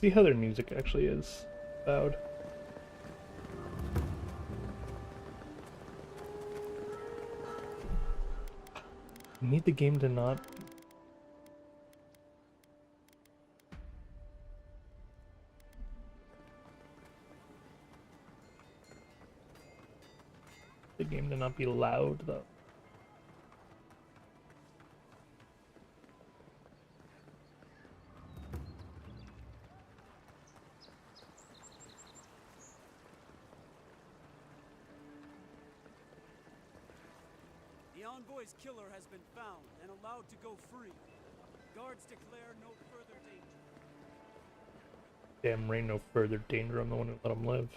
See how their music actually is loud. You need the game to not. The game to not be loud though. The envoy's killer has been found and allowed to go free. Guards declare no further danger. Damn, rain, no further danger. I'm the one who let him live.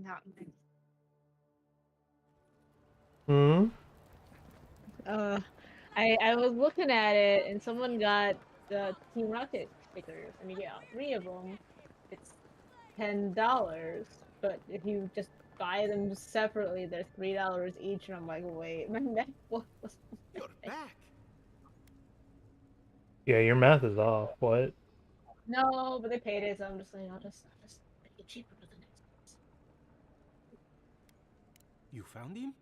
Not Hmm? I was looking at it and someone got the Team Rocket stickers and you get 3 of them. It's $10, but if you just buy them separately, they're $3 each. And I'm like, wait, my neck was. You're back. Yeah, your math is off. What? No, but they paid it, so I'm just saying I'll just make it cheaper for the next one. You found him?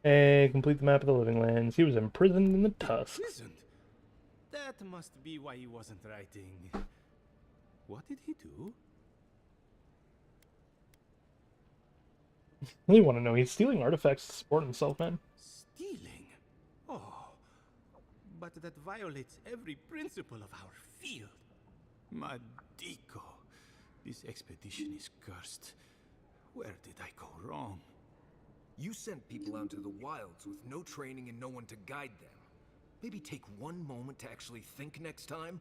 Hey, complete the map of the Living Lands. He was imprisoned in the Tusks. Imprisoned? That must be why he wasn't writing. What did he do? You want to know? He's stealing artifacts to support himself, man. Stealing? Oh, but that violates every principle of our field. Madico, this expedition is cursed. Where did I go wrong? You sent people out into the wilds with no training and no one to guide them. Maybe take one moment to actually think next time?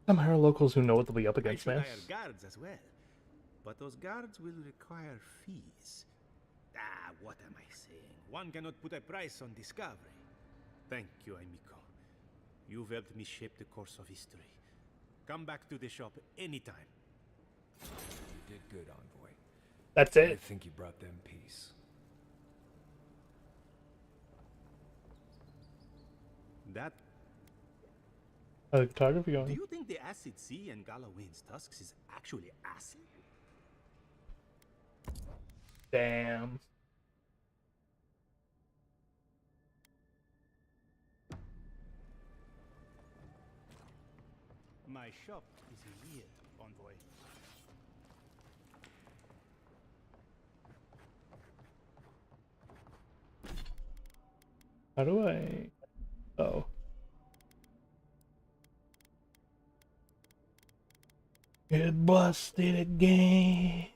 Some hire locals who know what they'll be up I against, should man. hire guards as well. But those guards will require fees. Ah, what am I saying? One cannot put a price on discovery. Thank you, amico. You've helped me shape the course of history. Come back to the shop anytime. You did good, envoy. That's I it. think you brought them peace. That. Photography Do going. you think the acid sea and Galawain's tusks is actually acid? Damn. My shop is weird, envoy. How do I? Oh. Get busted again.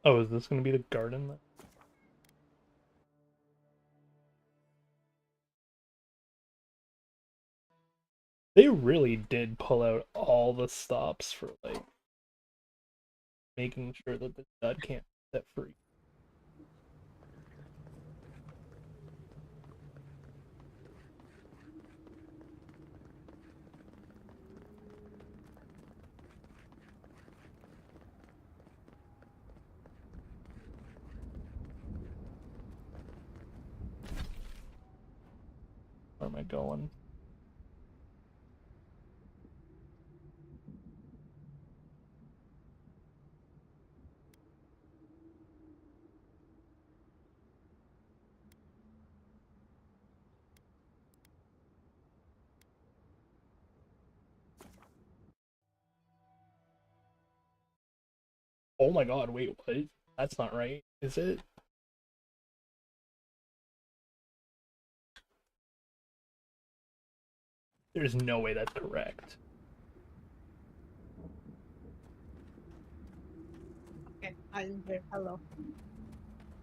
Oh, is this gonna be the garden then? They really did pull out all the stops for like making sure that the stud can't be set free. Where am I going? Oh my god, wait, what? That's not right, is it? There's no way that's correct. Okay, I'm here. Hello.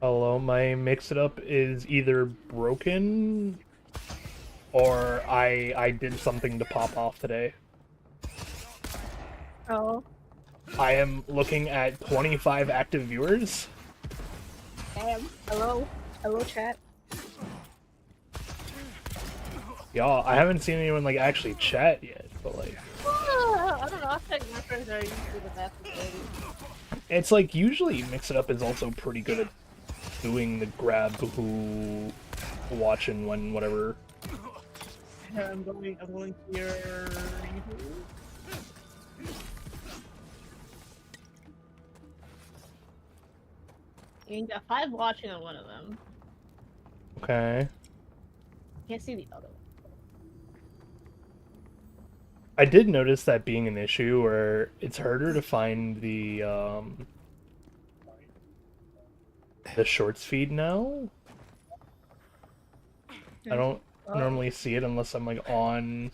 Hello, my mix-it-up is either broken or I did something to pop off today. Oh, I am looking at 25 active viewers. damn. Hello. Hello, chat. Y'all, I haven't seen anyone like actually chat yet, but like I don't know. I think my friends are usually the best at it. it's like usually Mix-It-Up is also pretty good at doing the grab who watching when whatever. Here, I'm going to your You got 5 watching on one of them. Okay. Can't see the other one. I did notice that being an issue where it's harder to find the shorts feed now. I don't normally see it unless I'm like on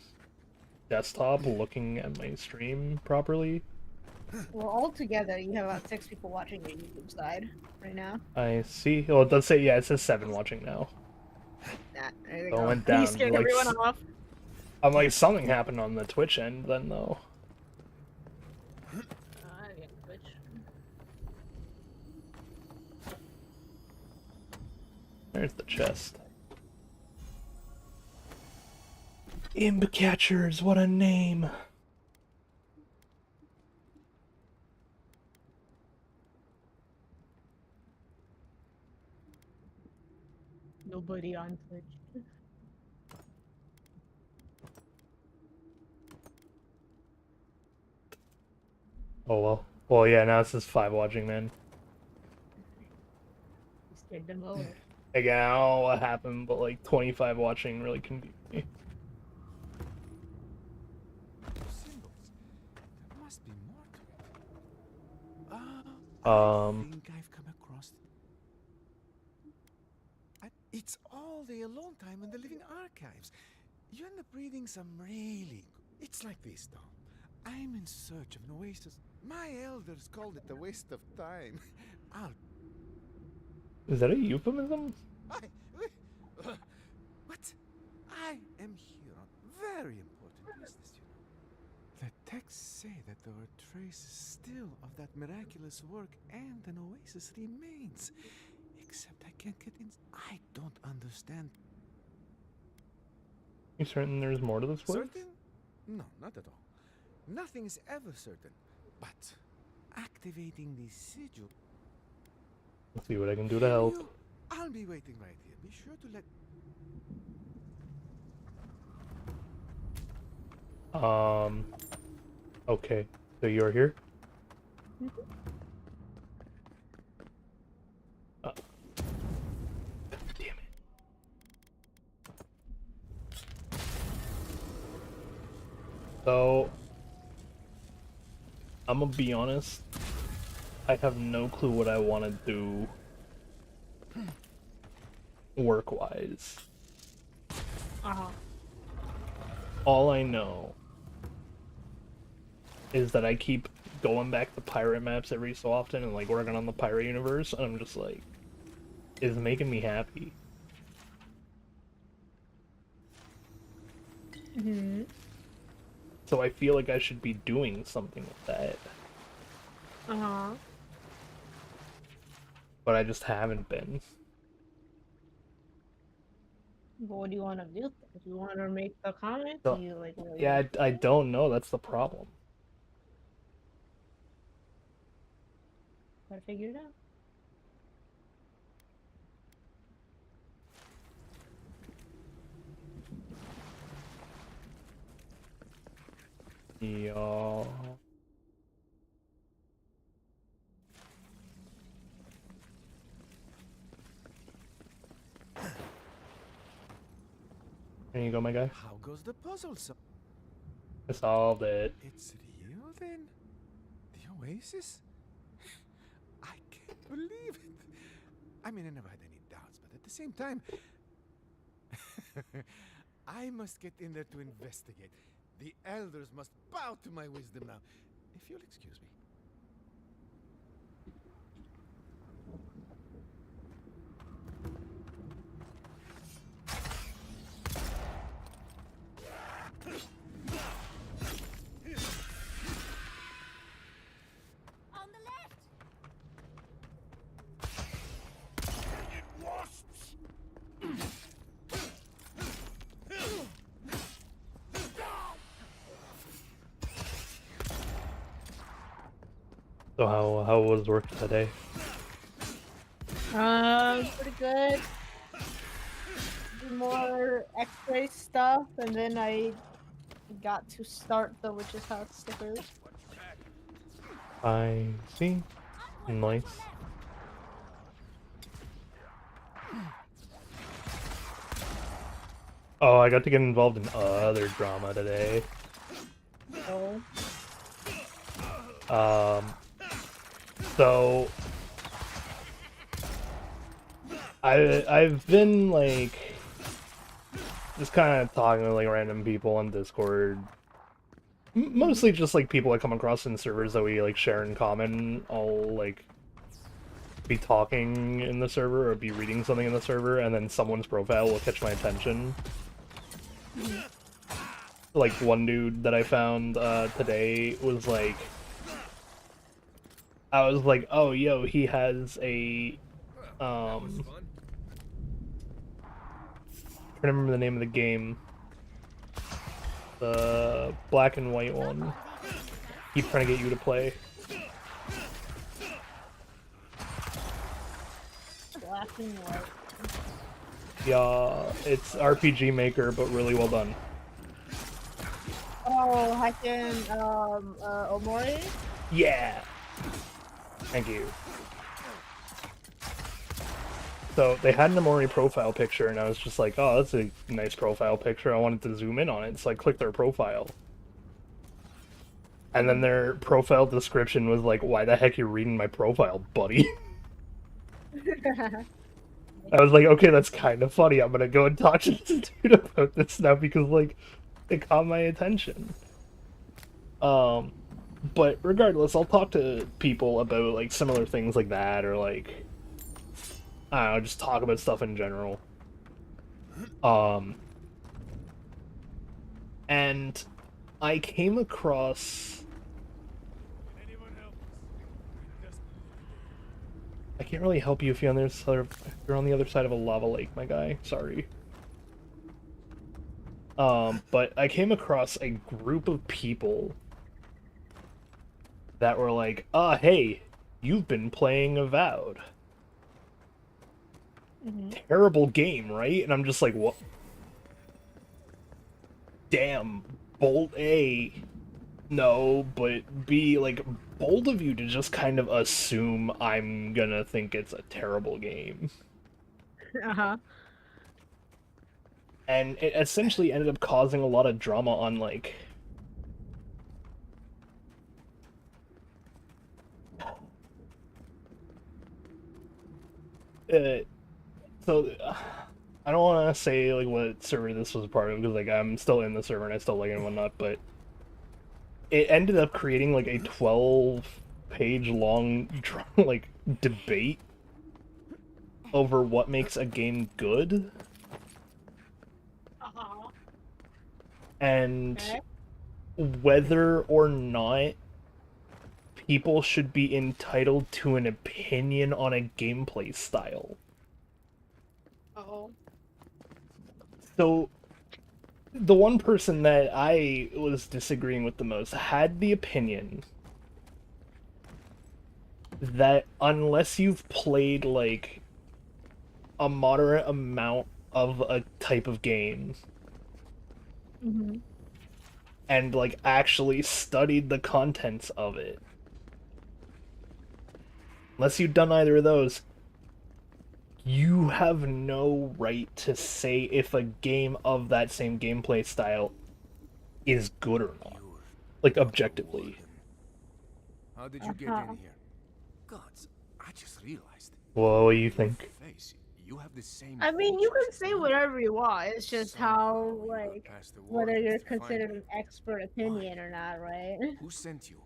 desktop looking at my stream properly. Well, altogether, you have about 6 people watching your YouTube side right now. I see. Well, it does say, yeah, it says 7 watching now. Nah, there you So it go. went You down. scared Like, everyone off. I'm like, something happened on the Twitch end then, though. I get Twitch. There's the chest. Imp catchers, what a name! Nobody on Twitch. Oh well. Well, yeah, now it says 5 watching, man. You scared them away. Again, I don't know what happened, but like 25 watching really confused me. Symbols. There must be more to it. I think I've come across it. It's all the alone time in the living archives. You end up reading some really. It's like this, though. I'm in search of an oasis. My elders called it a waste of time. I'll. Is that a euphemism? What? I am here on very important business, you know. The texts say that there are traces still of that miraculous work and an oasis remains. Except I can't get in. I don't understand. You certain there's more to this place? Certain? No, not at all. Nothing is ever certain. But activating the sigil. Let's see what I can do to help. I'll be waiting right here. Be sure to let. Okay. So you're here? God damn it. So, I'm gonna be honest. I have no clue what I want to do work-wise. All I know is that I keep going back to pirate maps every so often and like working on the pirate universe, and I'm just like, it's making me happy. So I feel like I should be doing something with that. But I just haven't been. But what do you want to do? Do you want to make the comment? So, Do you like? Really yeah, I don't know. That's the problem. Gotta figure it out. Yeah. There you go, my guy. How goes the puzzle? So I solved it. it's real then? The oasis? I can't believe it. I mean, I never had any doubts, but at the same time, I must get in there to investigate. The elders must bow to my wisdom now. If you'll excuse me. So how was work today? Pretty good. Do more X-ray stuff, and then I got to start the Witch's House stickers. I see. Nice. Oh, I got to get involved in other drama today. Oh. So I've been like just kind of talking to like random people on Discord. Mostly just like people I come across in servers that we like share in common. I'll like be talking in the server or be reading something in the server, and then someone's profile will catch my attention. Like one dude that I found today was like, I was like, oh yo, he has a trying to remember the name of the game. The black and white one. Keep trying to get you to play. Black and white. Yeah, it's RPG Maker, but really well done. Oh, Haken, Omori? Yeah! Thank you. So, they had an Amori profile picture, and I was just like, oh, that's a nice profile picture. I wanted to zoom in on it, so I clicked their profile. And then their profile description was like, why the heck you reading my profile, buddy? I was like, okay, that's kind of funny. I'm gonna go and talk to this dude about this now because, like, it caught my attention. But regardless, I'll talk to people about, like, similar things like that, or, like, I don't know, just talk about stuff in general. And I came across... I can't really help you if you're on the other side of a lava lake, my guy. Sorry. But I came across a group of people that were like, hey, you've been playing Avowed. Terrible game, right? And I'm just like, what? Damn, bold A. No, but B, like, bold of you to just kind of assume I'm gonna think it's a terrible game. Uh-huh. And it essentially ended up causing a lot of drama on, like... So, I don't want to say, like, what server this was a part of, because, like, I'm still in the server and I still like it and whatnot, but it ended up creating, like, a 12-page long, like, debate over what makes a game good. Uh-huh. And Okay. whether or not people should be entitled to an opinion on a gameplay style. Uh-oh. So, the one person that I was disagreeing with the most had the opinion that unless you've played, like, a moderate amount of a type of game, and, like, actually studied the contents of it, unless you've done either of those, you have no right to say if a game of that same gameplay style is good or not. Like, objectively. How did you get in here? Gods, I just realized. Well, what do you think? Face, you have the same I mean, you can features, say no? whatever you want. It's just how, Somehow you got like, past the whether wardens you're to find considered me. an expert opinion or not, right? Who sent you?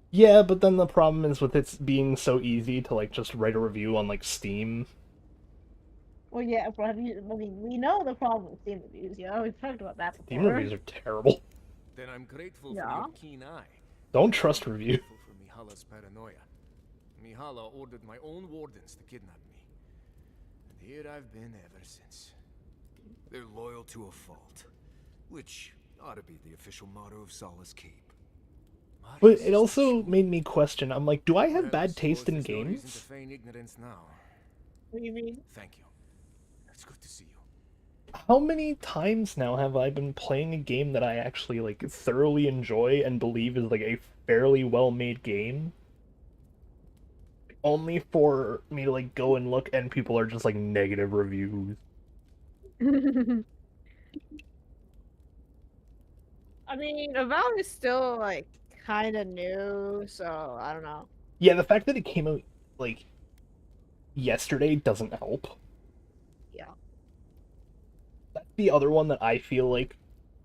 Yeah, but then the problem is with it being so easy to, like, just write a review on, like, Steam. Well, yeah, but I mean, we know the problem with Steam reviews, you know? We've talked about that before. Steam reviews are terrible. Then I'm grateful Yeah. for your keen eye. Don't trust review. Grateful for Mihala's paranoia. Mihala ordered my own wardens to kidnap me. And here I've been ever since. They're loyal to a fault, which ought to be the official motto of Solace Keep. But it also made me question. I'm like, do I have bad taste in games? What do you mean? Thank you. It's good to see you. How many times now have I been playing a game that I actually like thoroughly enjoy and believe is like a fairly well-made game, only for me to like go and look and people are just like negative reviews? I mean, Avowed is still like kind of new, so I don't know. Yeah, the fact that it came out like yesterday doesn't help. Yeah. That's the other one that I feel like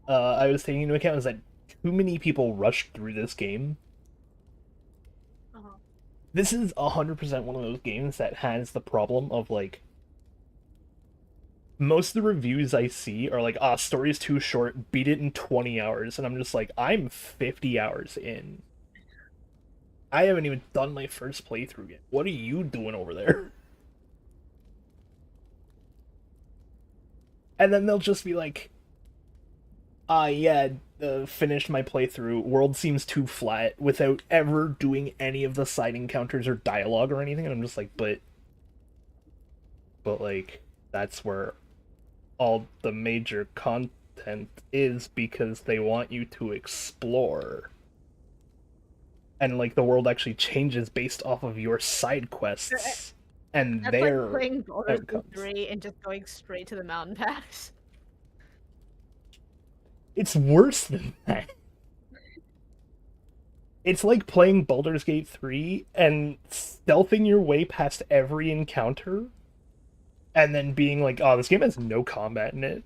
I was taking into account is that too many people rushed through this game. Uh-huh. This is 100% one of those games that has the problem of like most of the reviews I see are like, ah, story's too short, beat it in 20 hours. And I'm just like, I'm 50 hours in. I haven't even done my first playthrough yet. What are you doing over there? And then they'll just be like, yeah, finished my playthrough. World seems too flat without ever doing any of the side encounters or dialogue or anything. And I'm just like, but like, that's where all the major content is because they want you to explore. And like the world actually changes based off of your side quests and That's their like playing Baldur's Gate outcomes. 3 and just going straight to the mountain pass. It's worse than that. It's like playing Baldur's Gate 3 and stealthing your way past every encounter and then being like, oh, this game has no combat in it.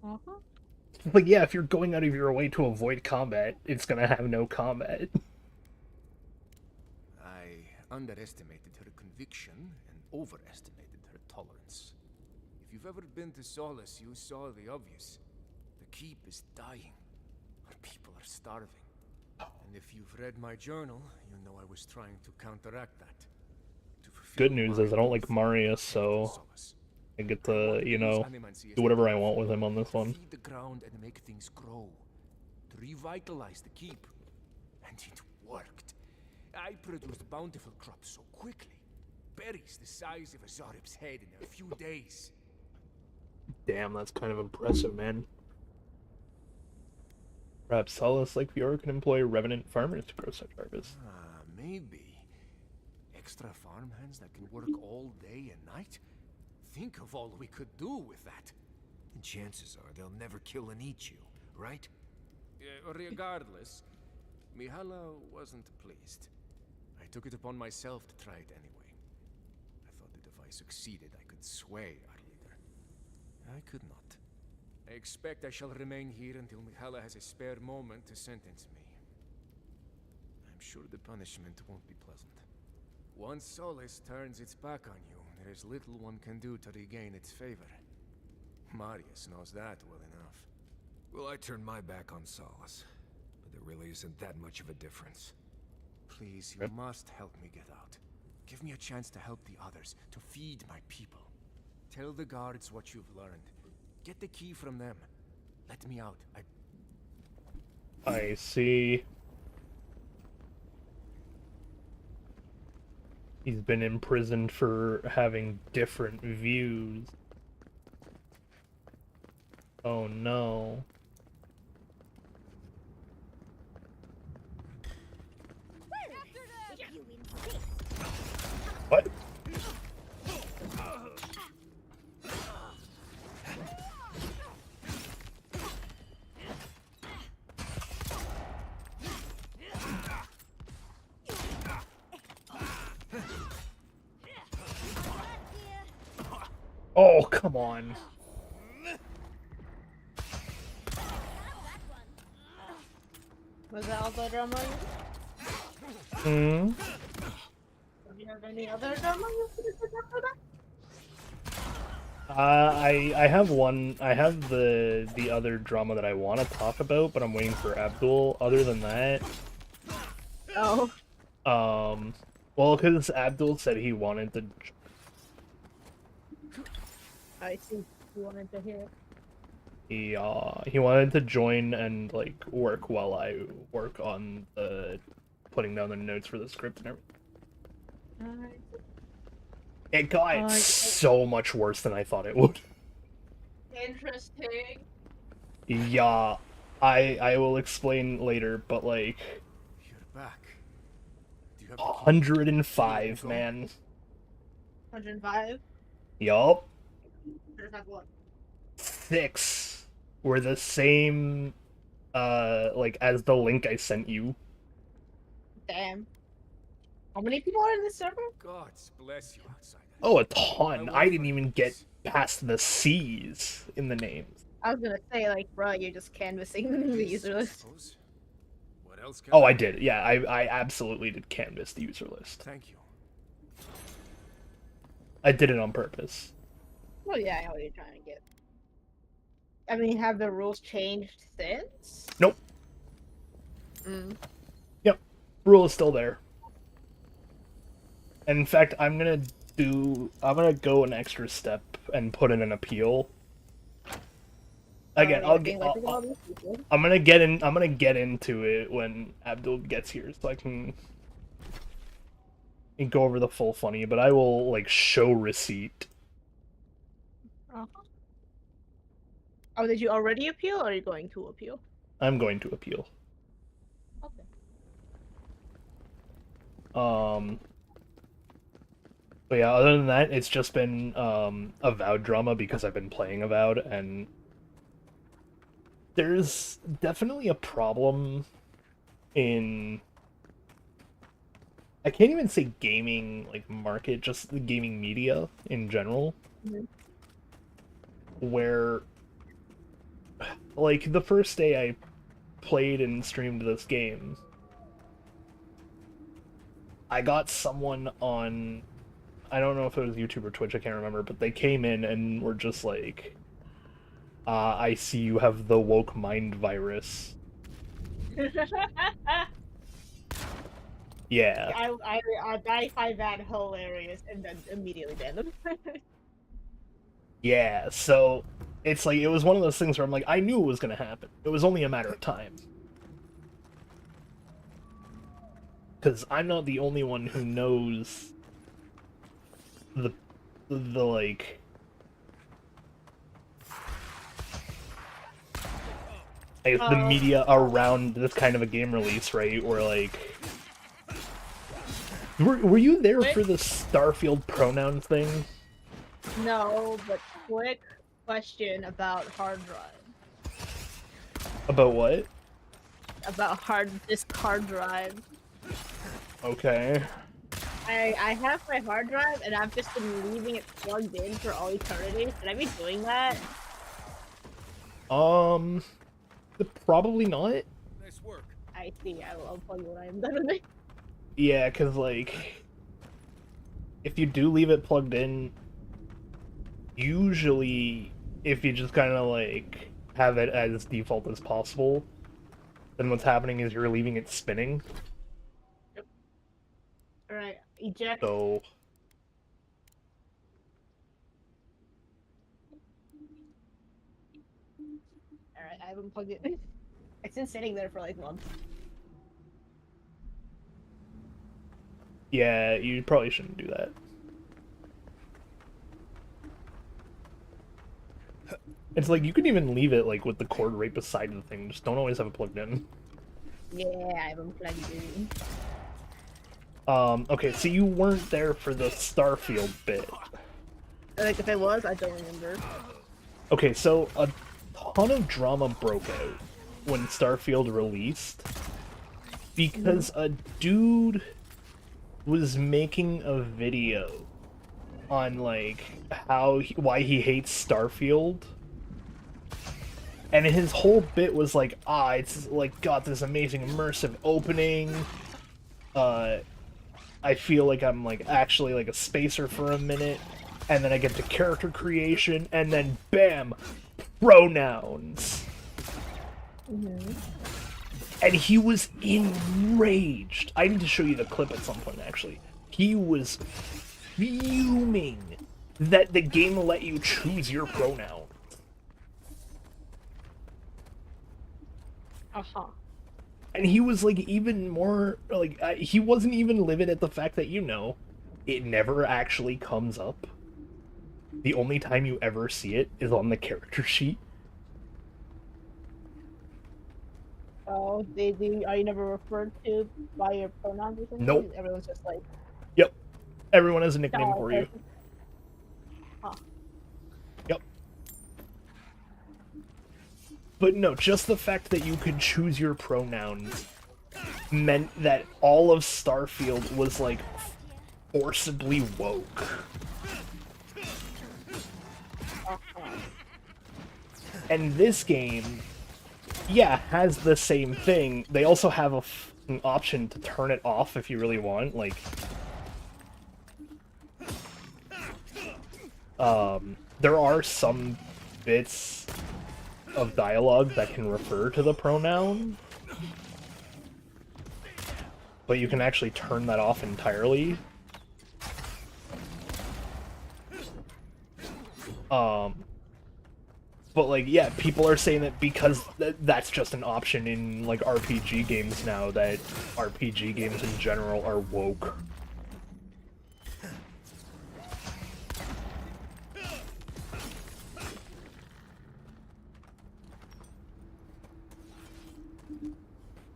Uh-huh. Like, yeah, if you're going out of your way to avoid combat, it's gonna have no combat. I underestimated her conviction and overestimated her tolerance. If you've ever been to Solace, you saw the obvious. The keep is dying. Our people are starving. And if you've read my journal, you know I was trying to counteract that. To fulfill Good news is I don't like Marius, so I get to, you know, do whatever I want with him on this one. Feed the ground and make things grow. To revitalize the keep. And it worked. I produced bountiful crops so quickly. Berries the size of a Zarib's head in a few days. Damn, that's kind of impressive, man. Perhaps Solace, like Fiora, can employ revenant farmers to grow such harvests. Maybe. Extra farmhands that can work all day and night? Think of all we could do with that. And chances are they'll never kill and eat you, right? Regardless, Mihala wasn't pleased. I took it upon myself to try it anyway. I thought that if I succeeded, I could sway our leader. I could not. I expect I shall remain here until Mihala has a spare moment to sentence me. I'm sure the punishment won't be pleasant. Once Solace turns its back on you, there is little one can do to regain its favor. Marius knows that well enough. Well, I turned my back on Solace, but there really isn't that much of a difference. Please, you must help me get out. Give me a chance to help the others, to feed my people. Tell the guards what you've learned. Get the key from them. Let me out. I see. He's been imprisoned for having different views. Oh no. What? Oh, come on. Was that all the drama? Hmm? Do you have any other drama you could have after that? I have one. I have the other drama that I want to talk about, but I'm waiting for Abdul. Other than that, Oh. well, because Abdul said he wanted to. I see. You wanted to hear it. He wanted to join and like work while I work on the putting down the notes for the script and everything. It got so much worse than I thought it would. Interesting. Yeah, I will explain later, but like You're back. Do you have the key? 105, man. 105? Yup. 105 what? 6 were the same like as the link I sent you. Damn. How many people are in this server? God bless you, outsider. Oh, a ton. I didn't even get past the C's in the names. I was gonna say, like, bro, you're just canvassing the user list. Suppose. What else can Oh, I did. Yeah, I absolutely did canvas the user list. Thank you. I did it on purpose. Well, yeah, I know what you're trying to get. I mean, have the rules changed since? Nope. Mm. Yep. Rule is still there. And in fact, I'm gonna go an extra step and put in an appeal. Again, I'm gonna get into it when Abdul gets here, so I can go over the full funny, but I will like show receipt. Oh, did you already appeal, or are you going to appeal? I'm going to appeal. Okay. But yeah, other than that, it's just been Avowed drama because I've been playing Avowed, and there's definitely a problem in, I can't even say gaming like market, just the gaming media in general, where like the first day I played and streamed this game, I got someone on, I don't know if it was YouTube or Twitch, I can't remember, but they came in and were just like, I see you have the woke mind virus. Yeah. I find that hilarious and then immediately banned them. Yeah, so it's like, it was one of those things where I'm like, I knew it was gonna happen. It was only a matter of time. Because I'm not the only one who knows the like, the media around this kind of a game release, right? Where like, were you there for the Starfield pronoun thing? No, but quick question about hard drive. About what? About this hard drive. Okay. I have my hard drive and I've just been leaving it plugged in for all eternity. Should I be doing that? Probably not. Nice work. I see. I'll plug it when I am done with it. Yeah, because like, if you do leave it plugged in, usually if you just kind of like have it as default as possible, then what's happening is you're leaving it spinning. Yep. Alright, eject. So Alright, I haven't plugged it in. It's been sitting there for like months. yeah, you probably shouldn't do that. It's like, you can even leave it like with the cord right beside the thing, just don't always have it plugged in. Yeah, I haven't plugged it in. Okay, so you weren't there for the Starfield bit. Like, if I was, I don't remember. Okay, so a ton of drama broke out when Starfield released because a dude was making a video on like why he hates Starfield, and his whole bit was like, it's like got this amazing immersive opening. I feel like I'm like actually like a spacer for a minute, and then I get to character creation, and then bam, pronouns. And he was enraged. I need to show you the clip at some point, actually. He was fuming that the game let you choose your pronoun. Uh-huh. And he was like even more like he wasn't even livid at the fact that it never actually comes up. The only time you ever see it is on the character sheet. Oh, are you never referred to by your pronouns or something? Nope. Everyone's just like, Yep. Everyone has a nickname "Oh, for you. person." Huh. Yep. But no, just the fact that you could choose your pronouns meant that all of Starfield was like forcibly woke. Uh-huh. And this game, yeah, has the same thing. They also have an option to turn it off if you really want. Like, there are some bits of dialogue that can refer to the pronoun, but you can actually turn that off entirely. But like, yeah, people are saying that because that's just an option in like RPG games now, that RPG games in general are woke.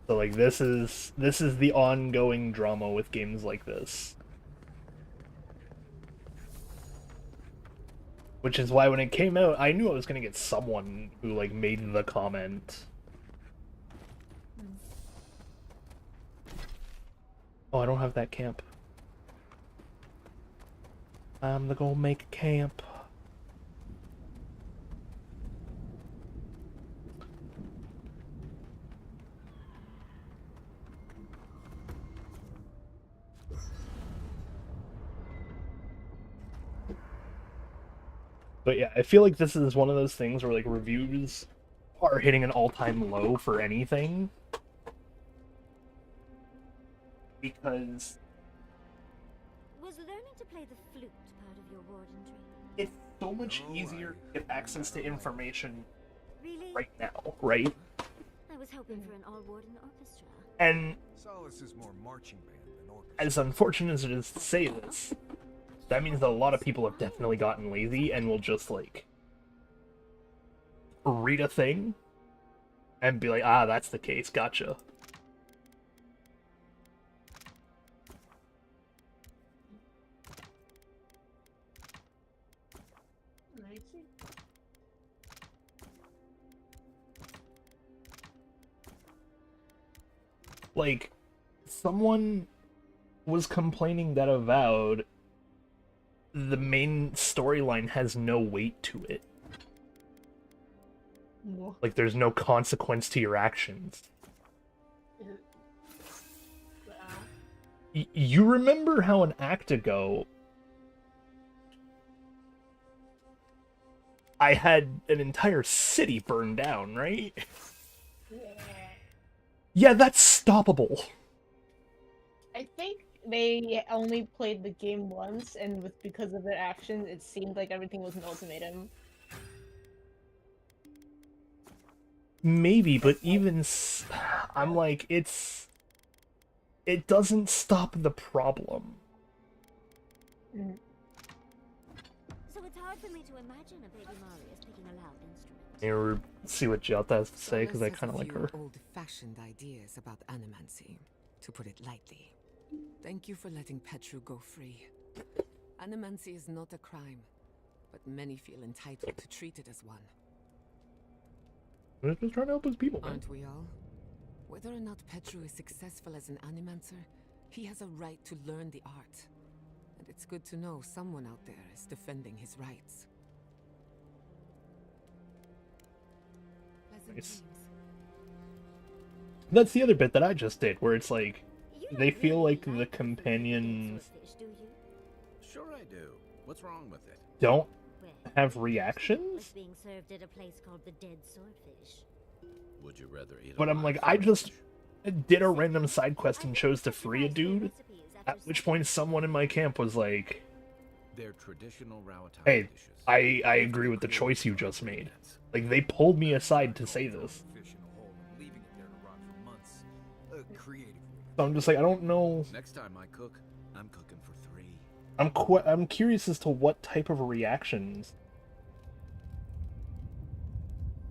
So like this is the ongoing drama with games like this. Which is why when it came out, I knew I was gonna get someone who like made the comment. Oh, I don't have that camp. I'm gonna go make a camp. But yeah, I feel like this is one of those things where like reviews are hitting an all-time low for anything. Because Was learning to play the flute part of your wardenry? it's so much easier to get access to information Really? right now, right? I was hoping for an all-warden orchestra. And Solace is more marching band than orchestra. as unfortunate as it is to say this, that means that a lot of people have definitely gotten lazy and will just, like, read a thing and be like, ah, that's the case, gotcha. Like, someone was complaining that Avowed, the main storyline has no weight to it. Like, there's no consequence to your actions. You remember how an act ago I had an entire city burned down, right? Yeah, that's stoppable. I think they only played the game once, and because of their actions, it seemed like everything was an ultimatum. Maybe, but even I'm like, it doesn't stop the problem. Mm. So it's hard for me to imagine a baby Marius picking a loud instrument. Here, see what Jota has to say, because I Solace has kind of a like few her. old-fashioned ideas about animancy, to put it lightly. Thank you for letting Petru go free. Animancy is not a crime, but many feel entitled to treat it as one. We're just trying to help his people, man. Aren't we all? Whether or not Petru is successful as an animancer, he has a right to learn the art. And it's good to know someone out there is defending his rights. Pleasant Nice. dreams. That's the other bit that I just did, where it's like, You don't they feel really like the the food companions swordfish, do you? Sure I do. What's wrong with it? don't Well, have was reactions. being served at a place called the Dead Swordfish. Would you rather eat But a I'm like, live I just swordfish? did a random side quest and I chose to recognize free a their dude, recipes at after which such point someone in my camp was like, They're traditional Rawatari hey, dishes. I agree with the choice you just made. Like, they pulled me aside to say this. Fish in a hole and leaving it there to So I'm just like, I don't know. Next time I cook, I'm cooking for 3. I'm curious as to what type of reactions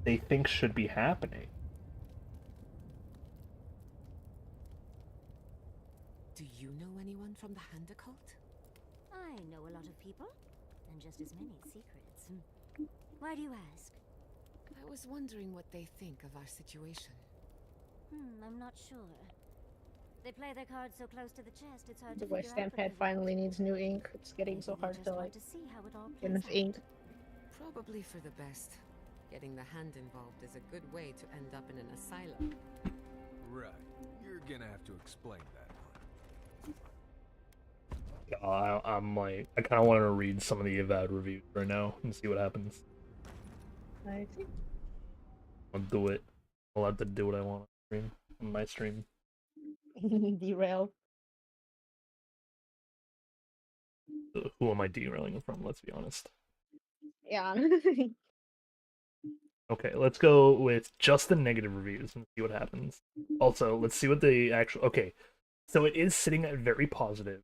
they think should be happening. Do you know anyone from the Hand cult? I know a lot of people, and just as many secrets. Why do you ask? I was wondering what they think of our situation. I'm not sure. They play their cards so close to the chest, it's hard The to boy figure out what Stampede they finally needs new ink. It's getting so Maybe they hard just to want like to see how it all get plays enough ink. Probably for the best. Getting the Hand involved is a good way to end up in an asylum. Right. You're gonna have to explain that one. I'm like, I kind of want to read some of the Avowed reviews right now and see what happens. I see. I'll do it. I'm allowed to do what I want on my stream. Derail. Who am I derailing from? Let's be honest. Yeah. Okay, let's go with just the negative reviews and see what happens. Also, let's see what the actual... Okay, so it is sitting at very positive.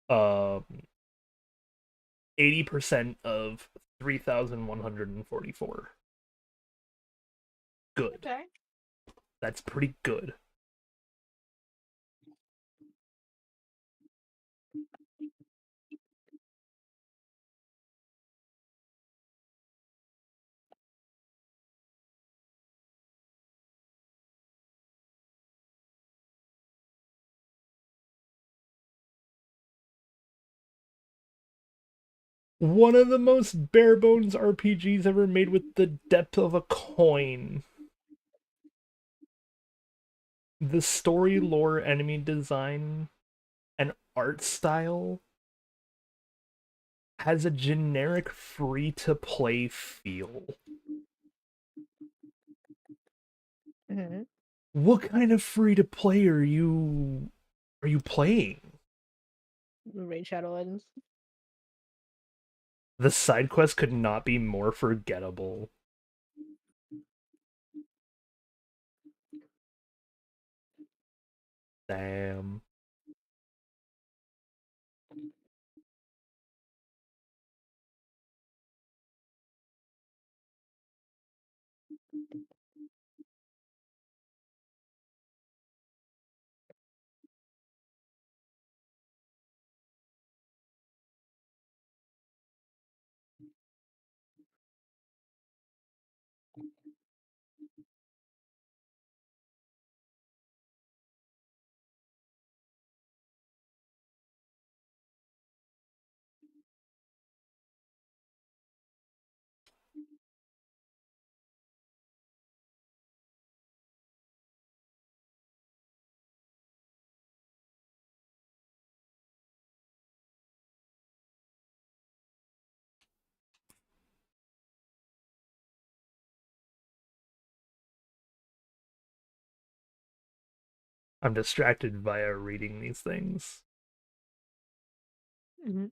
80% of 3,144. Good. Okay. That's pretty good. One of the most bare bones RPGs ever made with the depth of a coin. The story, lore, enemy design, and art style has a generic free-to-play feel. Mm-hmm. What kind of free-to-play are you playing? Raid Shadow Legends. The side quest could not be more forgettable. Damn. I'm distracted via reading these things. Mm-hmm.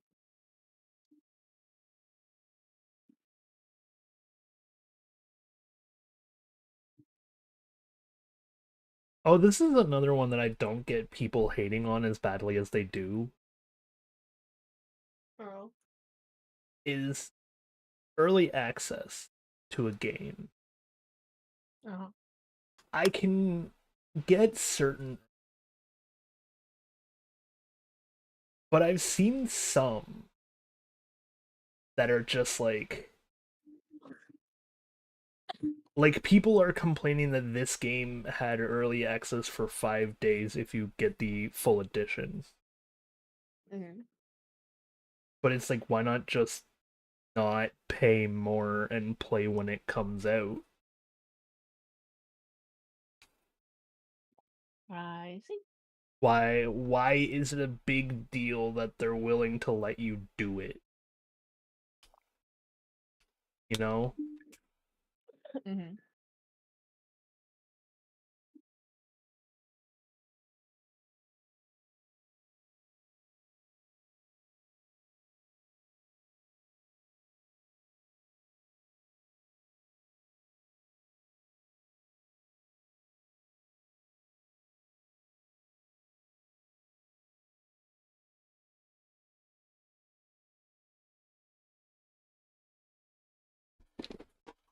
Oh, this is another one that I don't get people hating on as badly as they do. Oh. Is early access to a game. Uh-huh. I can get certain, but I've seen some that are just like people are complaining that this game had early access for 5 days if you get the full edition. Mm-hmm. But it's like, why not just not pay more and play when it comes out? I see. Why is it a big deal that they're willing to let you do it? You know? Mm-hmm.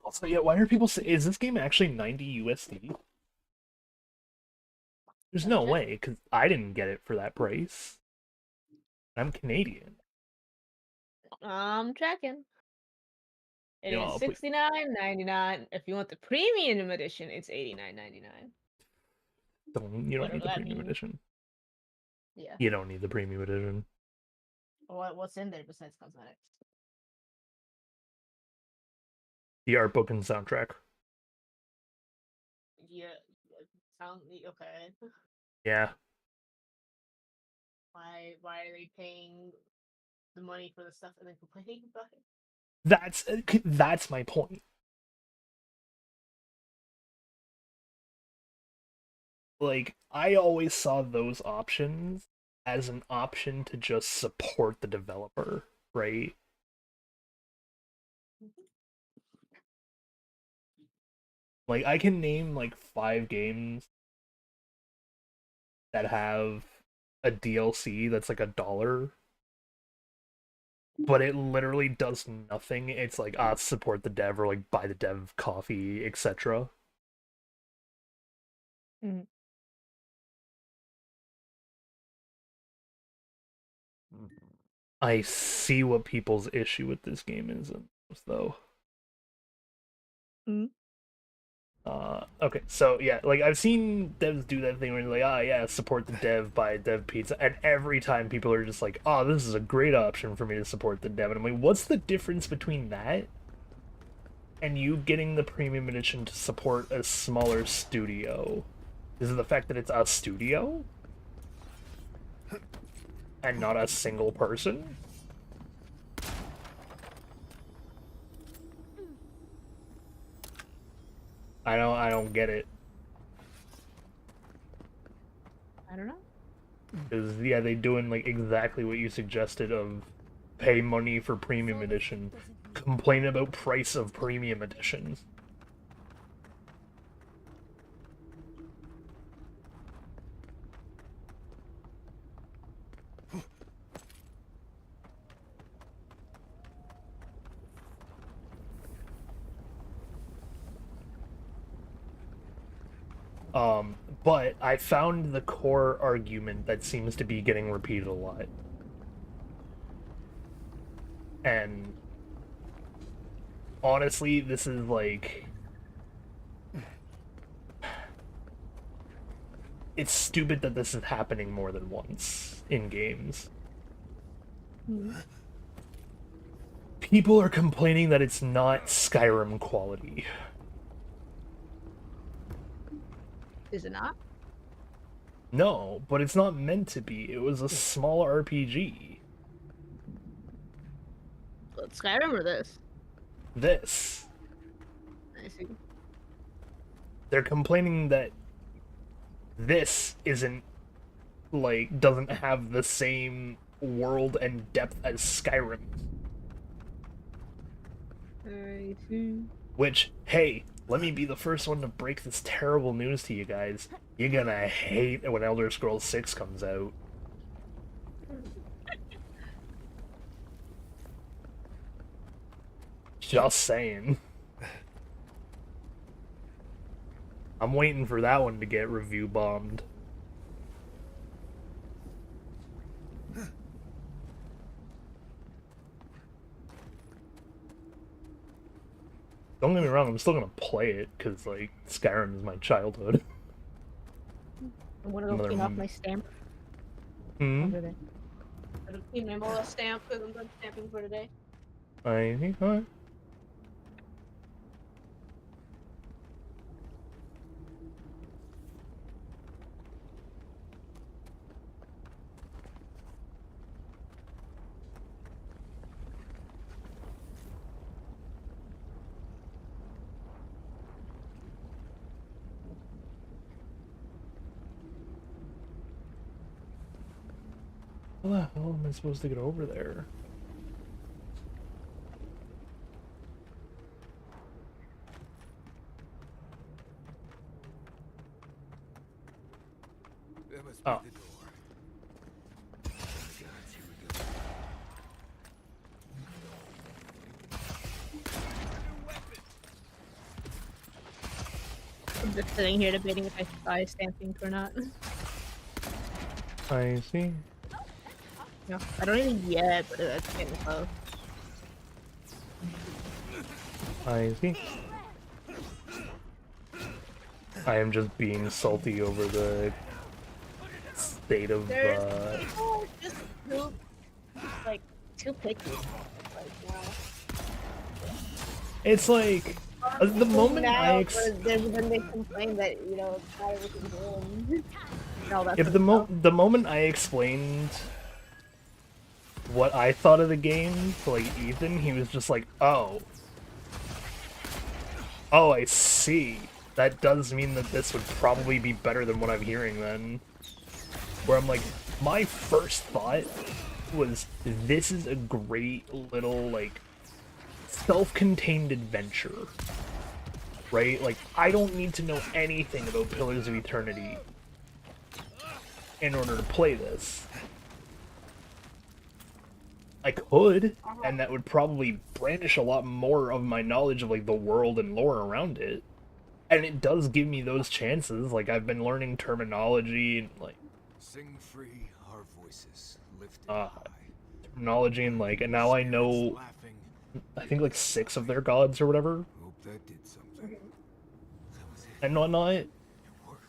Also, yeah, why are people saying, is this game actually 90 USD? There's no way, because I didn't get it for that price. I'm Canadian. I'm tracking. It You is know, $69.99. If you want the premium edition, it's $89.99. you don't Whatever need the that premium means. edition. Yeah. You don't need the premium edition. What's in there besides cosmetics? The art book and soundtrack. Yeah. Sound okay. Yeah. Why are they paying the money for the stuff and then complaining about it? That's my point. Like, I always saw those options as an option to just support the developer, right? Like, I can name like 5 games that have a DLC that's like $1, but it literally does nothing. It's like, support the dev, or like buy the dev coffee, etc. Mm. I see what people's issue with this game is, though. Mm. Okay, so yeah, like I've seen devs do that thing where they're like, yeah, support the dev, buy dev pizza, and every time people are just like, oh, this is a great option for me to support the dev, and I'm like, what's the difference between that and you getting the premium edition to support a smaller studio? Is it the fact that it's a studio and not a single person? I don't get it. I don't know. Because, yeah, they doing like exactly what you suggested of pay money for premium edition, complain about price of premium edition. But I found the core argument that seems to be getting repeated a lot. And honestly, this is like... It's stupid that this is happening more than once in games. People are complaining that it's not Skyrim quality. Is it not? No, but it's not meant to be. It was a small RPG. Skyrim or this? This. I see. They're complaining that this isn't, like, doesn't have the same world and depth as Skyrim. I see. Which, hey, let me be the first one to break this terrible news to you guys. You're gonna hate when Elder Scrolls 6 comes out. Just saying. I'm waiting for that one to get review bombed. Don't get me wrong, I'm still gonna play it, because, like, Skyrim is my childhood. I want to go clean off my stamp. Hmm? For today. I'm gonna clean my MOLA stamp because I'm done stamping for today. I think, alright. How the hell am I supposed to get over there? That must Oh. be the door. Oh my God, here we go. just sitting here debating if I should buy Stamp Ink or not. I see. No, I don't even yet, but it's getting close. I see. I am just being salty over the state of, There's people are just too, like, too picky. Like, wow. It's like, the moment I when they complain that, you know, not everything's good. No, that's if the moment I explained what I thought of the game to, like, Ethan, he was just like, oh, I see. That does mean that this would probably be better than what I'm hearing then. Where I'm like, my first thought was, this is a great little, like, self-contained adventure. Right? Like, I don't need to know anything about Pillars of Eternity in order to play this. I could, and that would probably brandish a lot more of my knowledge of, like, the world and lore around it. And it does give me those chances. Like, I've been learning terminology and, like, Sing free our voices lifted high. terminology and, like, and now I know, Laughing. I think, like, 6 of their gods or whatever Hope that did something. That was it. and whatnot. It worked.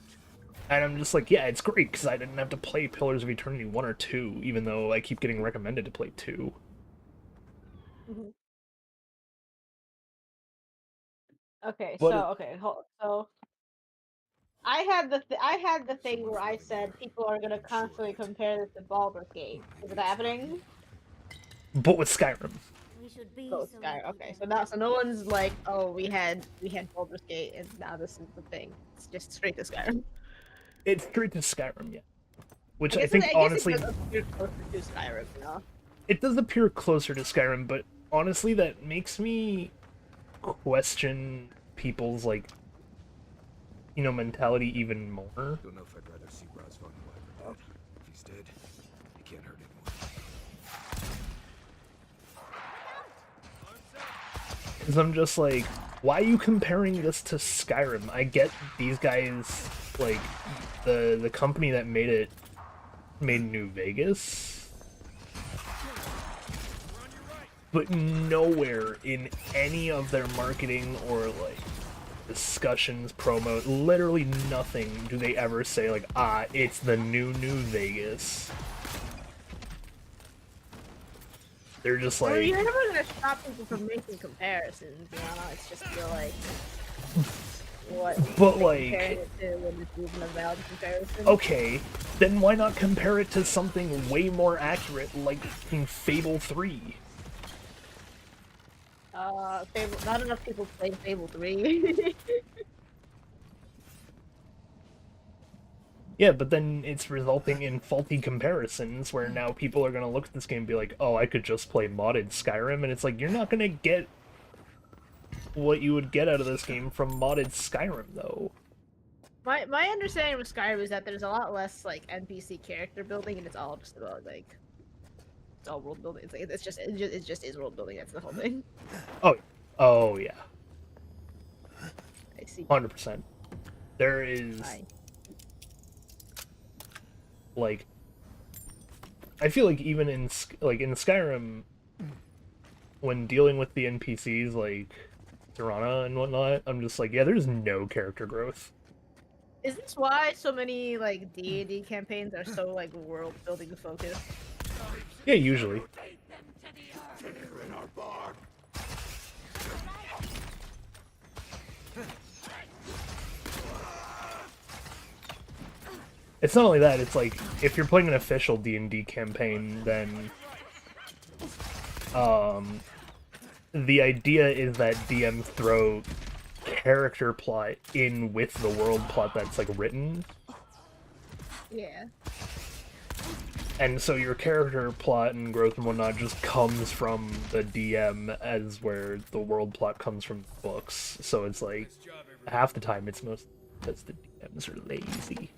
And I'm just like, yeah, it's great because I didn't have to play Pillars of Eternity 1 or 2, even though I keep getting recommended to play 2. Mhm. Okay, But so so I had the thing where I said people are gonna constantly compare this to Baldur's Gate. Is it happening? But with Skyrim. We should be Oh, so Sky. lucky Okay, to so have no one's like, oh, we had Baldur's Gate, and now this is the thing. It's just straight to Skyrim. It's straight to Skyrim, yeah. Which I guess think, it honestly, does appear closer to Skyrim, you know? it does appear closer to Skyrim, but honestly, that makes me question people's, like, you know, mentality even more. Don't know if I'd rather see Raz von Wyvern dead. If he's dead, he can't hurt anyone. Because I'm just like, why are you comparing this to Skyrim? I get these guys, like, the company that made New Vegas, but nowhere in any of their marketing or, like, discussions, promo, literally nothing do they ever say, like, it's the new Vegas. They're just Well, like, you're never gonna stop people from making comparisons, you know? It's just feel like what but, they like, comparing it to when it's even a valid comparison. okay, then why not compare it to something way more accurate, like in Fable 3? Fable. Not enough people play Fable 3. Yeah, but then it's resulting in faulty comparisons where now people are gonna look at this game and be like, oh, I could just play modded Skyrim, and it's like, you're not gonna get what you would get out of this game from modded Skyrim, though. My understanding with Skyrim is that there's a lot less like NPC character building, and it's all just about like it's all world building. It's like it just is world building. That's the whole thing. Oh yeah, I see. 100%. There is, like, I feel like even in Skyrim, when dealing with the NPCs like Tirana and whatnot, I'm just like, yeah, there's no character growth. Is this why so many like D&D campaigns are so like world building focused? Yeah, usually. It's not only that, it's like, if you're playing an official D&D campaign, then the idea is that DMs throw character plot in with the world plot that's, like, written. Yeah. And so your character plot and growth and whatnot just comes from the DM as where the world plot comes from the books. So it's like, half the time it's most because the DMs are lazy.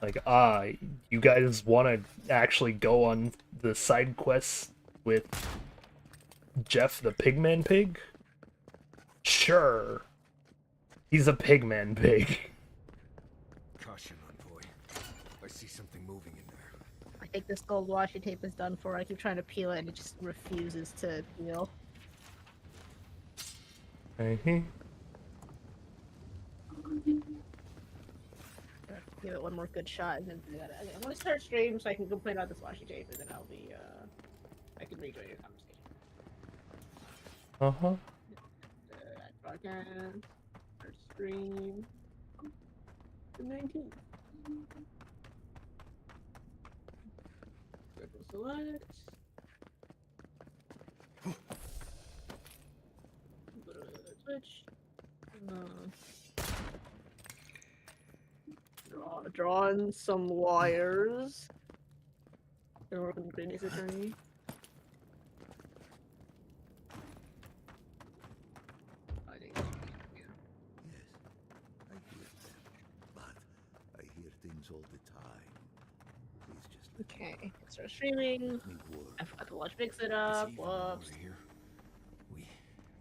Like, you guys want to actually go on the side quests with Jeff the Pigman Pig? Sure. He's a Pigman Pig. Caution, envoy. I see something moving in there. I think this gold washi tape is done for. I keep trying to peel it and it just refuses to peel. Give it one more good shot and then I'm gonna start stream so I can complain about this washi tape and then I'll be I can rejoin your conversation. Broadcast, start stream, the 19th. Circle select. Go to Twitch. Drawing some wires. Gonna work with the greatest attorney. I think Yes, I hear them, but I hear things all the time. Please just okay. Start streaming. let me work. I forgot to watch Mix It It's Up. even more Whoops. here. We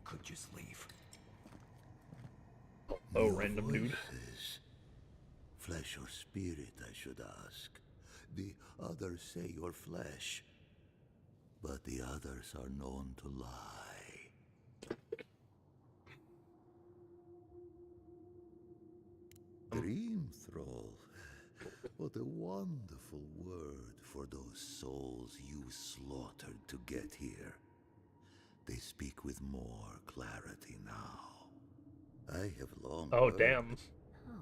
could just leave. Oh, Your random dude. voices. Flesh or spirit, I should ask. The others say you're flesh, but the others are known to lie. Dream thrall. What a wonderful word for those souls you slaughtered to get here. They speak with more clarity now. I have long Oh, heard damn. Oh.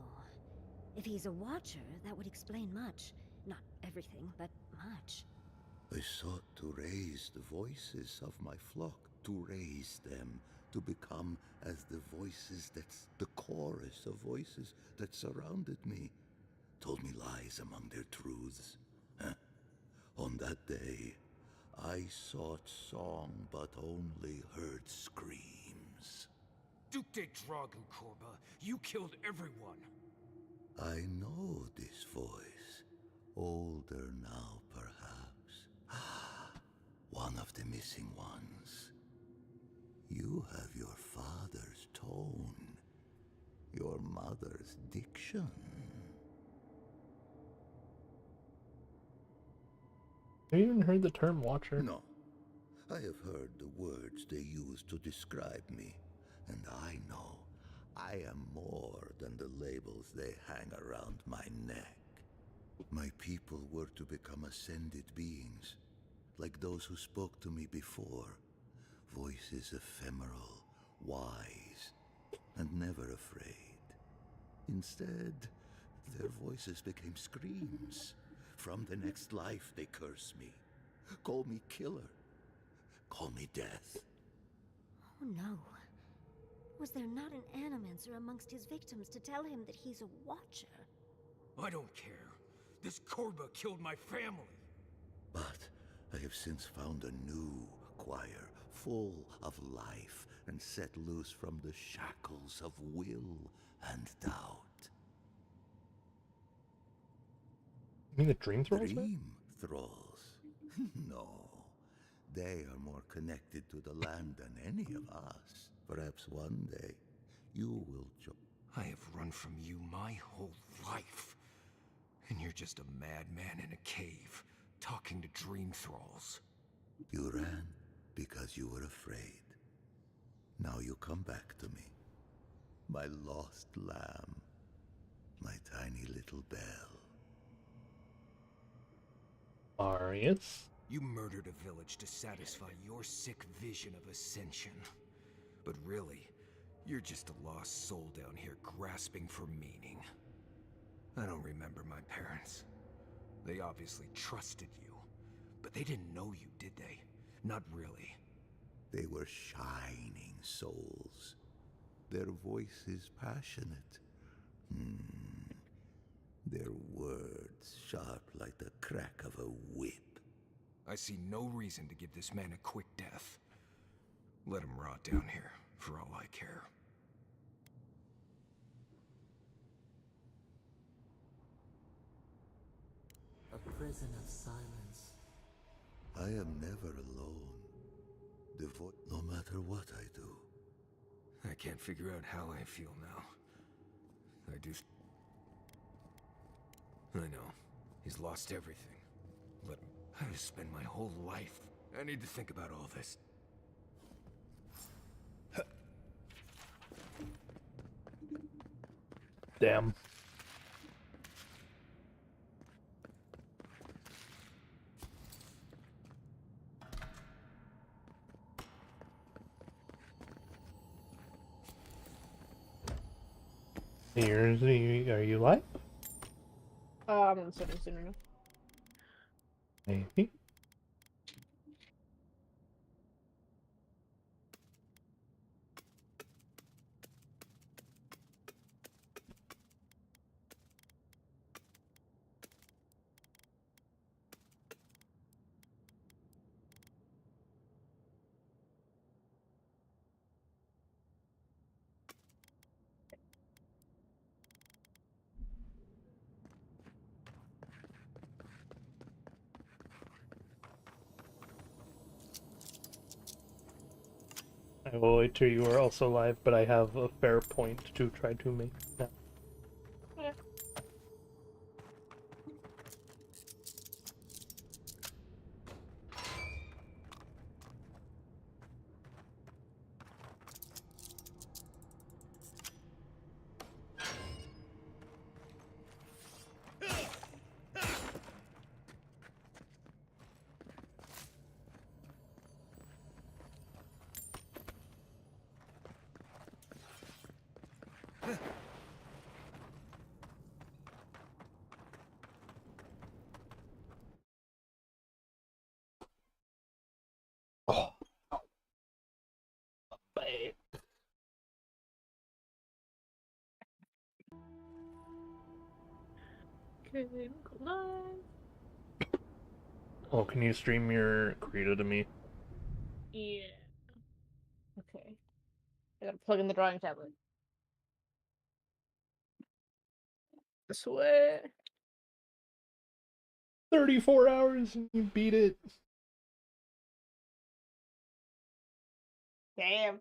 If he's a watcher, that would explain much. Not everything, but much. I sought to raise the voices of my flock, to raise them, to become as the voices that's the chorus of voices that surrounded me, told me lies among their truths. On that day, I sought song but only heard screams. Duke de Dragon, Korba. You killed everyone. I know this voice, older now perhaps. One of the missing ones. You have your father's tone, your mother's diction. Have you even heard the term Watcher? No, I have heard the words they use to describe me, and I know I am more than the labels they hang around my neck. My people were to become ascended beings, like those who spoke to me before. Voices ephemeral, wise, and never afraid. Instead, their voices became screams. From the next life, they curse me. Call me killer. Call me death. Oh no. Was there not an animancer amongst his victims to tell him that he's a watcher? I don't care. This Korba killed my family. But I have since found a new choir, full of life, and set loose from the shackles of will and doubt. You mean the Dream Thralls? Dream thralls? No. They are more connected to the land than any of us. Perhaps one day, you will join. I have run from you my whole life. And you're just a madman in a cave, talking to dream thralls. You ran because you were afraid. Now you come back to me. My lost lamb. My tiny little bell. Marius? You murdered a village to satisfy your sick vision of ascension. But really, you're just a lost soul down here grasping for meaning. I don't remember my parents. They obviously trusted you. But they didn't know you, did they? Not really. They were shining souls. Their voices passionate. Their words sharp like the crack of a whip. I see no reason to give this man a quick death. Let him rot down here, for all I care. A prison of silence. I am never alone. Devoid no matter what I do. I can't figure out how I feel now. I know. He's lost everything. But I've spent my whole life. I need to think about all this. Damn. Are you live? I'm on the soon enough. Maybe. I will wait till you are also live, but I have a fair point to try to make now. Yeah. Oh. Bye. Okay, go live. Oh, can you stream your Krita to me? Yeah. Okay. I gotta plug in the drawing tablet. Sweat. 34 hours and you beat it. Damn.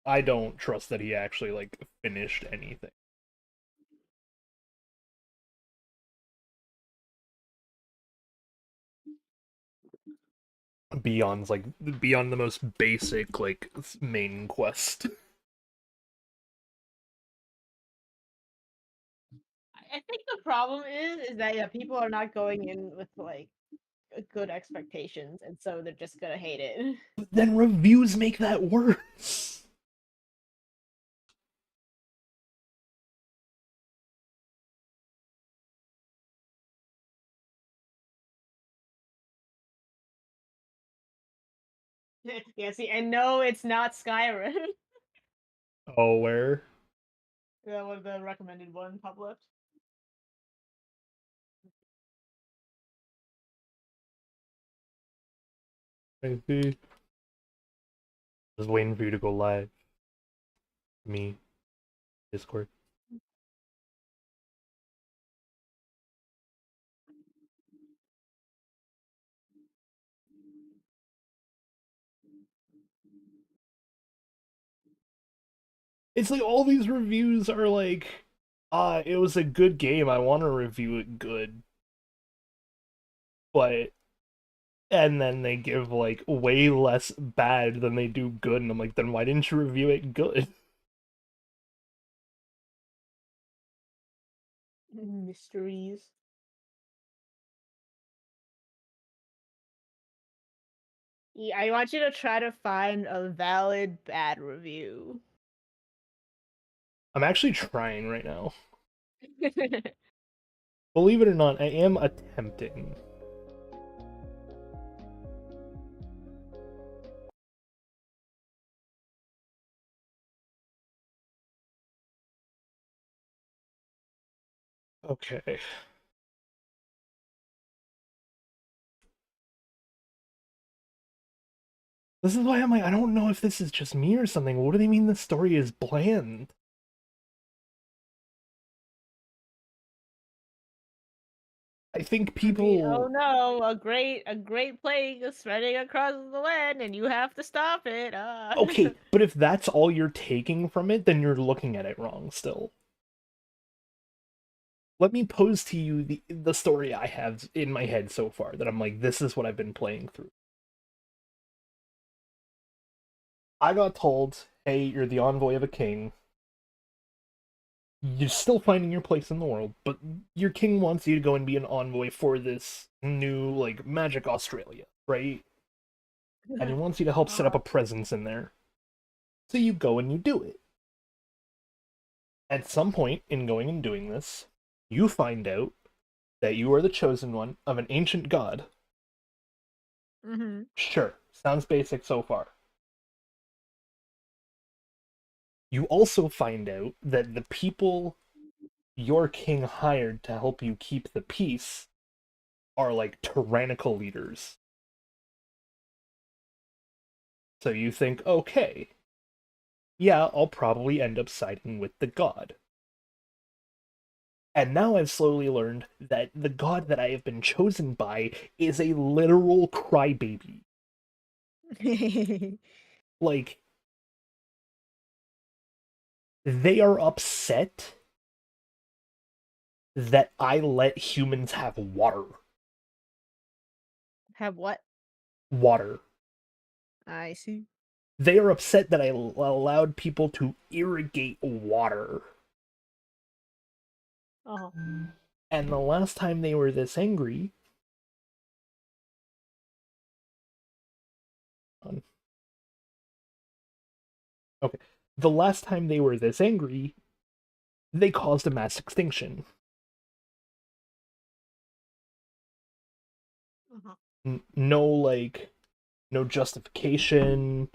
I don't trust that he actually, like, finished anything. Beyond the most basic, like, main quest. I think the problem is that yeah, people are not going in with like good expectations, and so they're just gonna hate it. But then reviews make that worse. Yeah, see, and no, it's not Skyrim. Oh, where? That was the recommended one published. I see. Just waiting for you to go live. Me. Discord. It's like all these reviews are like, it was a good game, I want to review it good. But, and then they give like way less bad than they do good, and I'm like, then why didn't you review it good? Mysteries. Yeah, I want you to try to find a valid bad review. I'm actually trying right now. Believe it or not, I am attempting. Okay. This is why I'm like, I don't know if this is just me or something. What do they mean the story is bland? I think I mean, oh people. no, a great plague is spreading across the land, and you have to stop it. Okay, but if that's all you're taking from it, then you're looking at it wrong still. Let me pose to you the story I have in my head so far that I'm like, this is what I've been playing through. I got told, hey, you're the envoy of a king. You're still finding your place in the world, but your king wants you to go and be an envoy for this new, like, Magic Australia, right? And he wants you to help set up a presence in there. So you go and you do it. At some point in going and doing this, you find out that you are the chosen one of an ancient god. Mm-hmm. Sure, sounds basic so far. You also find out that the people your king hired to help you keep the peace are like tyrannical leaders. So you think, okay, yeah, I'll probably end up siding with the god. And now I've slowly learned that the god that I have been chosen by is a literal crybaby. Like, they are upset that I let humans have water. Have what? Water. I see. They are upset that I allowed people to irrigate water. Oh. And the last time they were this angry. Okay. The last time they were this angry, they caused a mass extinction. No, like, no justification.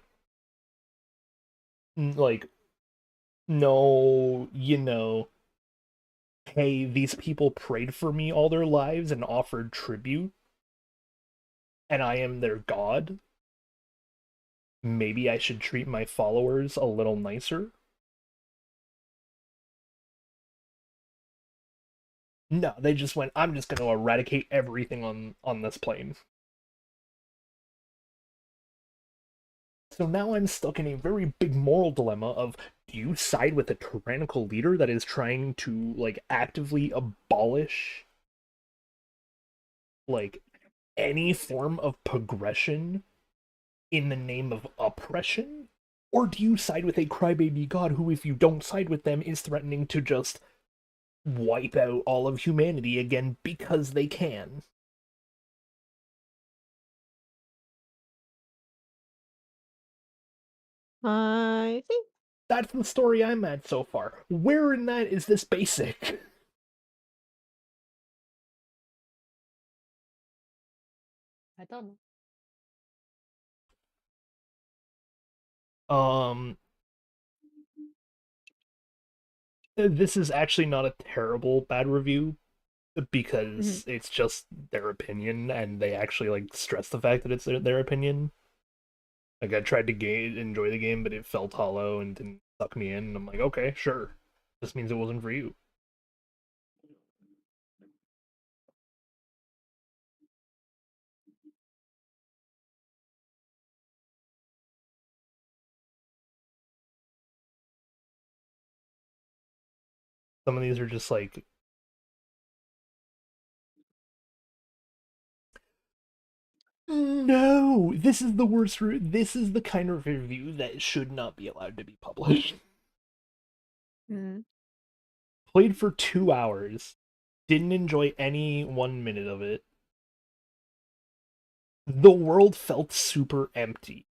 Like, no, hey, these people prayed for me all their lives and offered tribute, and I am their god. Maybe I should treat my followers a little nicer. No, they just went, I'm just going to eradicate everything on this plane. So now I'm stuck in a very big moral dilemma of, do you side with a tyrannical leader that is trying to, like, actively abolish, like, any form of progression in the name of oppression? Or do you side with a crybaby god who, if you don't side with them, is threatening to just wipe out all of humanity again because they can? I see. That's the story I'm at so far. Where in that is this basic? I don't know. Um, this is actually not a terrible bad review because it's just their opinion and they actually like stress the fact that it's their opinion. Like I tried to enjoy the game, but it felt hollow and didn't suck me in. And I'm like, okay, sure. This means it wasn't for you. Some of these are just like, no, this is the worst. This is the kind of review that should not be allowed to be published. Played for 2 hours, didn't enjoy any 1 minute of it. The world felt super empty.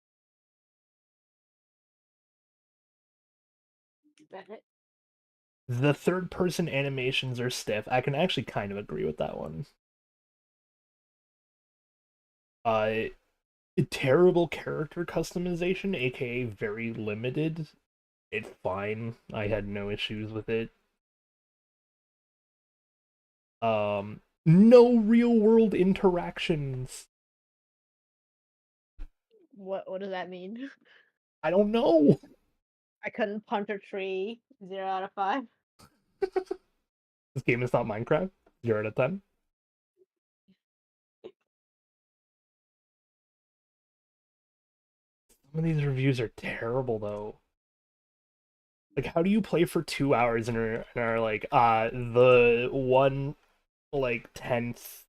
The third person animations are stiff. I can actually kind of agree with that one. Uh, Terrible character customization, aka very limited. It's fine. I had no issues with it. No real world interactions. What does that mean? I don't know. I couldn't punch a tree. 0 out of 5. This game is not Minecraft. 0 out of 10. Some of these reviews are terrible though. Like, how do you play for 2 hours and are like, the one like 10th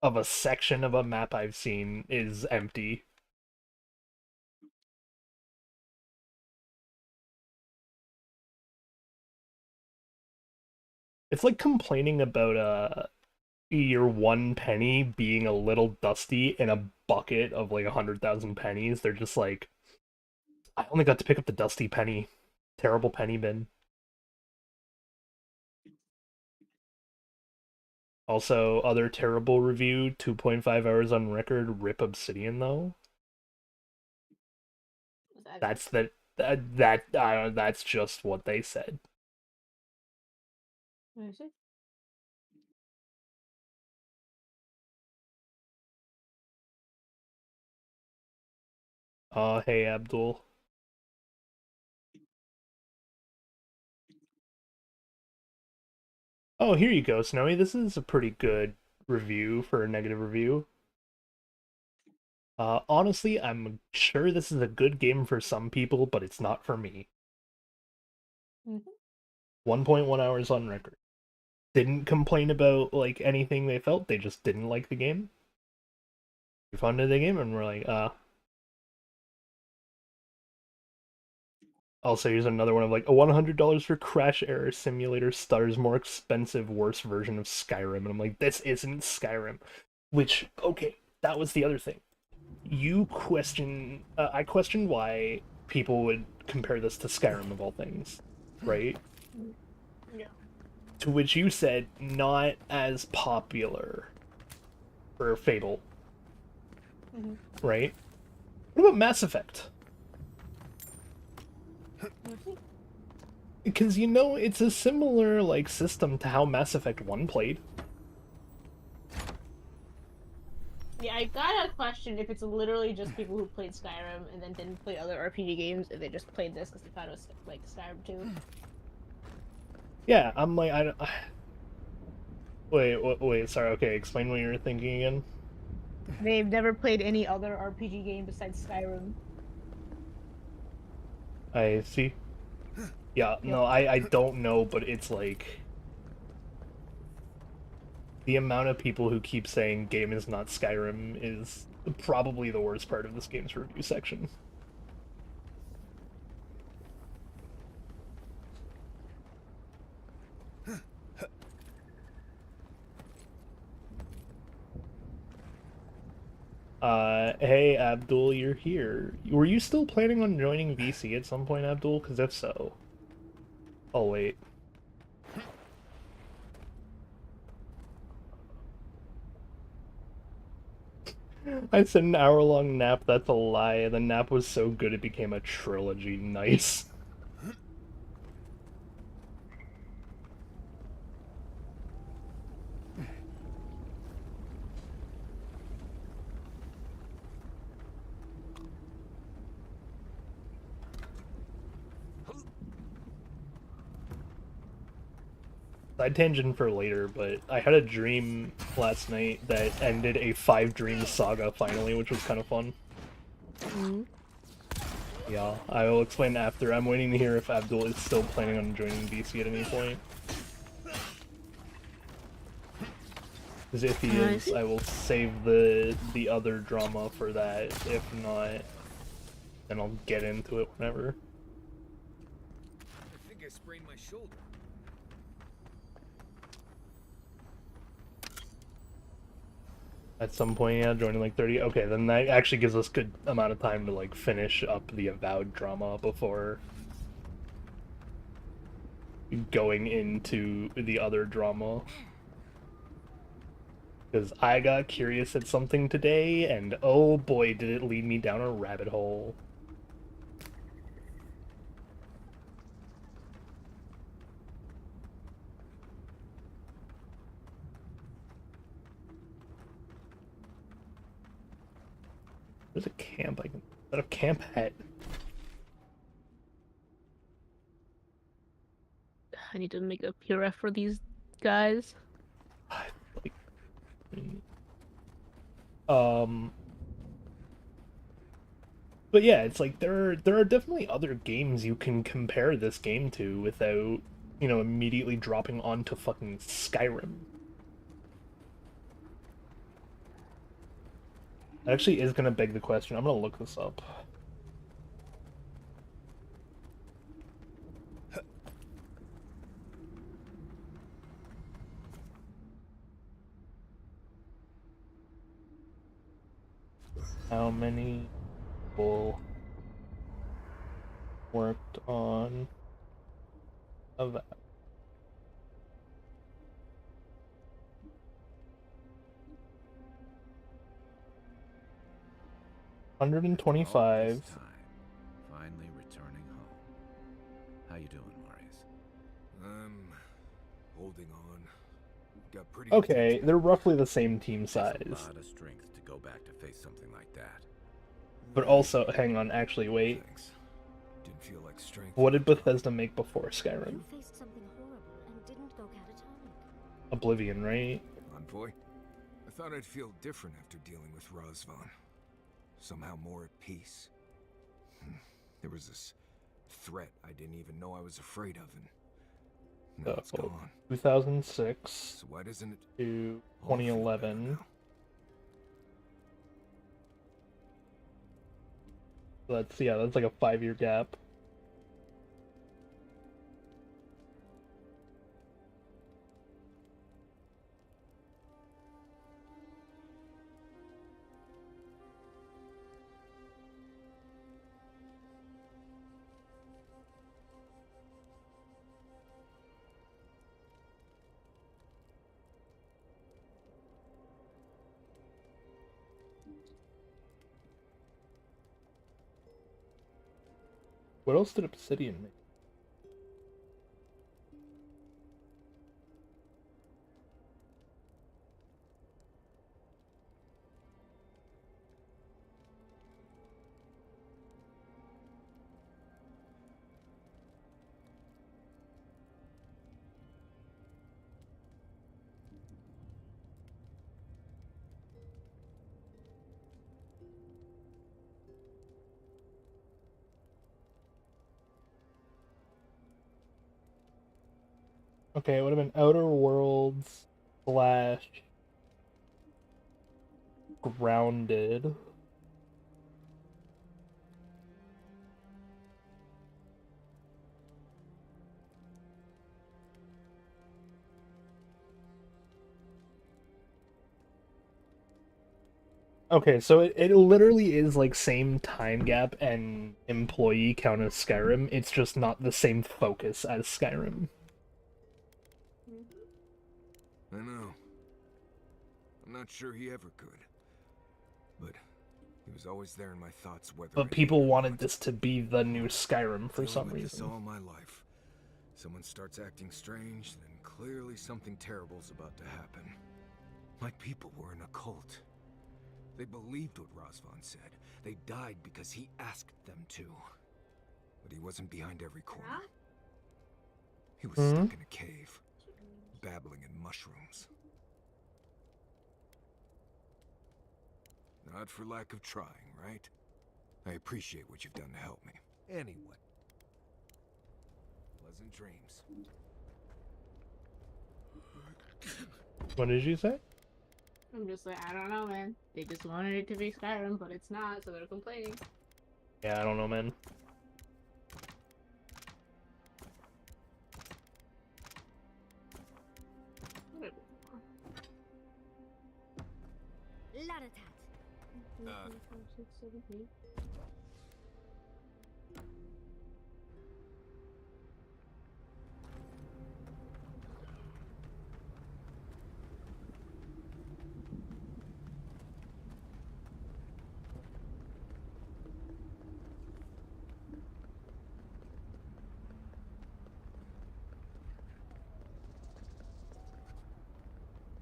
of a section of a map I've seen is empty. It's like complaining about your 1 penny being a little dusty in a bucket of like 100,000 pennies. They're just like, I only got to pick up the dusty penny. Terrible penny bin. Also, other terrible review, 2.5 hours on record, rip Obsidian though. That's that's just what they said. Is it? Hey Abdul. Oh, here you go, Snowy. This is a pretty good review for a negative review. Honestly, I'm sure this is a good game for some people, but it's not for me. 1.1 hours on record. Didn't complain about like anything they felt, they just didn't like the game. We funded the game and we're like, Also, here's another one of like a $100 for Crash Error Simulator Star's more expensive, worse version of Skyrim. And I'm like, this isn't Skyrim. Which, okay, that was the other thing. I questioned why people would compare this to Skyrim of all things, right? Yeah. To which you said, not as popular for Fable, right? What about Mass Effect? Because, you know, it's a similar, like, system to how Mass Effect 1 played. Yeah, I gotta question if it's literally just people who played Skyrim and then didn't play other RPG games, and they just played this because they thought it was, like, Skyrim 2. Yeah, I'm like, I don't... Wait, sorry, okay, explain what you were thinking again. They've never played any other RPG game besides Skyrim. I see. Yeah, no, I don't know, but it's like... The amount of people who keep saying game is not Skyrim is probably the worst part of this game's review section. Hey Abdul, you're here. Were you still planning on joining VC at some point, Abdul? Because if so... Oh, wait. I said an hour-long nap, that's a lie. The nap was so good it became a trilogy. Nice. Side tangent for later, but I had a dream last night that ended a 5-dream saga finally, which was kind of fun. Yeah, I will explain after. I'm waiting to hear if Abdul is still planning on joining VC at any point. Because if he is, I will save the other drama for that. If not, then I'll get into it whenever. I think I sprained my shoulder. At some point, yeah, joining like 30. Okay, then that actually gives us good amount of time to like finish up the Avowed drama before going into the other drama. Because I got curious at something today, and oh boy, did it lead me down a rabbit hole. There's a camp I can... Is that a camp hat? I need to make a PRF for these guys. Like... But yeah, it's like there are definitely other games you can compare this game to without, you know, immediately dropping onto fucking Skyrim. That actually is gonna beg the question. I'm gonna look this up. How many people worked on Avowed? 125. All this time, finally returning home. How you doing, Marius? Holding on. Got pretty Okay, intense. they're roughly the same team Takes size. a lot of strength to go back to face something like that. But also, hang on, actually, wait. Thanks. Didn't feel like strength. What did Bethesda make before Skyrim? You faced something horrible and didn't go catatonic. Oblivion, right? Envoy? I thought I'd feel different after dealing with Razvan. Somehow more at peace. There was this threat I didn't even know I was afraid of, and now it's gone. 2006 So why doesn't it to all feel better 2011. now? That's, yeah, that's like a 5-year gap. What else did Obsidian make? Okay, it would have been Outer Worlds slash Grounded. Okay, so it literally is like same time gap and employee count as Skyrim. It's just not the same focus as Skyrim. I know. I'm not sure he ever could. But he was always there in my thoughts, whether But people wanted this to be the new Skyrim for some Dealing with this reason. all my life. Someone starts acting strange, then clearly something terrible's about to happen. Like people were in a cult. They believed what Razvan said. They died because he asked them to. But he wasn't behind every corner. He was stuck in a cave, babbling in mushrooms. Not for lack of trying, right? I appreciate what you've done to help me. Anyway. Pleasant dreams. What did you say? I'm just like, I don't know, man. They just wanted it to be Skyrim, but it's not, so they're complaining. Yeah, I don't know, man.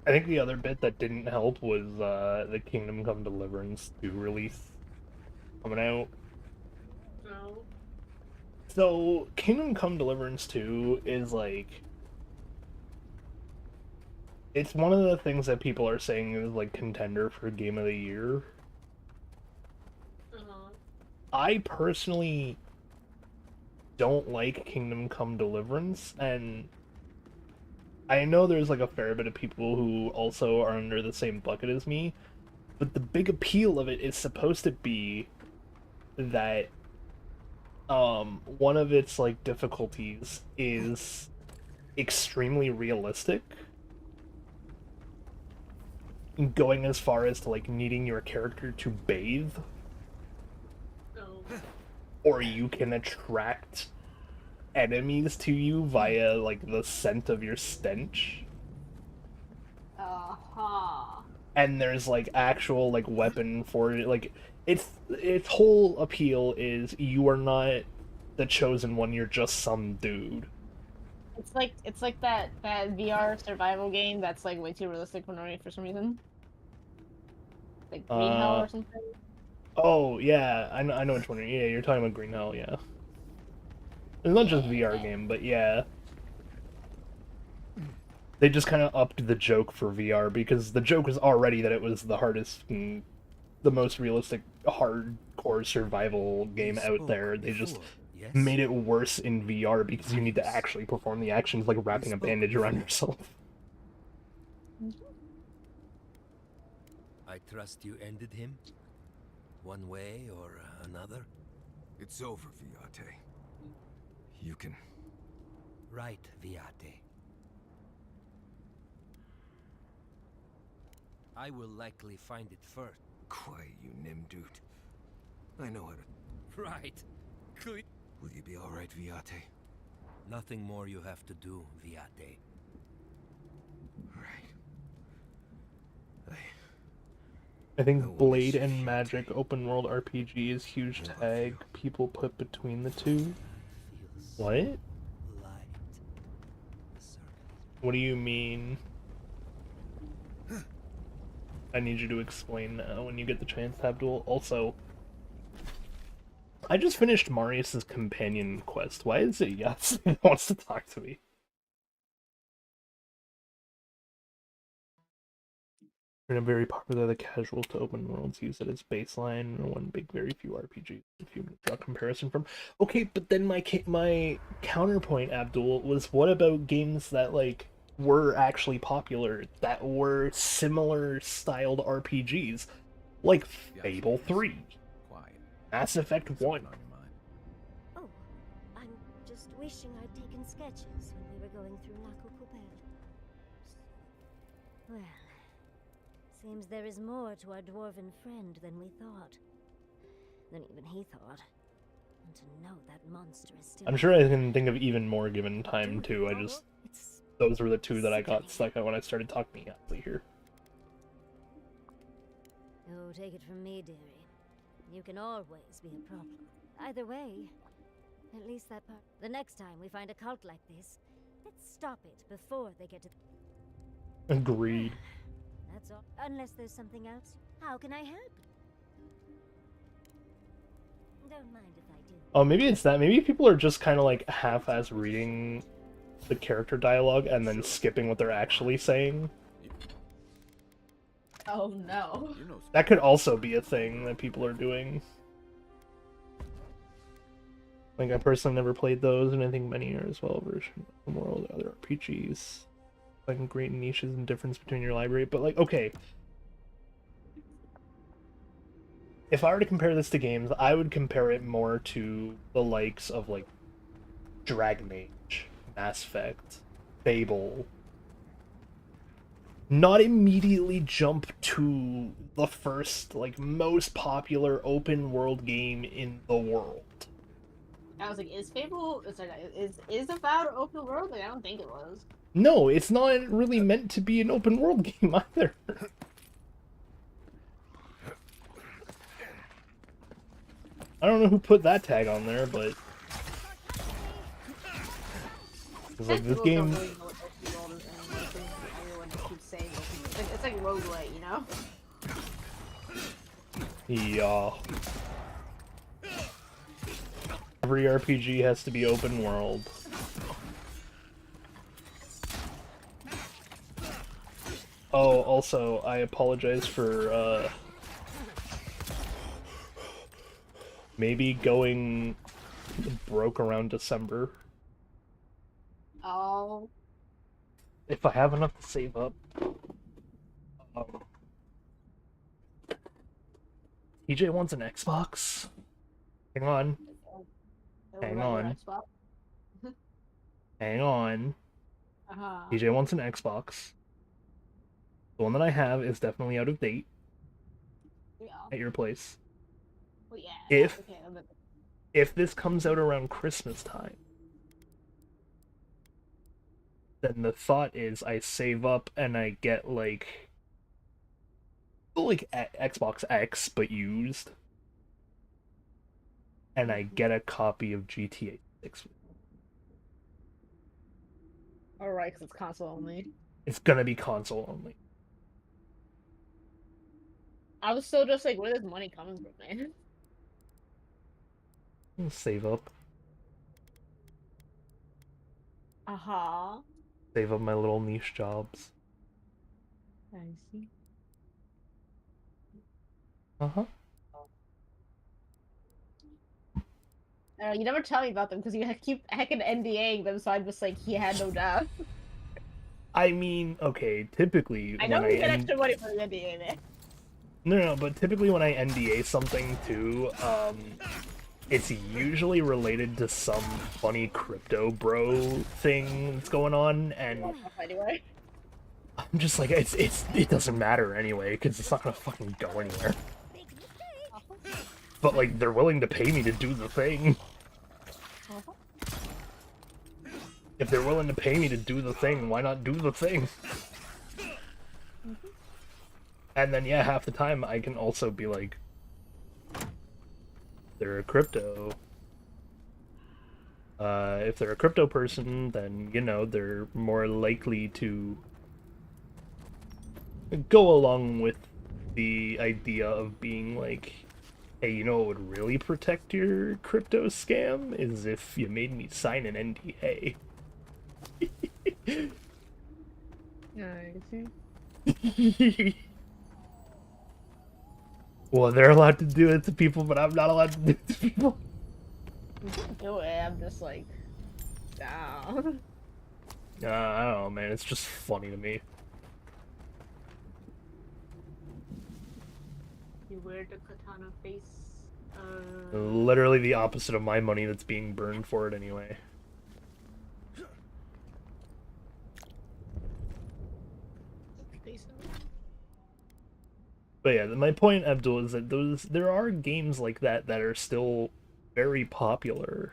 I think the other bit that didn't help was the Kingdom Come Deliverance 2 release coming out. No. So, Kingdom Come Deliverance 2 is like... It's one of the things that people are saying is like contender for Game of the Year. I personally don't like Kingdom Come Deliverance, and I know there's like a fair bit of people who also are under the same bucket as me, but the big appeal of it is supposed to be that one of its like difficulties is extremely realistic, going as far as to like needing your character to bathe, or you can attract enemies to you via like the scent of your stench. And there's like actual like weapon for it. Like its whole appeal is you are not the chosen one, you're just some dude. It's like that VR survival game that's like way too realistic for some reason. Like Green Hell or something. Oh yeah, I know which one. Yeah, you're talking about Green Hell. Yeah, it's not just VR game, but yeah, they just kind of upped the joke for VR because the joke was already that it was the hardest, the most realistic hardcore survival game out there. They just made it worse in VR because you need to actually perform the actions like wrapping a bandage around yourself. I trust you ended him? One way or another? It's over, Viate. You can... Right, Viate. I will likely find it first. Quiet, you Nimdude. I know how to... Right. Good. Will you be alright, Viate? Nothing more you have to do, Viate. Right. I think Blade and Magic open world RPG is huge tag people put between the two. What? What do you mean? I need you to explain now when you get the chance, Abdul. Also, I just finished Marius's companion quest. Why is it yes? He wants to talk to me. In a very popular, the casual to open worlds use it as baseline. One big, very few RPGs. If you draw comparison from. Okay, but then my counterpoint, Abdul, was what about games that like were actually popular that were similar styled RPGs, like Fable 3, Mass Effect 1. Oh, I'm just wishing I'd taken sketches when we were going through Naku Kupel. Well, seems there is more to our dwarven friend than we thought. Than even he thought. And to know that monster is still... I'm sure I can think of even more given time, too. I just... Those were the two that I got stuck at when I started talking to here. Oh, take it from me, dearie. You can always be a problem. Either way, at least that part... The next time we find a cult like this, let's stop it before they get to... Agreed. That's all. Unless there's something else. How can I help? Don't mind if I do. Oh, maybe it's that. Maybe people are just kind of like half-ass reading the character dialogue and then skipping what they're actually saying. Oh no. That could also be a thing that people are doing. Like, I personally never played those, and I think many are as well version of the world of other RPGs. Like, great niches and difference between your library, but like, okay. If I were to compare this to games, I would compare it more to the likes of, like, Dragon Age, Mass Effect, Fable. Not immediately jump to the first, like, most popular open world game in the world. I was like, is Fable... Is Avowed open world? Like, I don't think it was. No, it's not really meant to be an open world game either. I don't know who put that tag on there, but it's like this game. Really know what open world is anymore, because everyone just keeps saying it's like roguelite, you know? Yeah. Every RPG has to be open world. Oh, also, I apologize for Maybe going broke around December. Oh. If I have enough to save up. TJ wants an Xbox. Hang on. Hang on. Hang on. TJ wants an Xbox. The one that I have is definitely out of date. Yeah. At your place. Well, yeah. If this comes out around Christmas time, then the thought is I save up and I get like Xbox X but used, and I get a copy of GTA 6. Alright, because it's console only. It's gonna be console only. I was still just like, where is money coming from, man? I'll save up. Save up my little niche jobs. I see. You never tell me about them because you keep heckin' NDAing them, so I'm just like, he had no job. I mean, okay, typically I know you get extra money for the NDA, man. No, but typically when I NDA something too, it's usually related to some funny crypto bro thing that's going on, and anyway. I'm just like, it doesn't matter anyway, because it's not gonna fucking go anywhere. But like, they're willing to pay me to do the thing. If they're willing to pay me to do the thing, why not do the thing? And then, yeah, half the time I can also be like, they're a crypto. If they're a crypto person, then, you know, they're more likely to go along with the idea of being like, hey, you know what would really protect your crypto scam? Is if you made me sign an NDA. I see. Well, they're allowed to do it to people, but I'm not allowed to do it to people. You can do it, I'm just like, down. I don't know, man. It's just funny to me. You wear the katana face. Literally the opposite of my money that's being burned for it anyway. But yeah, my point, Abdul, is that there are games like that that are still very popular.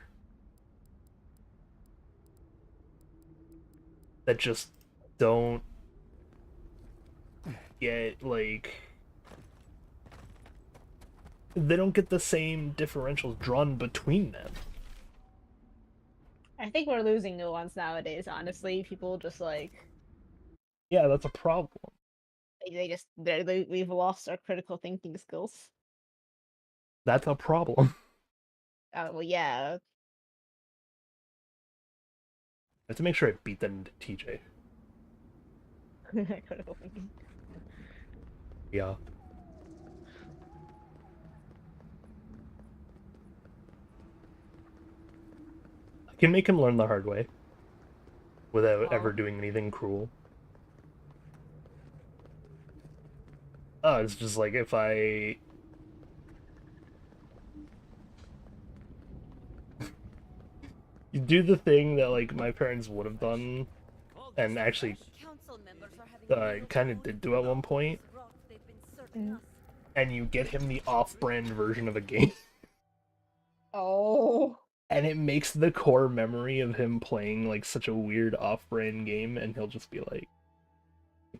That just don't get, like... They don't get the same differentials drawn between them. I think we're losing new ones nowadays, honestly. People just like... Yeah, that's a problem. We've lost our critical thinking skills. That's a problem. Well, yeah. I have to make sure I beat that into TJ. Critical thinking. Yeah. I can make him learn the hard way. Without ever doing anything cruel. Oh, it's just like if I... You do the thing that, like, my parents would have done, and actually kind of did do at one point, and you get him the off-brand version of a game. Oh. And it makes the core memory of him playing, like, such a weird off-brand game, and he'll just be like,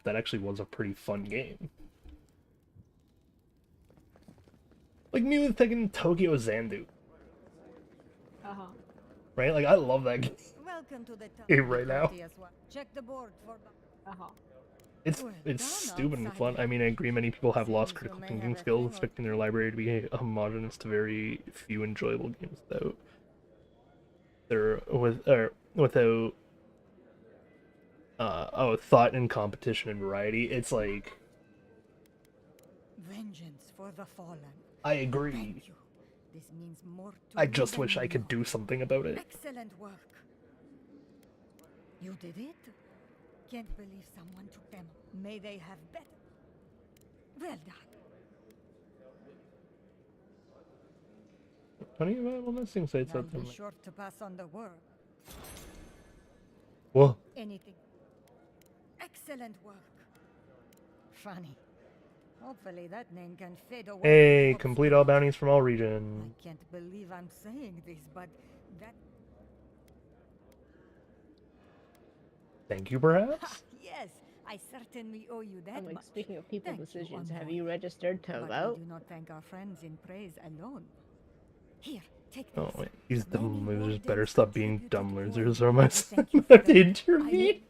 that actually was a pretty fun game. Like me with taking Tokyo Zandu. Right? Like, I love that game. Welcome to the Game right now. Check the board for It's stupid and fun. I mean, I agree many people have lost critical thinking skills, expecting their library to be homogenous to very few enjoyable games, though. Without thought and competition and variety. It's like... Vengeance for the fallen. I agree. This means more to I you just than wish you I could know. do something about it. Excellent work. You did it? Can't believe someone took them. May they have better. Well done. Funny about missing sites I'll out be there. sure to pass on the word. Whoa. Anything. Excellent work. Funny. Hopefully that name can fade away. Hey, with complete all obscurity. bounties from all regions. I can't believe I'm saying this, but that... Thank you, perhaps? Yes, I certainly owe you that I'm like, much. speaking of people Thank you, decisions, have envoy. you registered to But vote? we do not thank our friends in praise alone. Here, take Oh, this. wait. These dumb Many losers wardens better stop being contributed dumb coin. losers, or am I Thank you for have to the- intervene?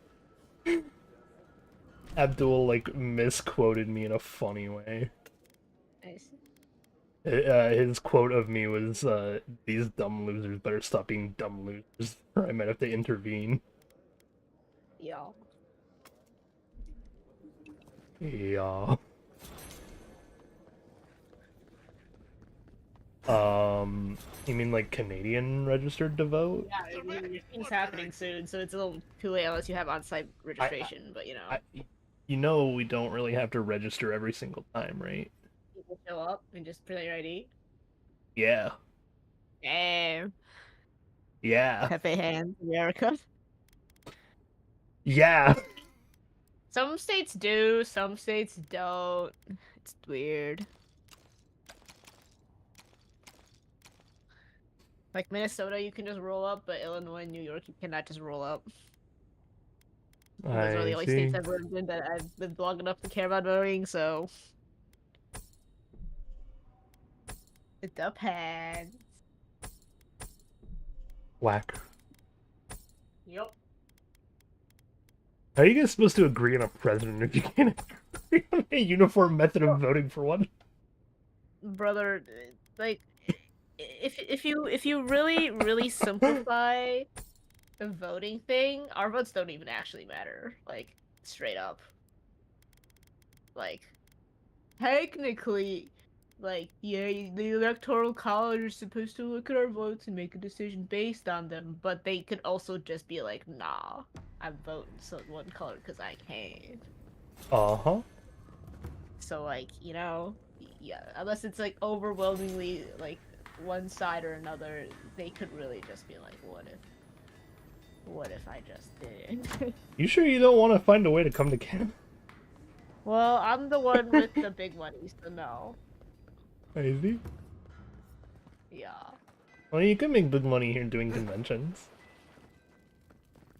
Abdul, like, misquoted me in a funny way. Nice. His quote of me was, these dumb losers better stop being dumb losers, or I might have to intervene. Yeah. Yeah. You mean like Canadian registered to vote? Yeah, it's happening soon, so it's a little too late unless you have on-site registration, but you know. You know we don't really have to register every single time, right? People show up and just present your ID. Yeah. Damn. Yeah. Pepe hands, America. Yeah. Some states do, some states don't. It's weird. Like Minnesota, you can just roll up, but Illinois and New York, you cannot just roll up. Those are the I only see. states I've lived in that I've lived long enough to care about voting, so... It depends. Whack. Yup. How are you guys supposed to agree on a president if you can't agree on a uniform method of voting for one? Brother, like, if you really simplify the voting thing, our votes don't even actually matter. Like, straight up. Like, technically, like, yeah, the electoral college is supposed to look at our votes and make a decision based on them, but they could also just be like, nah, I'm voting one color because I can. Uh-huh. So, like, you know, yeah, unless it's, like, overwhelmingly, like, one side or another, they could really just be like, what if I just did? You sure you don't want to find a way to come to Canada? Well, I'm the one with the big money, so no. I see. Yeah. Well, you can make big money here doing conventions.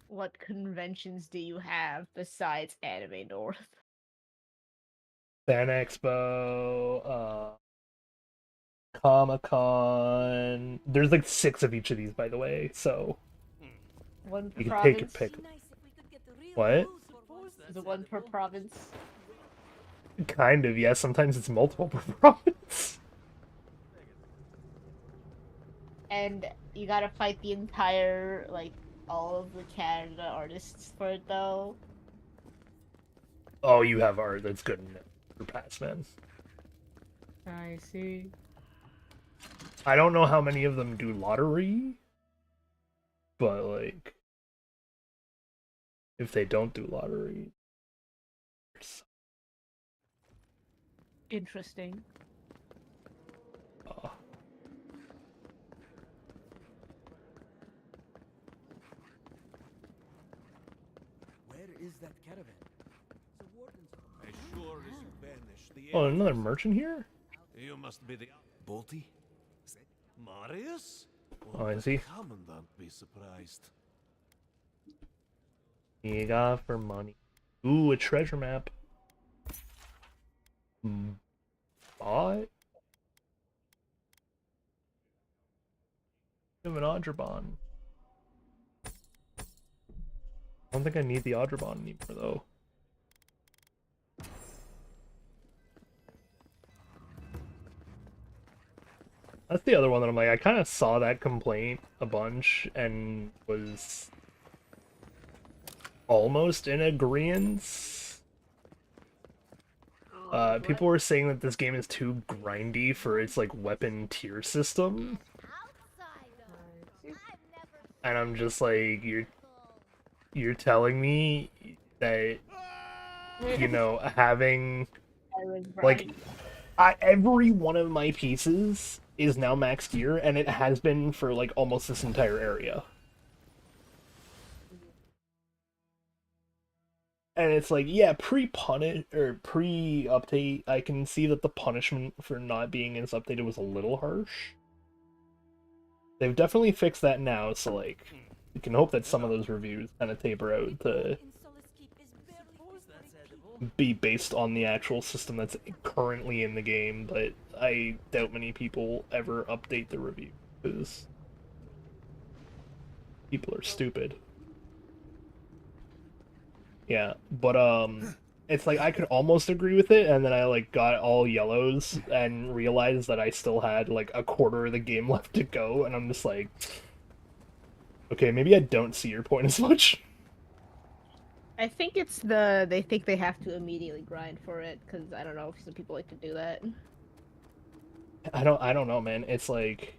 What conventions do you have besides Anime North? Fan Expo, Comic-Con. There's like 6 of each of these, by the way, so One per you can province? take your pick. What? Is it one per province? Kind of, yeah. Sometimes it's multiple per province. And you gotta fight the entire, like, all of the Canada artists for it, though. Oh, you have art. That's good enough for pass, man. I see. I don't know how many of them do lottery, but, like, if they don't do lottery... Interesting. Where is that caravan? The warden's... As sure as you banish the Oh, another merchant here? You must be the Bolty? Marius? Oh, I see. Commandant be surprised. You got for money. Ooh, a treasure map. Bought? Of an Audribon. I don't think I need the Audribon anymore, though. That's the other one that I'm like, I kind of saw that complaint a bunch and was almost in agreeance. People were saying that this game is too grindy for its like weapon tier system, and I'm just like, you're telling me that, you know, having like every one of my pieces is now max gear, and it has been for like almost this entire area. And it's like, yeah, pre-punish or pre-update, I can see that the punishment for not being as updated was a little harsh. They've definitely fixed that now, so like, we can hope that some of those reviews kind of taper out to be based on the actual system that's currently in the game, but I doubt many people ever update the review, because people are stupid. Yeah, but it's like I could almost agree with it, and then I like got all yellows and realized that I still had like a quarter of the game left to go, and I'm just like, okay, maybe I don't see your point as much. I think it's they think they have to immediately grind for it, because I don't know if some people like to do that. I don't know, man. It's like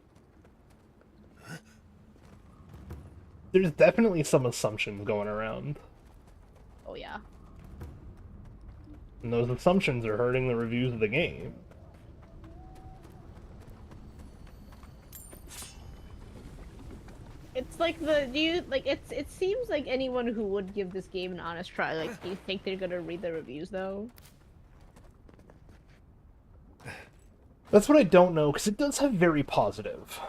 there's definitely some assumptions going around. Oh yeah. And those assumptions are hurting the reviews of the game. It's like it seems like anyone who would give this game an honest try, like, do you think they're gonna read the reviews though? That's what I don't know, because it does have very positive.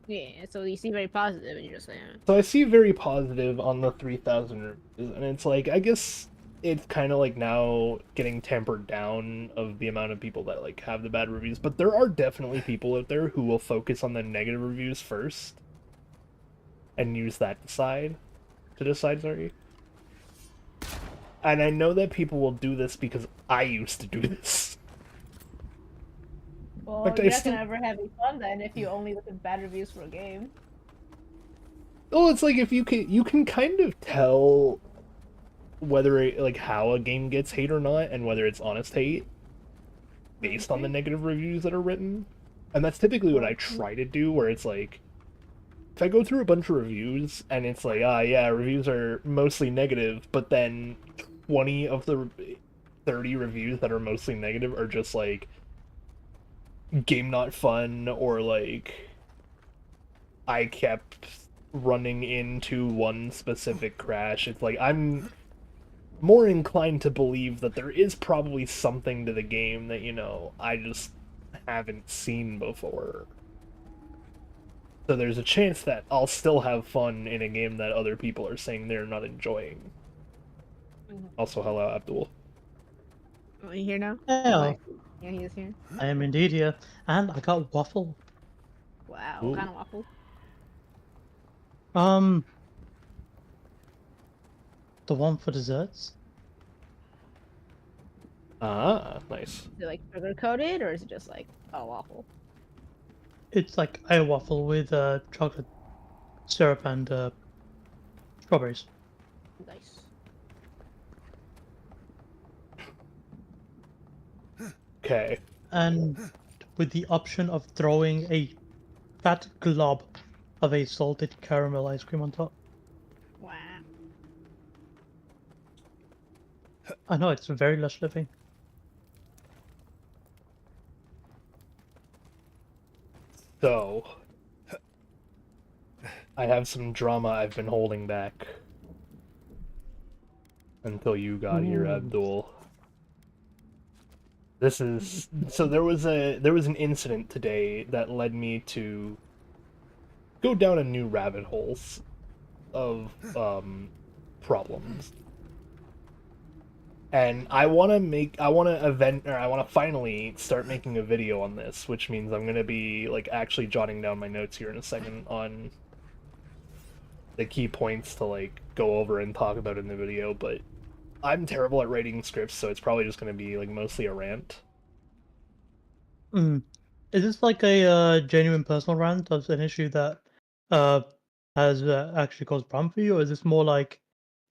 Yeah, so you see very positive, and you're just saying. So I see very positive on the 3,000 reviews, and it's like, I guess it's kind of like now getting tempered down of the amount of people that like have the bad reviews, but there are definitely people out there who will focus on the negative reviews first and use that to decide, sorry. And I know that people will do this because I used to do this. Well, Like, you're not gonna ever have any fun then if you only look at bad reviews for a game. Well, it's like if you can kind of tell whether like how a game gets hate or not, and whether it's honest hate based on the negative reviews that are written. And that's typically what I try to do, where it's like, if I go through a bunch of reviews and it's like, yeah, reviews are mostly negative, but then 20 of the 30 reviews that are mostly negative are just like, game not fun, or like, I kept running into one specific crash. It's like, I'm more inclined to believe that there is probably something to the game that, you know, I just haven't seen before. So there's a chance that I'll still have fun in a game that other people are saying they're not enjoying. Also, hello, Abdul. Are you here now? Yeah. Yeah, he is here. I am indeed here, and I got waffle. Wow, Ooh. what kind of waffle? The one for desserts. Ah, nice. Is it like sugar coated, or is it just like a waffle? It's like a waffle with chocolate syrup and strawberries. Nice. Okay. And with the option of throwing a fat glob of a salted caramel ice cream on top. Wow. I know, it's very lush living. So, I have some drama I've been holding back until you got here, Abdul. This is so there was an incident today that led me to go down a new rabbit holes of problems. And I want to finally start making a video on this, which means I'm going to be like actually jotting down my notes here in a second on the key points to like go over and talk about in the video, but I'm terrible at writing scripts, so it's probably just going to be like mostly a rant. Is this like a genuine personal rant of an issue that has actually caused problem for you, or is this more like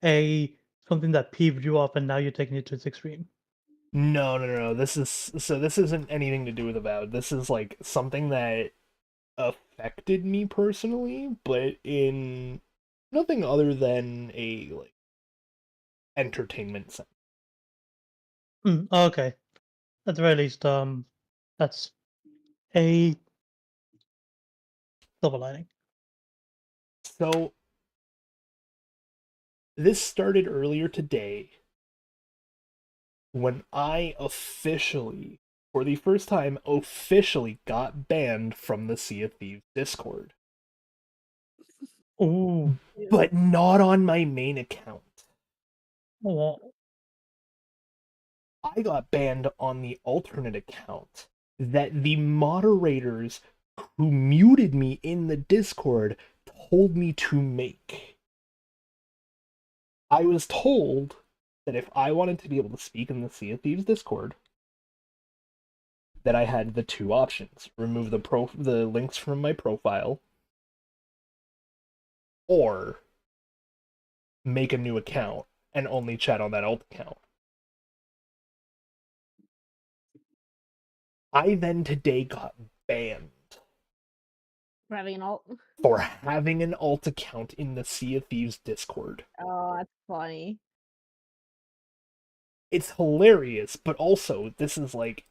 something that peeved you off and now you're taking it to its extreme? No. This isn't anything to do with Avowed. This is like something that affected me personally, but in nothing other than a like entertainment sense. Okay. At the very least, that's a silver lining. So this started earlier today when I officially, for the first time, officially got banned from the Sea of Thieves Discord. Ooh. But not on my main account. Oh. I got banned on the alternate account that the moderators who muted me in the Discord told me to make. I was told that if I wanted to be able to speak in the Sea of Thieves Discord, that I had the two options: remove the links from my profile, or make a new account and only chat on that alt account. I then today got banned For having an alt. for having an alt account in the Sea of Thieves Discord. Oh, that's funny. It's hilarious, but also this is like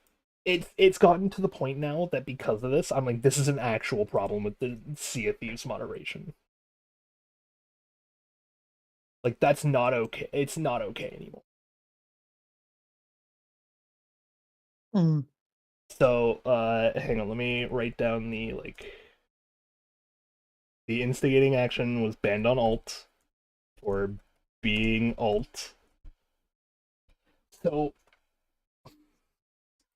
it's gotten to the point now that because of this, I'm like, this is an actual problem with the Sea of Thieves moderation. Like, that's not okay. It's not okay anymore. Mm. So, hang on, let me write down the instigating action was banned on alt for being alt. So,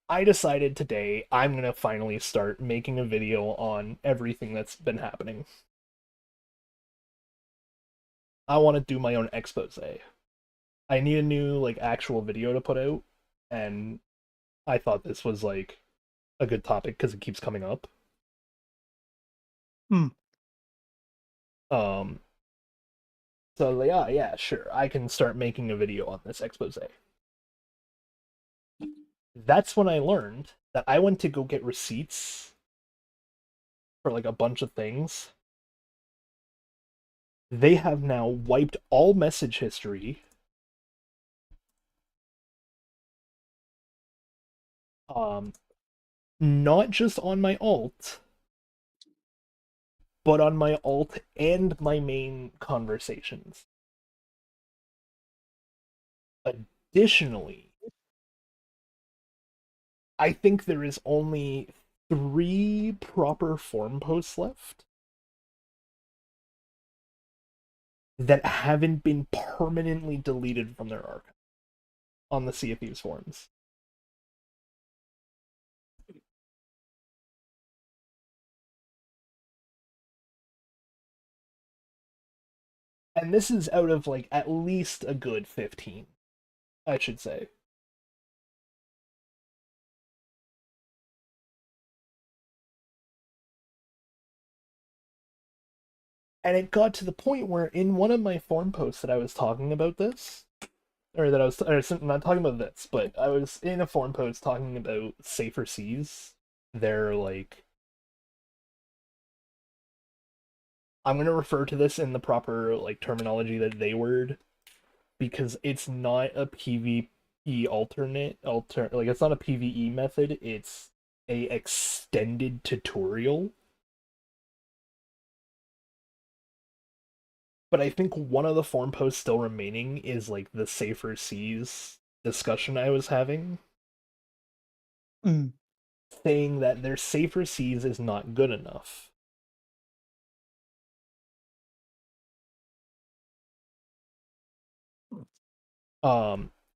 I decided today I'm gonna finally start making a video on everything that's been happening. I want to do my own expose. I need a new like actual video to put out, and I thought this was like a good topic because it keeps coming up. Hmm. So yeah, sure, I can start making a video on this expose. That's when I learned that I went to go get receipts for like a bunch of things. They have now wiped all message history. Not just on my alt, but on my alt and my main conversations. Additionally, I think there is only 3 proper forum posts left that haven't been permanently deleted from their archive on the Sea of Thieves forums. And this is out of like at least a good 15, I should say. And it got to the point where in one of my forum posts that I was talking about this, or that I was not talking about this, but I was in a forum post talking about Safer Seas. They're like, I'm gonna refer to this in the proper like terminology that they word, because it's not a PvE like it's not a PvE method, it's a extended tutorial. But I think one of the forum posts still remaining is like the Safer Seas discussion I was having. Mm. Saying that their Safer Seas is not good enough.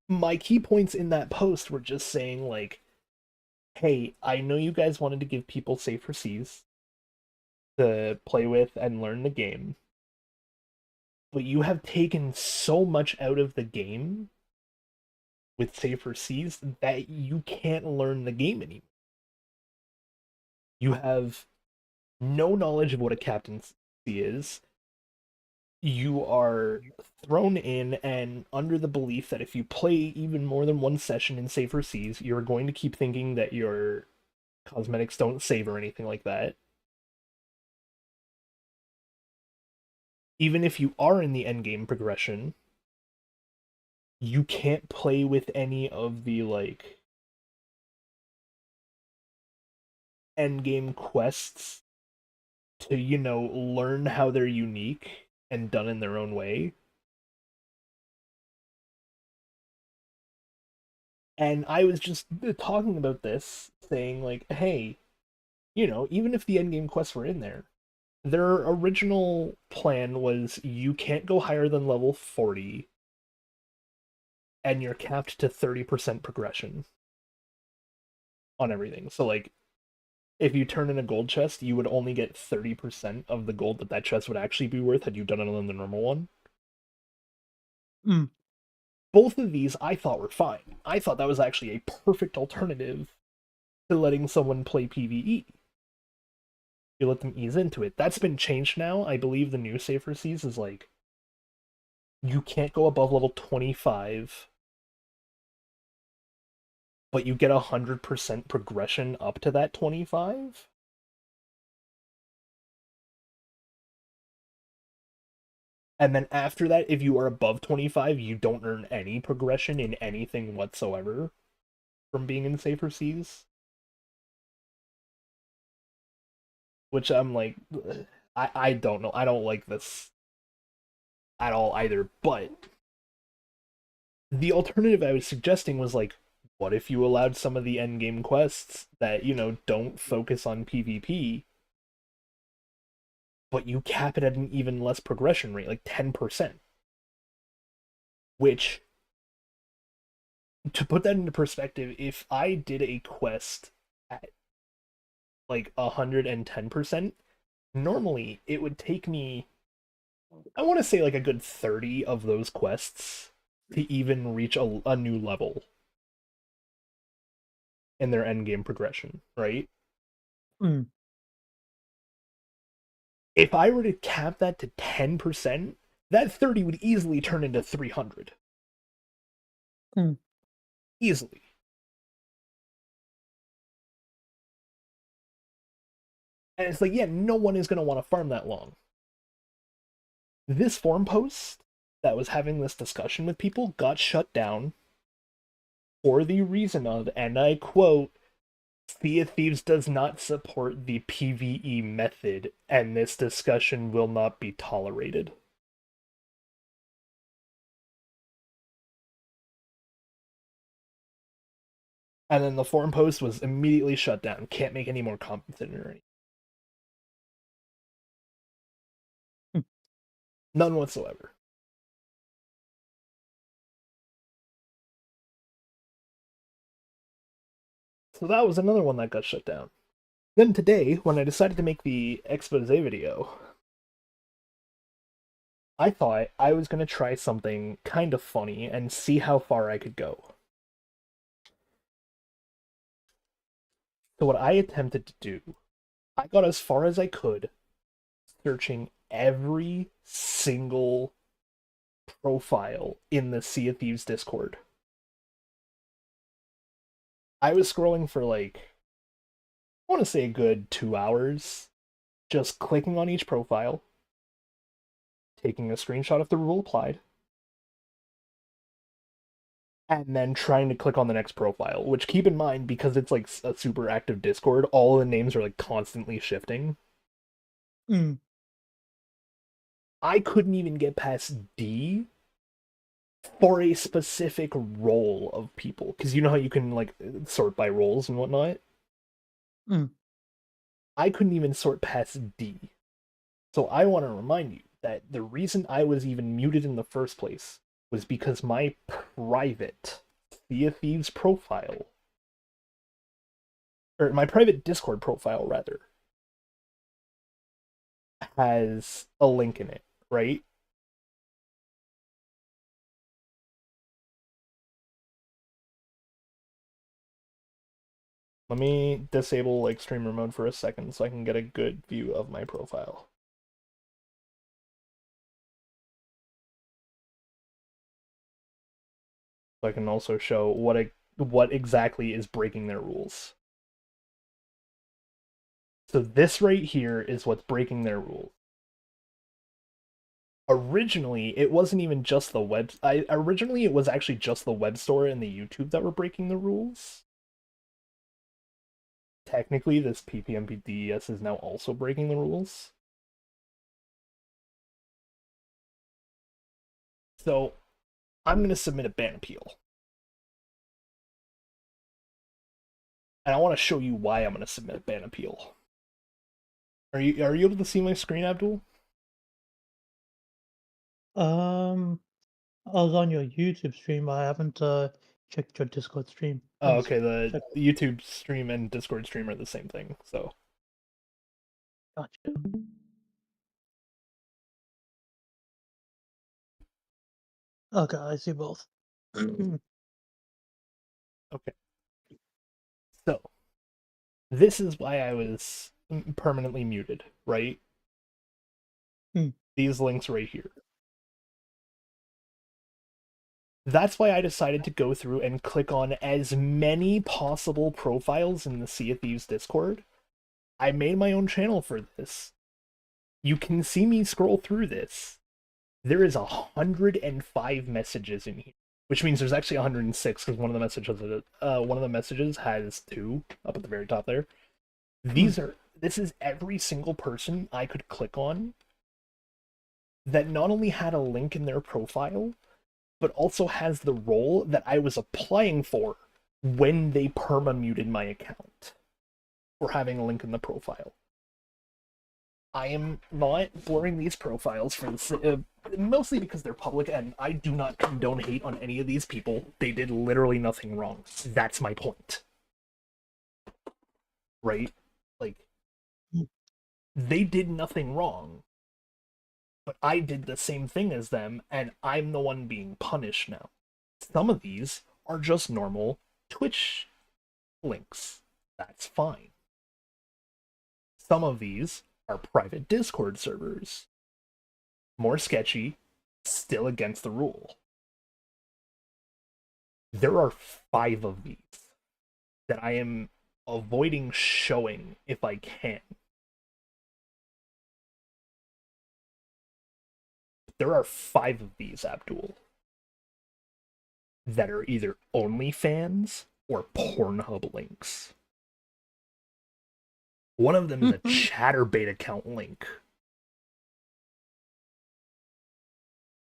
My key points in that post were just saying like, hey, I know you guys wanted to give people Safer Seas to play with and learn the game, but you have taken so much out of the game with Safer Seas that you can't learn the game anymore. You have no knowledge of what a captaincy is. you are thrown in and under the belief that if you play even more than one session in Safer Seas, you're going to keep thinking that your cosmetics don't save or anything like that. Even if you are in the endgame progression, you can't play with any of the, like, endgame quests to, you know, learn how they're unique and done in their own way. And I was just talking about this, saying, like, hey, you know, even if the endgame quests were in there, their original plan was you can't go higher than level 40, and you're capped to 30% progression on everything. So, like, if you turn in a gold chest, you would only get 30% of the gold that chest would actually be worth had you done it on the normal one. Mm. Both of these I thought were fine. I thought that was actually a perfect alternative to letting someone play PvE. You let them ease into it. That's been changed now. I believe the new Safer Seas is like, you can't go above level 25, but you get 100% progression up to that 25. And then after that, if you are above 25, you don't earn any progression in anything whatsoever from being in Safer Seas. Which I'm like, I don't know. I don't like this at all either. But the alternative I was suggesting was like, what if you allowed some of the endgame quests that, you know, don't focus on PvP, but you cap it at an even less progression rate, like 10%? Which, to put that into perspective, if I did a quest at like 110%, normally it would take me, I want to say, like a good 30 of those quests to even reach a new level in their endgame progression, right? Mm. If I were to cap that to 10%, that 30 would easily turn into 300. Mm. Easily. And it's like, yeah, no one is going to want to farm that long. This forum post that was having this discussion with people got shut down for the reason of, and I quote, Sea of Thieves does not support the PvE method, and this discussion will not be tolerated. And then the forum post was immediately shut down. Can't make any more comments in it or anything. None whatsoever. So that was another one that got shut down. Then today, when I decided to make the expose video, I thought I was going to try something kind of funny and see how far I could go. So what I attempted to do, I got as far as I could, searching every single profile in the Sea of Thieves Discord. I was scrolling for like, I want to say a good 2 hours, just clicking on each profile, taking a screenshot if the rule applied, and then trying to click on the next profile, which, keep in mind, because it's like a super active Discord, all the names are like constantly shifting. Mm. I couldn't even get past D for a specific role of people, because you know how you can like sort by roles and whatnot. Mm. I couldn't even sort past D. So I want to remind you that the reason I was even muted in the first place was because my private Sea of Thieves profile, or my private Discord profile rather, has a link in it, right? Let me disable like streamer mode for a second so I can get a good view of my profile. So I can also show what exactly is breaking their rules. So this right here is what's breaking their rules. Originally, it wasn't even just the web. Originally, it was actually just the web store and the YouTube that were breaking the rules. Technically, this PPMPDES is now also breaking the rules. So, I'm going to submit a ban appeal. And I want to show you why I'm going to submit a ban appeal. Are you able to see my screen, Abdul? I was on your YouTube stream. I haven't checked your Discord stream. Oh, okay. The YouTube stream and Discord stream are the same thing, so. Gotcha. Okay, I see both. Okay. So, this is why I was permanently muted, right? These links right here. That's why I decided to go through and click on as many possible profiles in the Sea of Thieves Discord. I made my own channel for this. You can see me scroll through this. There is 105 messages in here, which means there's actually 106 because one of the messages has 2 up at the very top there. This is every single person I could click on that not only had a link in their profile, but also has the role that I was applying for when they perma-muted my account for having a link in the profile. I am not blurring these profiles for mostly because they're public, and I do not condone hate on any of these people. They did literally nothing wrong. That's my point. Right? Like, they did nothing wrong. But I did the same thing as them, and I'm the one being punished now. Some of these are just normal Twitch links. That's fine. Some of these are private Discord servers. More sketchy, still against the rule. There are 5 of these that I am avoiding showing if I can. There are 5 of these, Abdul, that are either OnlyFans or Pornhub links. One of them is a Chatterbait account link.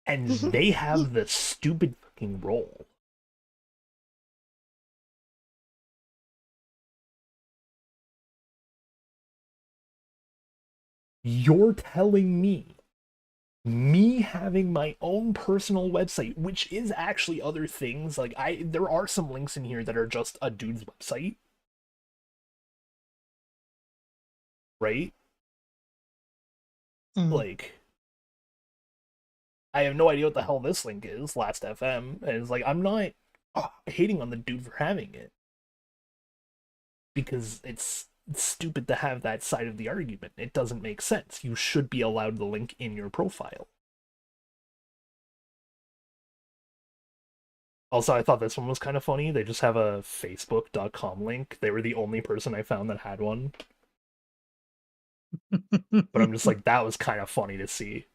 And they have the stupid fucking role. You're telling me having my own personal website, which is actually other things, like there are some links in here that are just a dude's website. Right? Like, I have no idea what the hell this link is, Last FM, and it's like, I'm not hating on the dude for having it. Because it's stupid to have that side of the argument. It doesn't make sense. You should be allowed the link in your profile. Also, I thought this one was kind of funny. They just have a facebook.com link. They were the only person I found that had one. But I'm just like, that was kind of funny to see.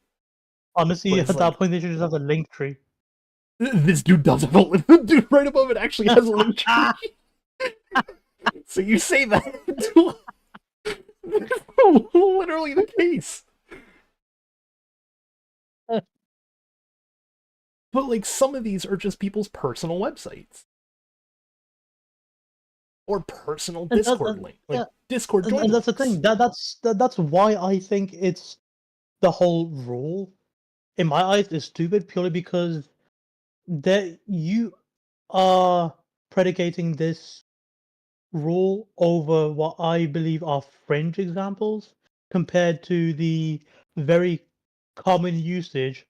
Honestly, at that point, they should just have a link tree. This dude does have a link. The dude right above it actually has a link tree. So you say that. Literally the case. But, like, some of these are just people's personal websites. Or personal Discord link. Like, Discord join. And that's the thing. That's why I think it's the whole rule, in my eyes, is stupid, purely because you are predicating this rule over what I believe are fringe examples, compared to the very common usage,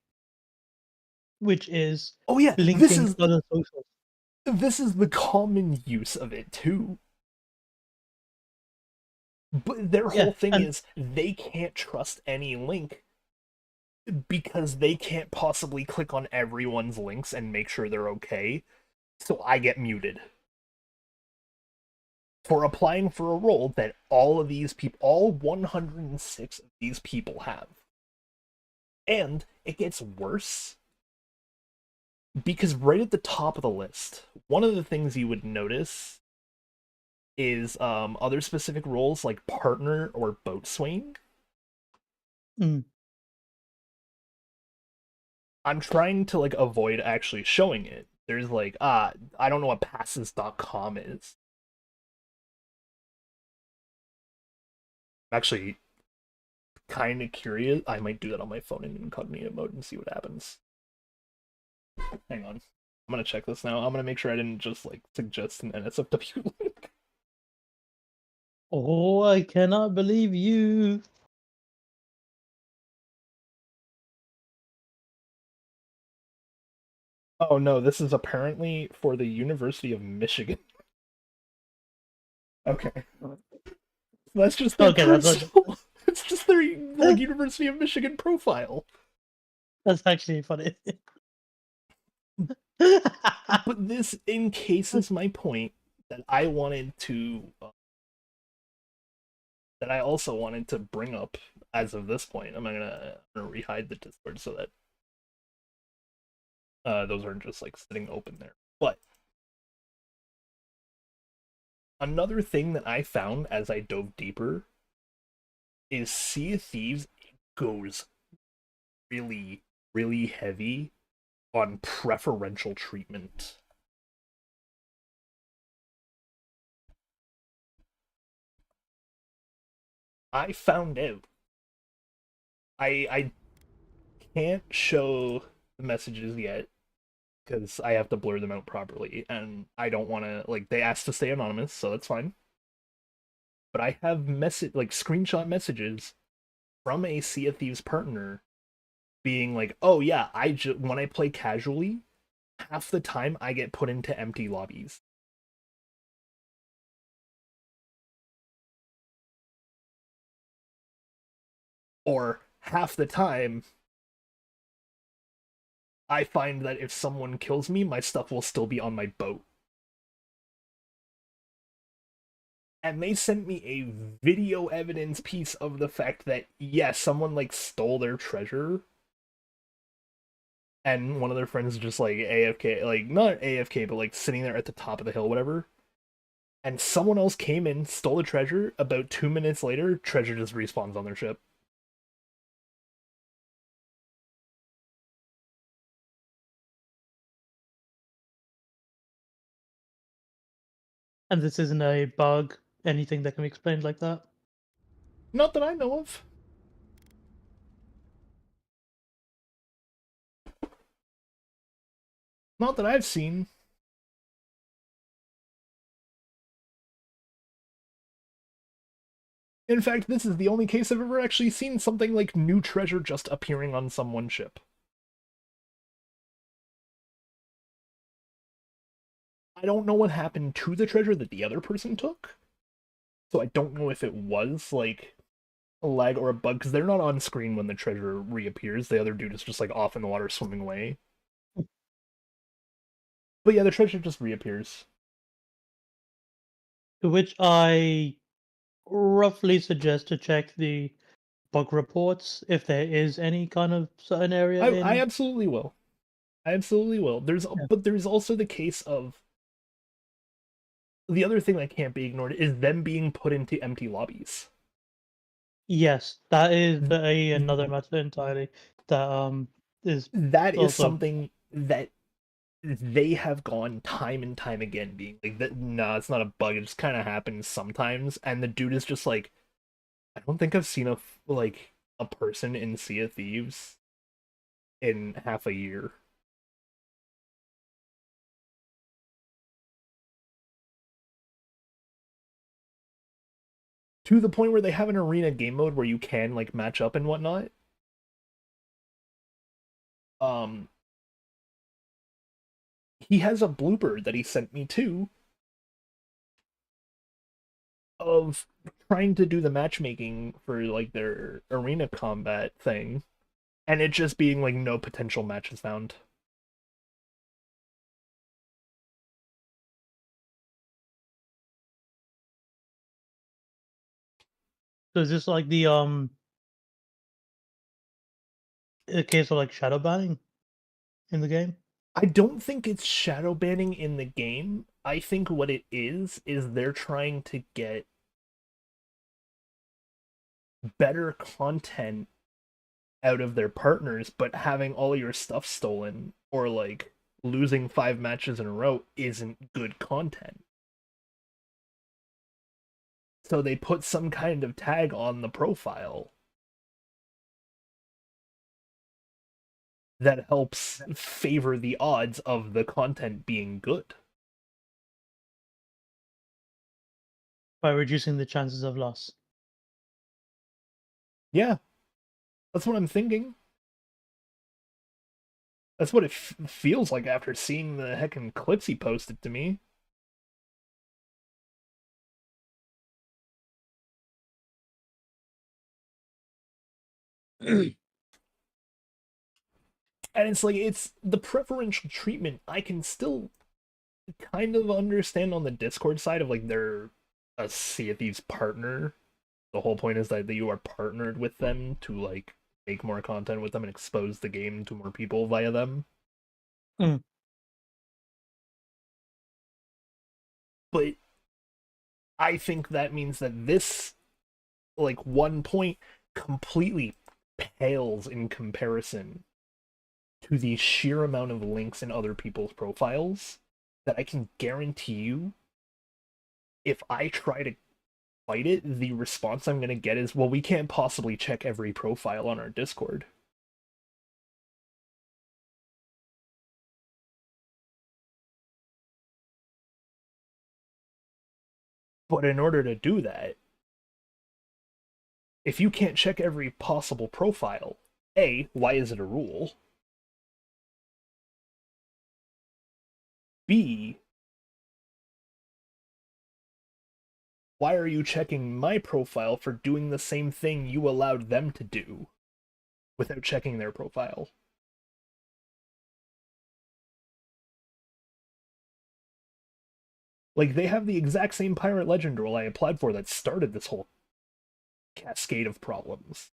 which is linking other socials. This is the common use of it too. But their whole thing is they can't trust any link because they can't possibly click on everyone's links and make sure they're okay. So I get muted for applying for a role that all of these people, all 106 of these people have. And it gets worse because right at the top of the list, one of the things you would notice is other specific roles like partner or boatswain. Mm. I'm trying to like avoid actually showing it. There's like, I don't know what passes.com is. I'm actually kind of curious. I might do that on my phone in incognito mode and see what happens. Hang on. I'm gonna check this now. I'm gonna make sure I didn't just like suggest an NSFW link. Oh, I cannot believe you. Oh no, this is apparently for the University of Michigan. Okay. That's just their Okay, that's personal... It's just their like University of Michigan profile. That's actually funny. But this encases my point that I wanted to... that I also wanted to bring up as of this point. I'm gonna rehide the Discord so that those aren't just like sitting open there. But another thing that I found as I dove deeper is Sea of Thieves goes really, really heavy on preferential treatment. I found out. I can't show the messages yet because I have to blur them out properly, and I don't want to like they asked to stay anonymous, so that's fine. But I have screenshot messages from a Sea of Thieves partner being like, "Oh yeah, when I play casually, half the time I get put into empty lobbies." Or half the time I find that if someone kills me, my stuff will still be on my boat. And they sent me a video evidence piece of the fact that, yes, someone like stole their treasure. And one of their friends just like AFK, like not AFK, but like sitting there at the top of the hill, whatever. And someone else came in, stole the treasure. About 2 minutes later, treasure just respawns on their ship. And this isn't a bug, anything that can be explained like that? Not that I know of. Not that I've seen. In fact, this is the only case I've ever actually seen something like new treasure just appearing on someone's ship. I don't know what happened to the treasure that the other person took. So I don't know if it was like a lag or a bug, because they're not on screen when the treasure reappears. The other dude is just like off in the water swimming away. But yeah, the treasure just reappears. To which I roughly suggest to check the bug reports if there is any kind of certain area I absolutely will. I absolutely will. But there's also the case of the other thing that can't be ignored is them being put into empty lobbies. Yes, that is another matter entirely. That is something that they have gone time and time again being like that. No, it's not a bug. It just kind of happens sometimes, and the dude is just like, I don't think I've seen a person in Sea of Thieves in half a year. To the point where they have an arena game mode where you can like match up and whatnot. He has a blooper that he sent me too of trying to do the matchmaking for like their arena combat thing, and it just being like no potential matches found. So is this like the a case of like shadow banning in the game? I don't think it's shadow banning in the game. I think what it is they're trying to get better content out of their partners, but having all your stuff stolen or like losing 5 matches in a row isn't good content. So they put some kind of tag on the profile that helps favor the odds of the content being good. By reducing the chances of loss. Yeah, that's what I'm thinking. That's what it feels like after seeing the heckin' clips he posted to me. And it's like, it's the preferential treatment I can still kind of understand on the Discord side of like they're a Sea of Thieves partner. The whole point is that you are partnered with them to like make more content with them and expose the game to more people via them. Mm. But I think that means that this like 1 point completely pales in comparison to the sheer amount of links in other people's profiles that I can guarantee you if I try to fight it, the response I'm going to get is, well, we can't possibly check every profile on our Discord. But in order to do that, if you can't check every possible profile, A, why is it a rule? B, why are you checking my profile for doing the same thing you allowed them to do without checking their profile? Like, they have the exact same Pirate Legend rule I applied for that started this whole cascade of problems.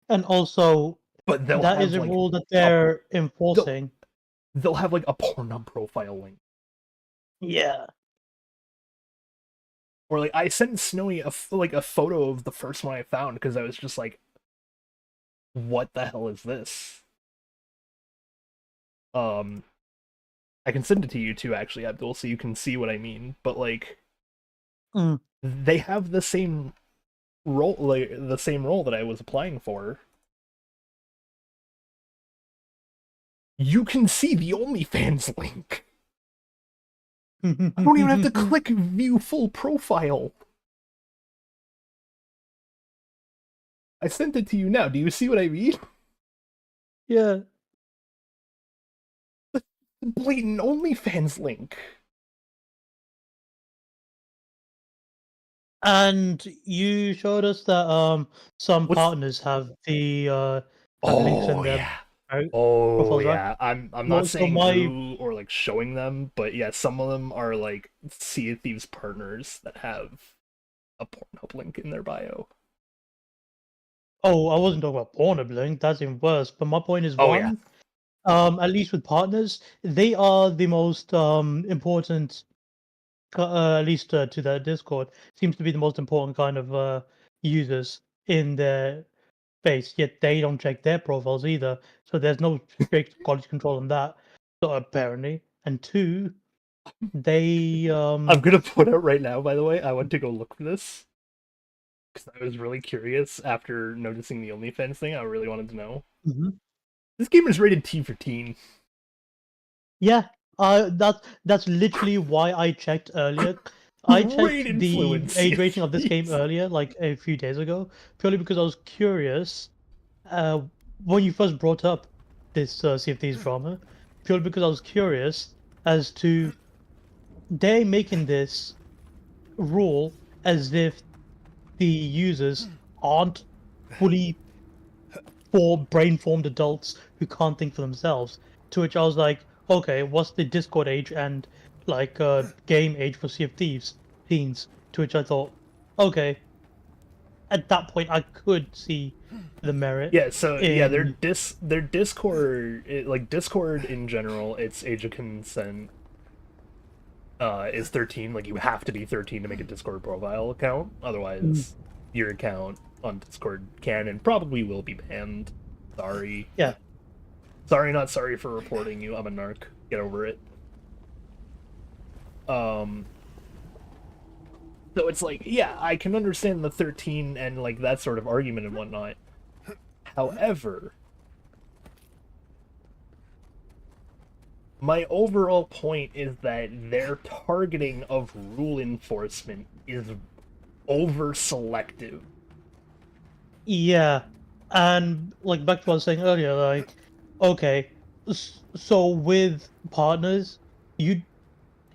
And also, but that is a like, rule that they're enforcing. They'll have like a Pornhub profile link. Yeah. Or like, I sent Snowy a photo of the first one I found because I was just like, what the hell is this? I can send it to you too, actually, Abdul, so you can see what I mean. But like, they have the same role, like the same role that I was applying for. You can see the OnlyFans link. I don't even have to click view full profile. I sent it to you now. Do you see what I mean? Yeah. The blatant OnlyFans link. And you showed us that some partners have the have links in their profiles, yeah. right? I'm Well, not so saying my- who or like showing them, but yeah, some of them are like Sea of Thieves partners that have a Pornhub link in their bio. Oh, I wasn't talking about Pornhub link. That's even worse. But my point is, Oh, one, at least with partners, they are the most important. At least to the Discord, seems to be the most important kind of users in their base. Yet they don't check their profiles either, so there's no strict quality control on that. So apparently, and two, they I'm gonna put out right now. By the way, I went to go look for this because I was really curious after noticing the OnlyFans thing. I really wanted to know. This game is rated T for teen. Yeah, that's literally why I checked earlier. I checked the age rating of this game earlier, like a few days ago, purely because I was curious. When you first brought up this Sea of Thieves drama, purely because I was curious as to they making this rule as if the users aren't fully brain-formed adults who can't think for themselves. To which I was like, okay, what's the Discord age and like game age for Sea of Thieves teens? To which I thought, okay, at that point I could see the merit. Yeah, so yeah, in their Discord, like Discord in general, its age of consent is 13. Like you have to be 13 to make a Discord profile account. Otherwise, your account on Discord can and probably will be banned. Sorry. Yeah. Sorry, not sorry for reporting you. I'm a narc. Get over it. So it's like, yeah, I can understand the 13 and like that sort of argument and whatnot. However, my overall point is that their targeting of rule enforcement is over selective. Yeah, and like back to what I was saying earlier, like, okay, so with partners, you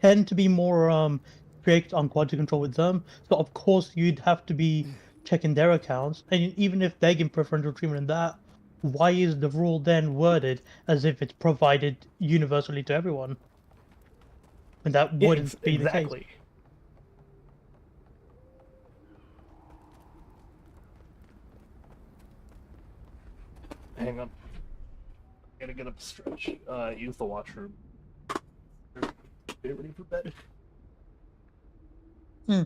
tend to be more strict on quality control with them. So of course you'd have to be checking their accounts, and even if they give preferential treatment in that, why is the rule then worded as if it's provided universally to everyone? And that Yeah, wouldn't be the case. exactly. Hang on. Gotta get up a stretch. Use the washroom. Get ready for bed. Hmm.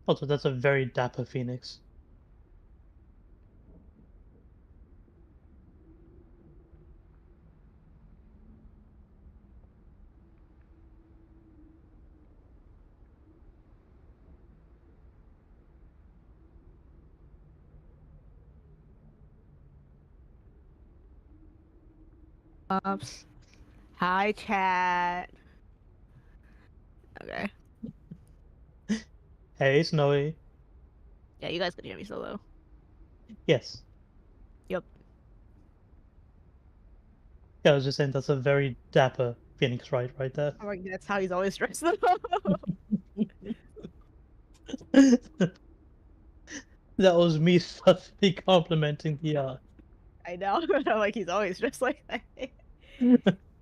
Also, that's a very dapper phoenix. Oops. Hi, chat. Okay. Hey, Snowy. Yeah, you guys can hear me solo. Yes. Yep. Yeah, I was just saying that's a very dapper phoenix right there. I'm like, that's how he's always dressed. That was me subtly complimenting the art. I know. I'm like, he's always dressed like that.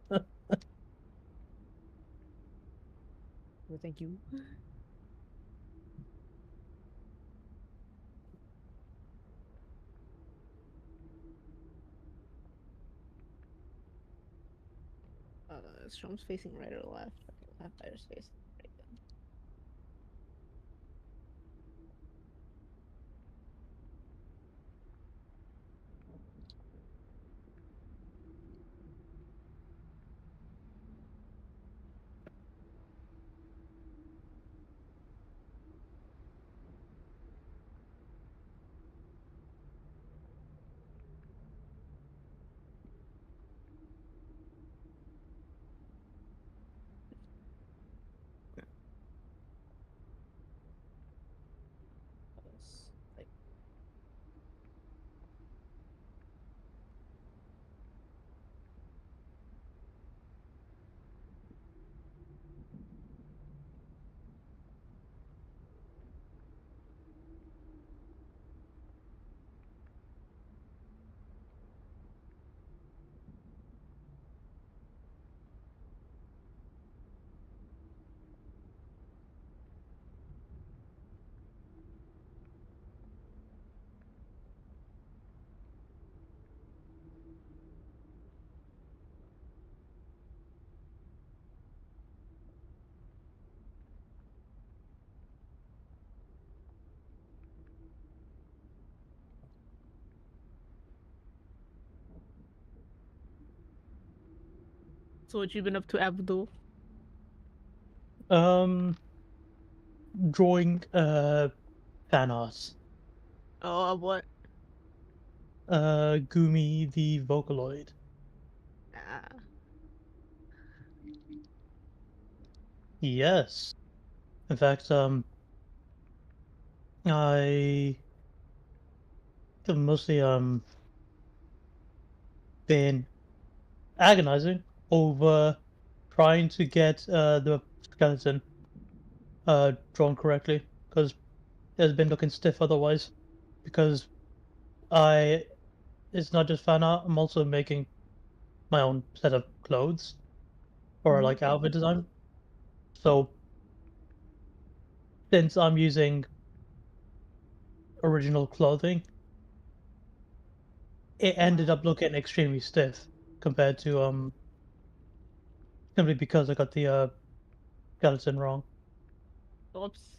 Well, thank you. Strom's facing right or left. Okay, we'll have Fire's face. Right then. Like, so what you been up to, Abdul? Drawing fan art. Oh, what? Gumi the Vocaloid. Ah. Yes. In fact, I have mostly been agonizing over trying to get the skeleton drawn correctly because it's been looking stiff otherwise. Because I it's not just fan art, I'm also making my own set of clothes or Mhm. like outfit design. So since I'm using original clothing, it ended up looking extremely stiff compared to simply because I got the skeleton wrong. Whoops.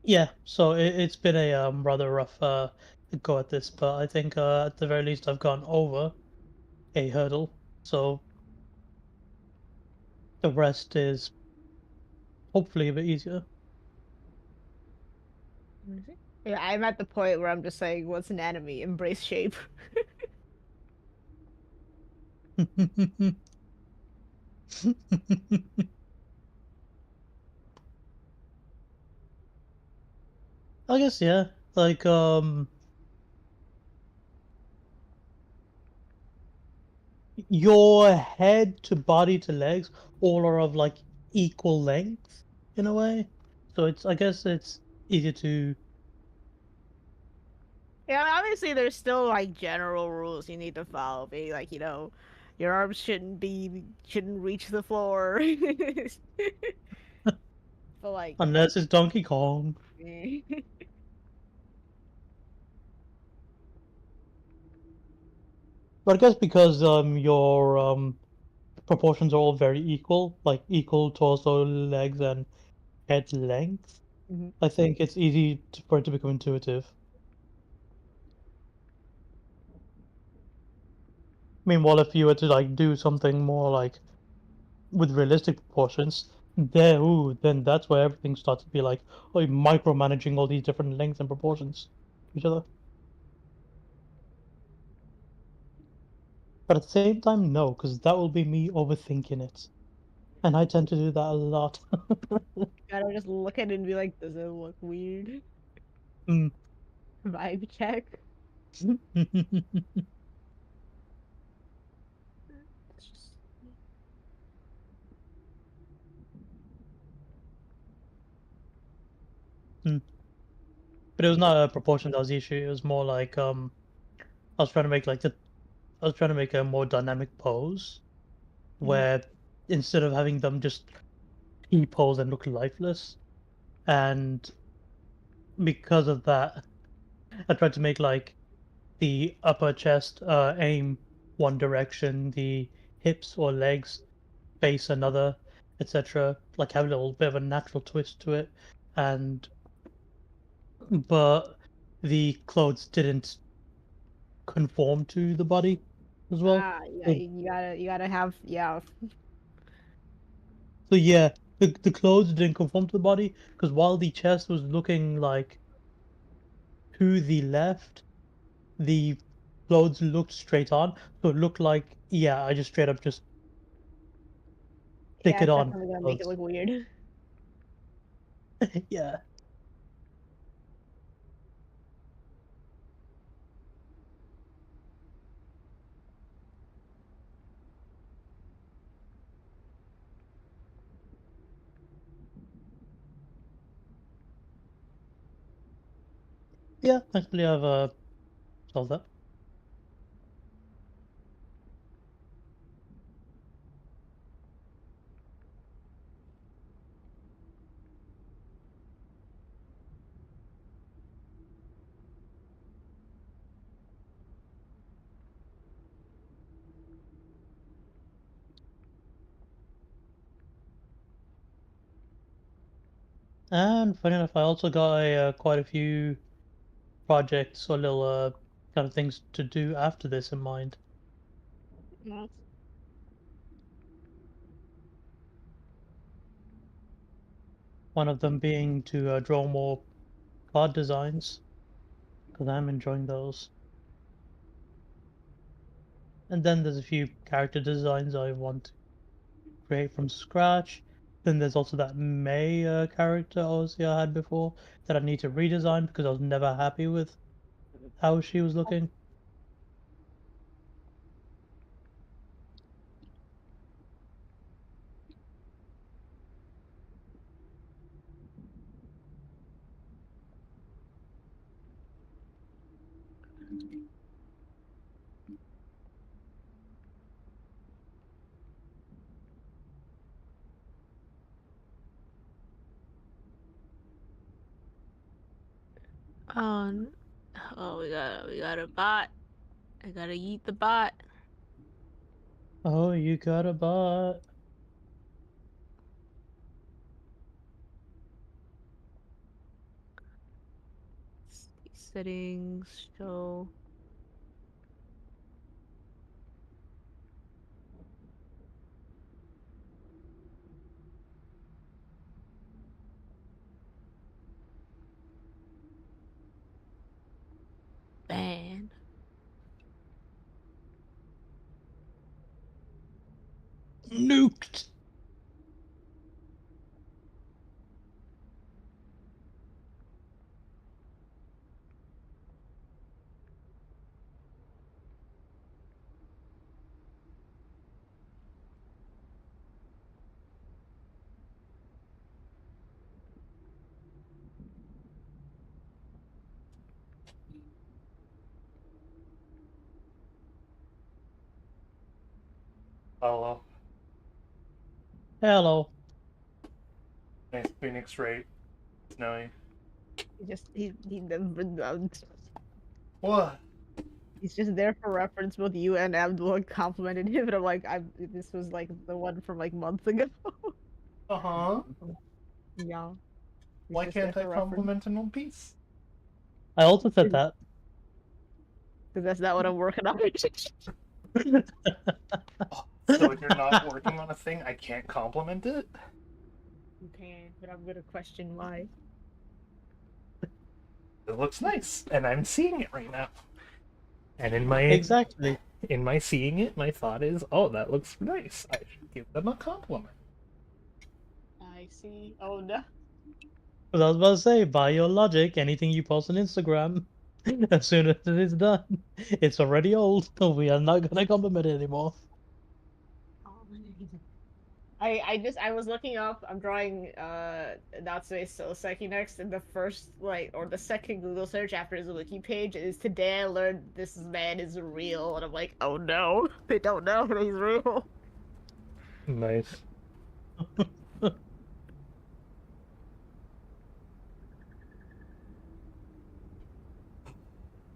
Yeah, so it's been a rather rough go at this, but I think at the very least I've gone over a hurdle. So the rest is hopefully a bit easier. Yeah, I'm at the point where I'm just saying, what's an enemy? Embrace shape. I guess yeah. Like your head to body to legs all are of like equal length in a way. So it's I guess it's easier to Yeah, obviously there's still like general rules you need to follow. Being like, your arms shouldn't reach the floor. But like, unless it's Donkey Kong. eh. But I guess because your proportions are all very equal, like equal torso, legs, and head length, Mhm. I think it's easy for it to become intuitive. Meanwhile, if you were to like do something more like with realistic proportions, then that's where everything starts to be like, oh, you're micromanaging all these different lengths and proportions to each other. But at the same time, no, because that will be me overthinking it, and I tend to do that a lot. Gotta just look at it and be like, does it look weird? Mm. Vibe check. It's just- Mm. But it was not a proportion that was the issue. It was more like I was trying to make like the I was trying to make a more dynamic pose Mhm. where instead of having them just T-pose and look lifeless, and because of that, I tried to make like the upper chest aim one direction, the hips or legs face another, etc. Like have a little bit of a natural twist to it, and but the clothes didn't conform to the body as well. Yeah, So, you gotta have, yeah. so yeah, the clothes didn't conform to the body because while the chest was looking like to the left, the clothes looked straight on, so it looked like yeah, I just straight up just stick Yeah, it it's on definitely gonna make it clothes. look weird. Yeah, yeah. Thankfully, I've solved that. And funny enough, I also got quite a few projects or little kind of things to do after this in mind. Mhm. One of them being to draw more card designs because I'm enjoying those. And then there's a few character designs I want to create from scratch. then there's also that May character obviously I had before that I need to redesign because I was never happy with how she was looking. Oh, we got a bot. I gotta eat the bot. Oh, you got a bot. Settings, show. Ban. Nuked. Hello. Hello. Nice Phoenix rate. Snowy. What? He's just there for reference. Both you and Abdul complimented him, and I'm like, this was like the one from like months ago. Uh-huh. Yeah. He's Why just can't there I for reference. compliment in One Piece? I also said that. Because that's not what I'm working on. So if you're not working on a thing, I can't compliment it? You can, but I'm gonna question why. It looks nice, and I'm seeing it right now. And in my Exactly. in my seeing it, my thought is, oh, that looks nice. I should give them a compliment. I see. Oh no. But I was about to say, by your logic, anything you post on Instagram, as soon as it is done, it's already old. We are not gonna compliment it anymore. I was looking up. I'm drawing Natsume Soseki next, and the first or the second Google search after his wiki page is "Today I learned this man is real," and I'm like, oh no, they don't know that he's real. Nice.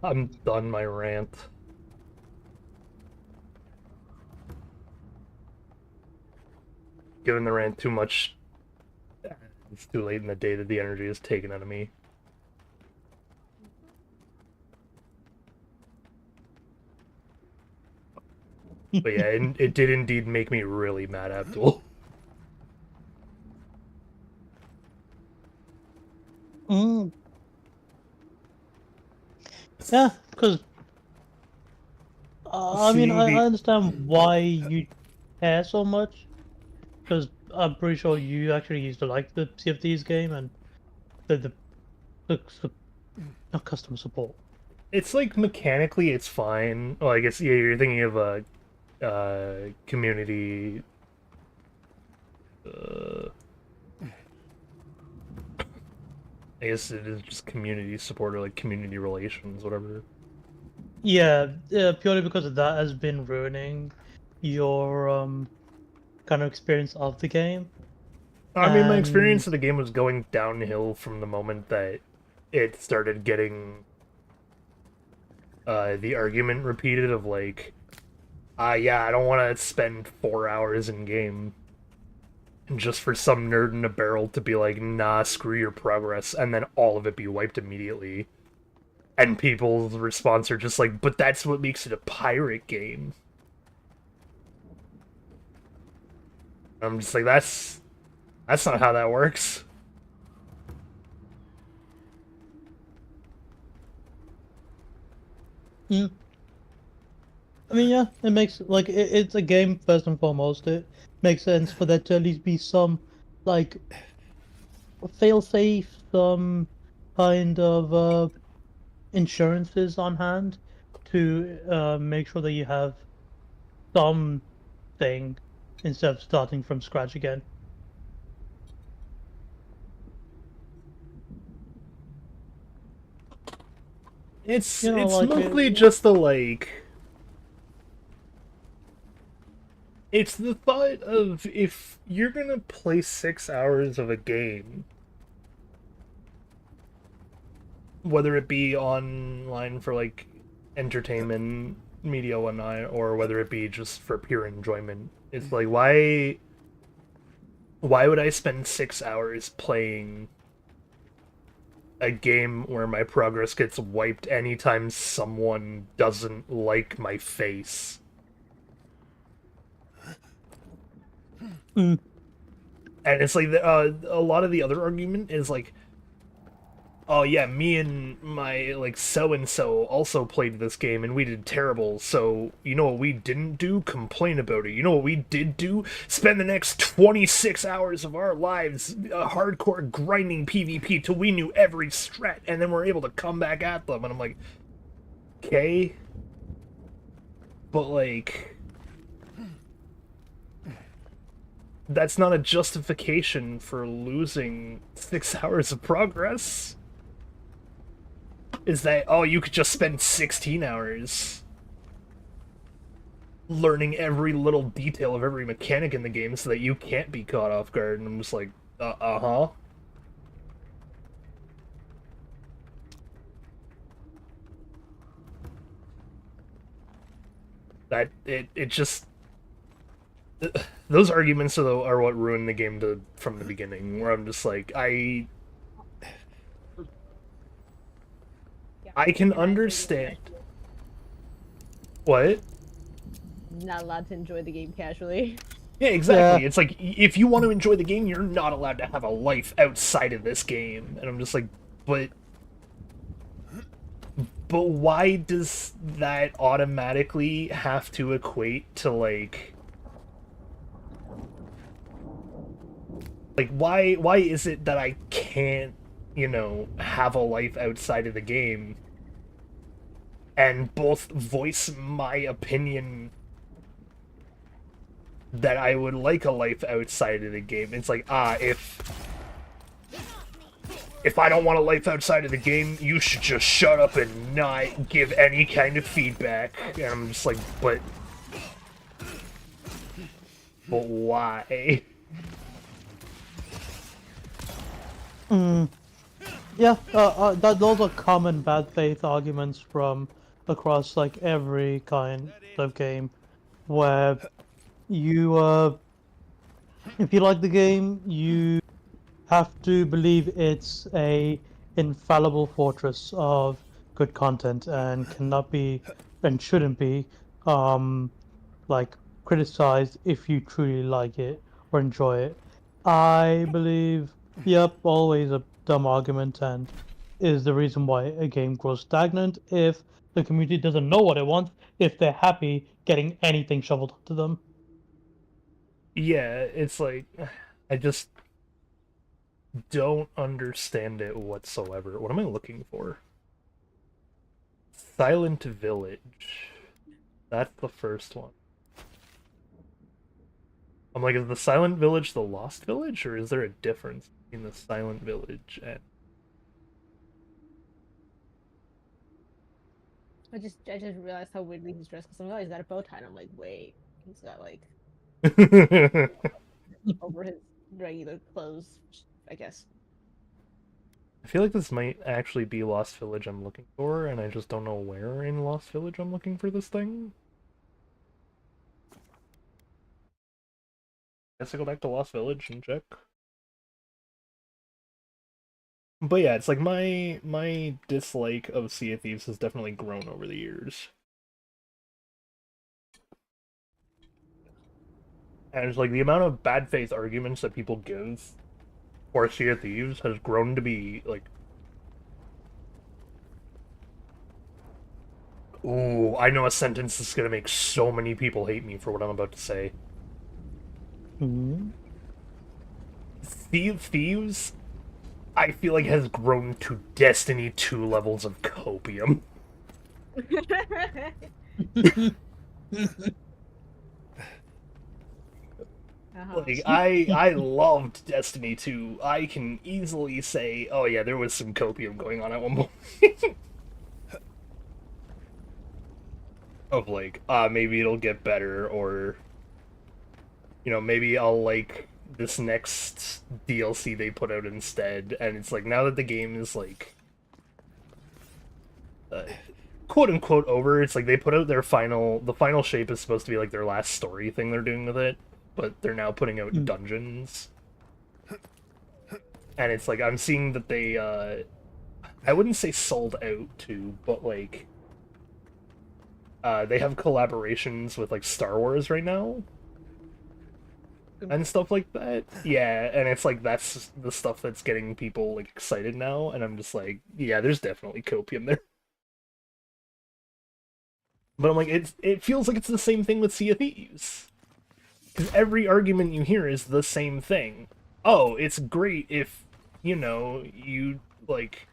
I'm done my rant. Giving the rant too much. It's too late in the day that the energy is taken out of me. But yeah, it did indeed make me really mad, Abdul. Yeah, because I mean, I the understand why you care so much, because I'm pretty sure you actually used to like the CFD's game and the not customer support. It's like mechanically it's fine. Well, I guess yeah, you're thinking of a community. I guess it is just community support or like community relations, whatever. Yeah, purely because of that has been ruining your kind of experience of the game. I mean, my experience of the game was going downhill from the moment that it started getting the argument repeated of like, yeah, I don't want to spend 4 hours in game. And just for some nerd in a barrel to be like, nah, screw your progress, and then all of it be wiped immediately. And people's response are just like, but that's what makes it a pirate game. I'm just like, that's not how that works. I mean, yeah, it makes it's a game first and foremost. It makes sense for there to at least be some like fail-safe, some kind of insurances on hand to make sure that you have something instead of starting from scratch again. It's You know, it's like mostly just the like. It's the thought of if you're gonna play 6 hours of a game, whether it be online for like entertainment, media, whatnot, or whether it be just for pure enjoyment, it's like why would I spend 6 hours playing a game where my progress gets wiped anytime someone doesn't like my face? Mm. And it's like a lot of the other argument is like, oh yeah, me and my like so and so also played this game and we did terrible. So you know what we didn't do? Complain about it. You know what we did do? Spend the next 26 hours of our lives hardcore grinding PvP till we knew every strat, and then we're able to come back at them. And I'm like, okay, but like, that's not a justification for losing 6 hours of progress. Is that, oh, you could just spend 16 hours learning every little detail of every mechanic in the game so that you can't be caught off guard. And I'm just like, uh-huh. That, it just... Those arguments are what ruined the game from the beginning, where I'm just like, I can understand. What? Not allowed to enjoy the game casually. Yeah, exactly. Yeah. It's like, if you want to enjoy the game, you're not allowed to have a life outside of this game. And I'm just like, but why does that automatically have to equate to, like, why is it that I can't, you know, have a life outside of the game and both voice my opinion that I would like a life outside of the game? It's like, if I don't want a life outside of the game, you should just shut up and not give any kind of feedback. And I'm just like, but why? Yeah, those are common bad faith arguments from across like every kind of game, where you if you like the game, you have to believe it's a infallible fortress of good content and cannot be and shouldn't be like criticized if you truly like it or enjoy it. I believe, yep, always a dumb argument, and is the reason why a game grows stagnant if the community doesn't know what it wants, if they're happy getting anything shoveled onto them. Yeah, it's like, I just don't understand it whatsoever. What am I looking for? Silent Village. That's the first one. I'm like, is the Silent Village the Lost Village, or is there a difference between the Silent Village and... I just realized how weirdly he's dressed, because I'm like, oh, he's got a bow tie, and I'm like, wait, he's got like over his regular clothes, I guess. I feel like this might actually be Lost Village I'm looking for, and I just don't know where in Lost Village I'm looking for this thing. Guess I go back to Lost Village and check. But yeah, it's like my dislike of Sea of Thieves has definitely grown over the years. And it's like the amount of bad faith arguments that people give for Sea of Thieves has grown to be like, ooh, I know a sentence that's gonna make so many people hate me for what I'm about to say. Mm-hmm. Sea of Thieves, I feel like has grown to Destiny 2 levels of copium. Like, I loved Destiny 2. I can easily say, oh yeah, there was some copium going on at one point. Of like, maybe it'll get better, or, you know, maybe I'll like this next DLC they put out instead, and it's like, now that the game is like, quote-unquote over, it's like they put out the final shape is supposed to be like their last story thing they're doing with it, but they're now putting out dungeons. And it's like, I'm seeing that they, I wouldn't say sold out to, but like, they have collaborations with like Star Wars right now. And stuff like that. Yeah, and it's like, that's the stuff that's getting people like excited now, and I'm just like, yeah, there's definitely copium there. But I'm like, it feels like it's the same thing with Sea of Thieves. Because every argument you hear is the same thing. Oh, it's great if, you know, you, like,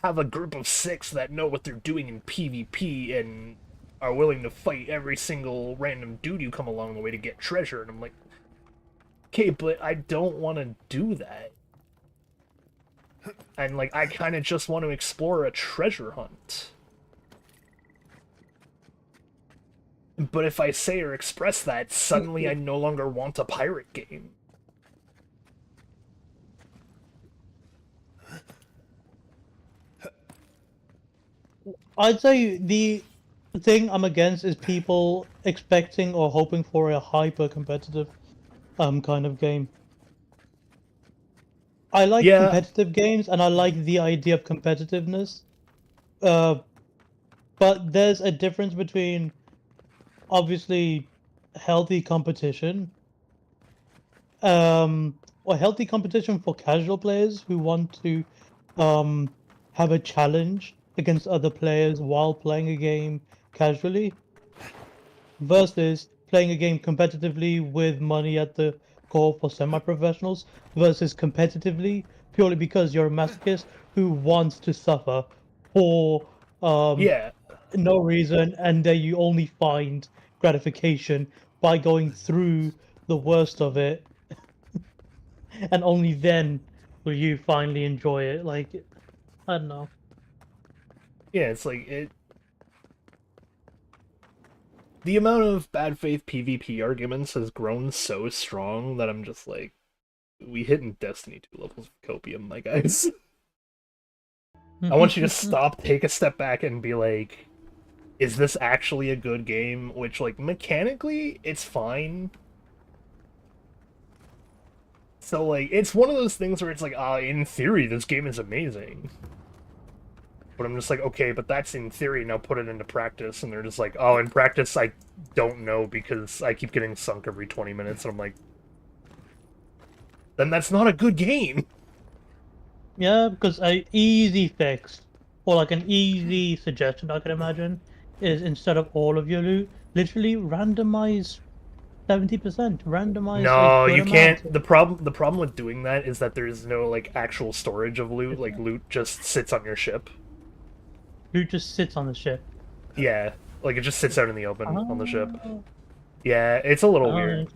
have a group of 6 that know what they're doing in PvP and are willing to fight every single random dude you come along the way to get treasure. And I'm like, okay, but I don't want to do that. And, like, I kind of just want to explore a treasure hunt. But if I say or express that, suddenly I no longer want a pirate game. I'd say the thing I'm against is people expecting or hoping for a hyper-competitive kind of game. I like competitive games, and I like the idea of competitiveness. But there's a difference between, obviously, healthy competition, or healthy competition for casual players who want to have a challenge against other players while playing a game casually, versus playing a game competitively with money at the core for semi-professionals, versus competitively purely because you're a masochist who wants to suffer for no reason, and then you only find gratification by going through the worst of it, and only then will you finally enjoy it. Like, I don't know. Yeah, it's like, the amount of bad faith PvP arguments has grown so strong that I'm just like, we hit in Destiny 2 levels of copium, my guys. I want you to stop, take a step back, and be like, is this actually a good game? Which, like, mechanically, it's fine. So, like, it's one of those things where it's like, in theory, this game is amazing. But I'm just like, okay, but that's in theory, now put it into practice. And they're just like, oh, in practice, I don't know because I keep getting sunk every 20 minutes. And I'm like, then that's not a good game. Yeah, because an easy fix, or like an easy suggestion I can imagine, is instead of all of your loot, literally randomize 70%. Randomize. No, you can't. The problem with doing that is that there's no like actual storage of loot. Like, loot just sits on your ship. Loot just sits on the ship. Yeah, like it just sits out in the open on the ship. Yeah, it's a little weird.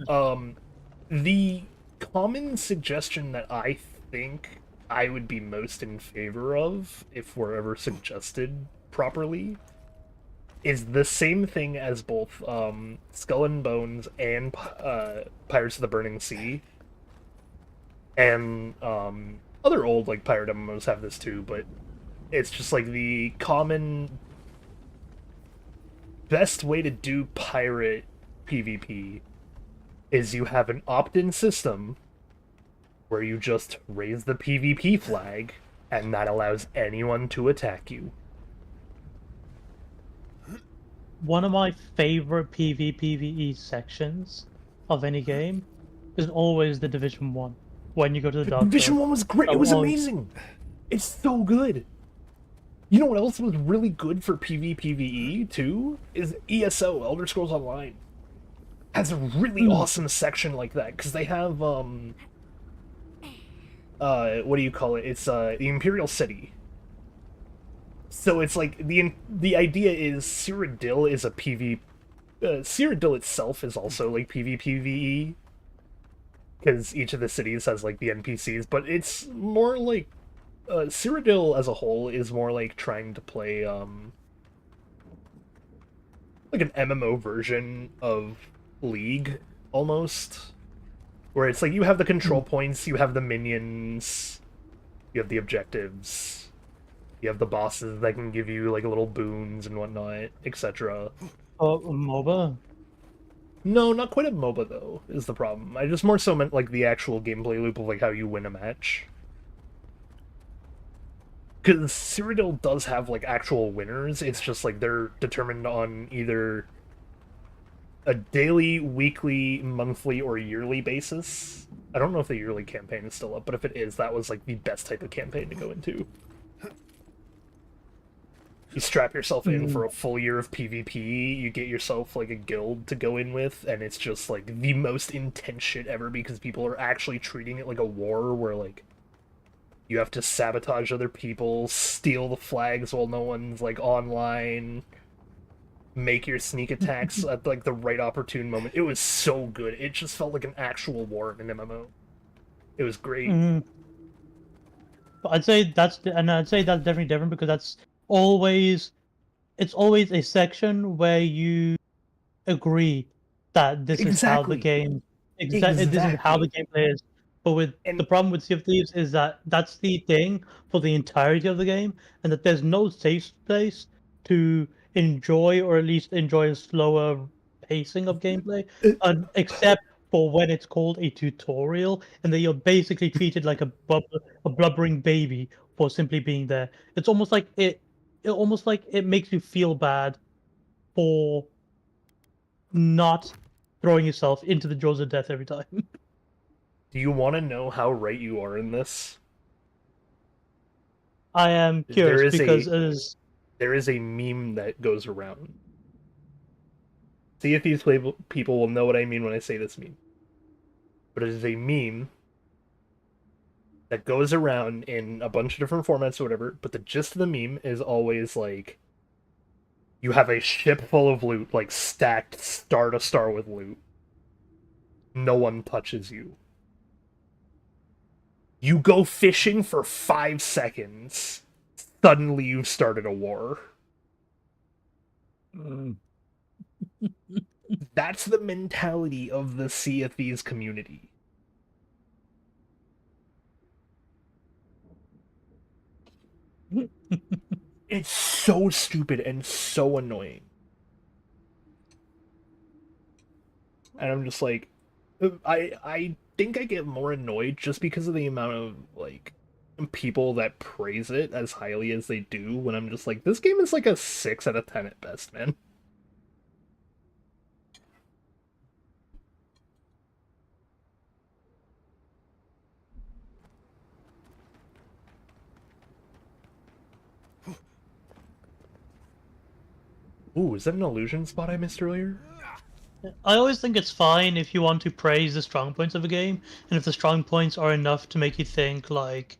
The common suggestion that I think I would be most in favor of, if we're ever suggested properly, is the same thing as both Skull and Bones and Pirates of the Burning Sea. And other old like pirate MMOs have this too, but it's just like the common best way to do pirate PvP is you have an opt-in system where you just raise the PvP flag, and that allows anyone to attack you. One of my favorite PvPvE sections of any game is always the Division 1. When you go to the Dark Division 1 was great. It was amazing. It's so good. You know what else was really good for PvPvE too? Is ESO, Elder Scrolls Online. Has a really awesome section like that, because they have what do you call it? It's the Imperial City. So it's like the idea is Cyrodiil is a PV. Cyrodiil itself is also like PvPvE, because each of the cities has like the NPCs, but it's more like Cyrodiil as a whole is more like trying to play like an MMO version of League almost, where it's like you have the control points, you have the minions, you have the objectives, you have the bosses that can give you like little boons and whatnot, etc. MOBA? No, not quite a MOBA though, is the problem. I just more so meant like the actual gameplay loop of like how you win a match. Because Cyrodiil does have like actual winners, it's just like they're determined on either a daily, weekly, monthly, or yearly basis. I don't know if the yearly campaign is still up, but if it is, that was like the best type of campaign to go into. You strap yourself in for a full year of PvP, you get yourself like a guild to go in with, and it's just like the most intense shit ever because people are actually treating it like a war where like you have to sabotage other people, steal the flags while no one's like online, make your sneak attacks at like the right opportune moment. It was so good. It just felt like an actual war in an MMO. It was great. But I'd say that's definitely different because it's always a section where you agree that this is how the game this is how the gameplay is. But the problem with Sea of Thieves is that that's the thing for the entirety of the game, and that there's no safe space to enjoy, or at least enjoy a slower pacing of gameplay, except for when it's called a tutorial, and then you're basically treated like a blubbering baby for simply being there. It's almost like it makes you feel bad for not throwing yourself into the jaws of death every time. Do you want to know how right you are in this? I am curious because there is a meme that goes around. See if these people will know what I mean when I say this meme. But it is a meme that goes around in a bunch of different formats or whatever, but the gist of the meme is always like, you have a ship full of loot, like stacked star to star with loot. No one touches you. You go fishing for 5 seconds. Suddenly you've started a war. That's the mentality of the Sea of Thieves community. It's so stupid and so annoying. And I'm just like, I think I get more annoyed just because of the amount of like people that praise it as highly as they do, when I'm just like, this game is like a 6 out of 10 at best, man. Ooh, is that an illusion spot I missed earlier? I always think it's fine if you want to praise the strong points of a game, and if the strong points are enough to make you think like,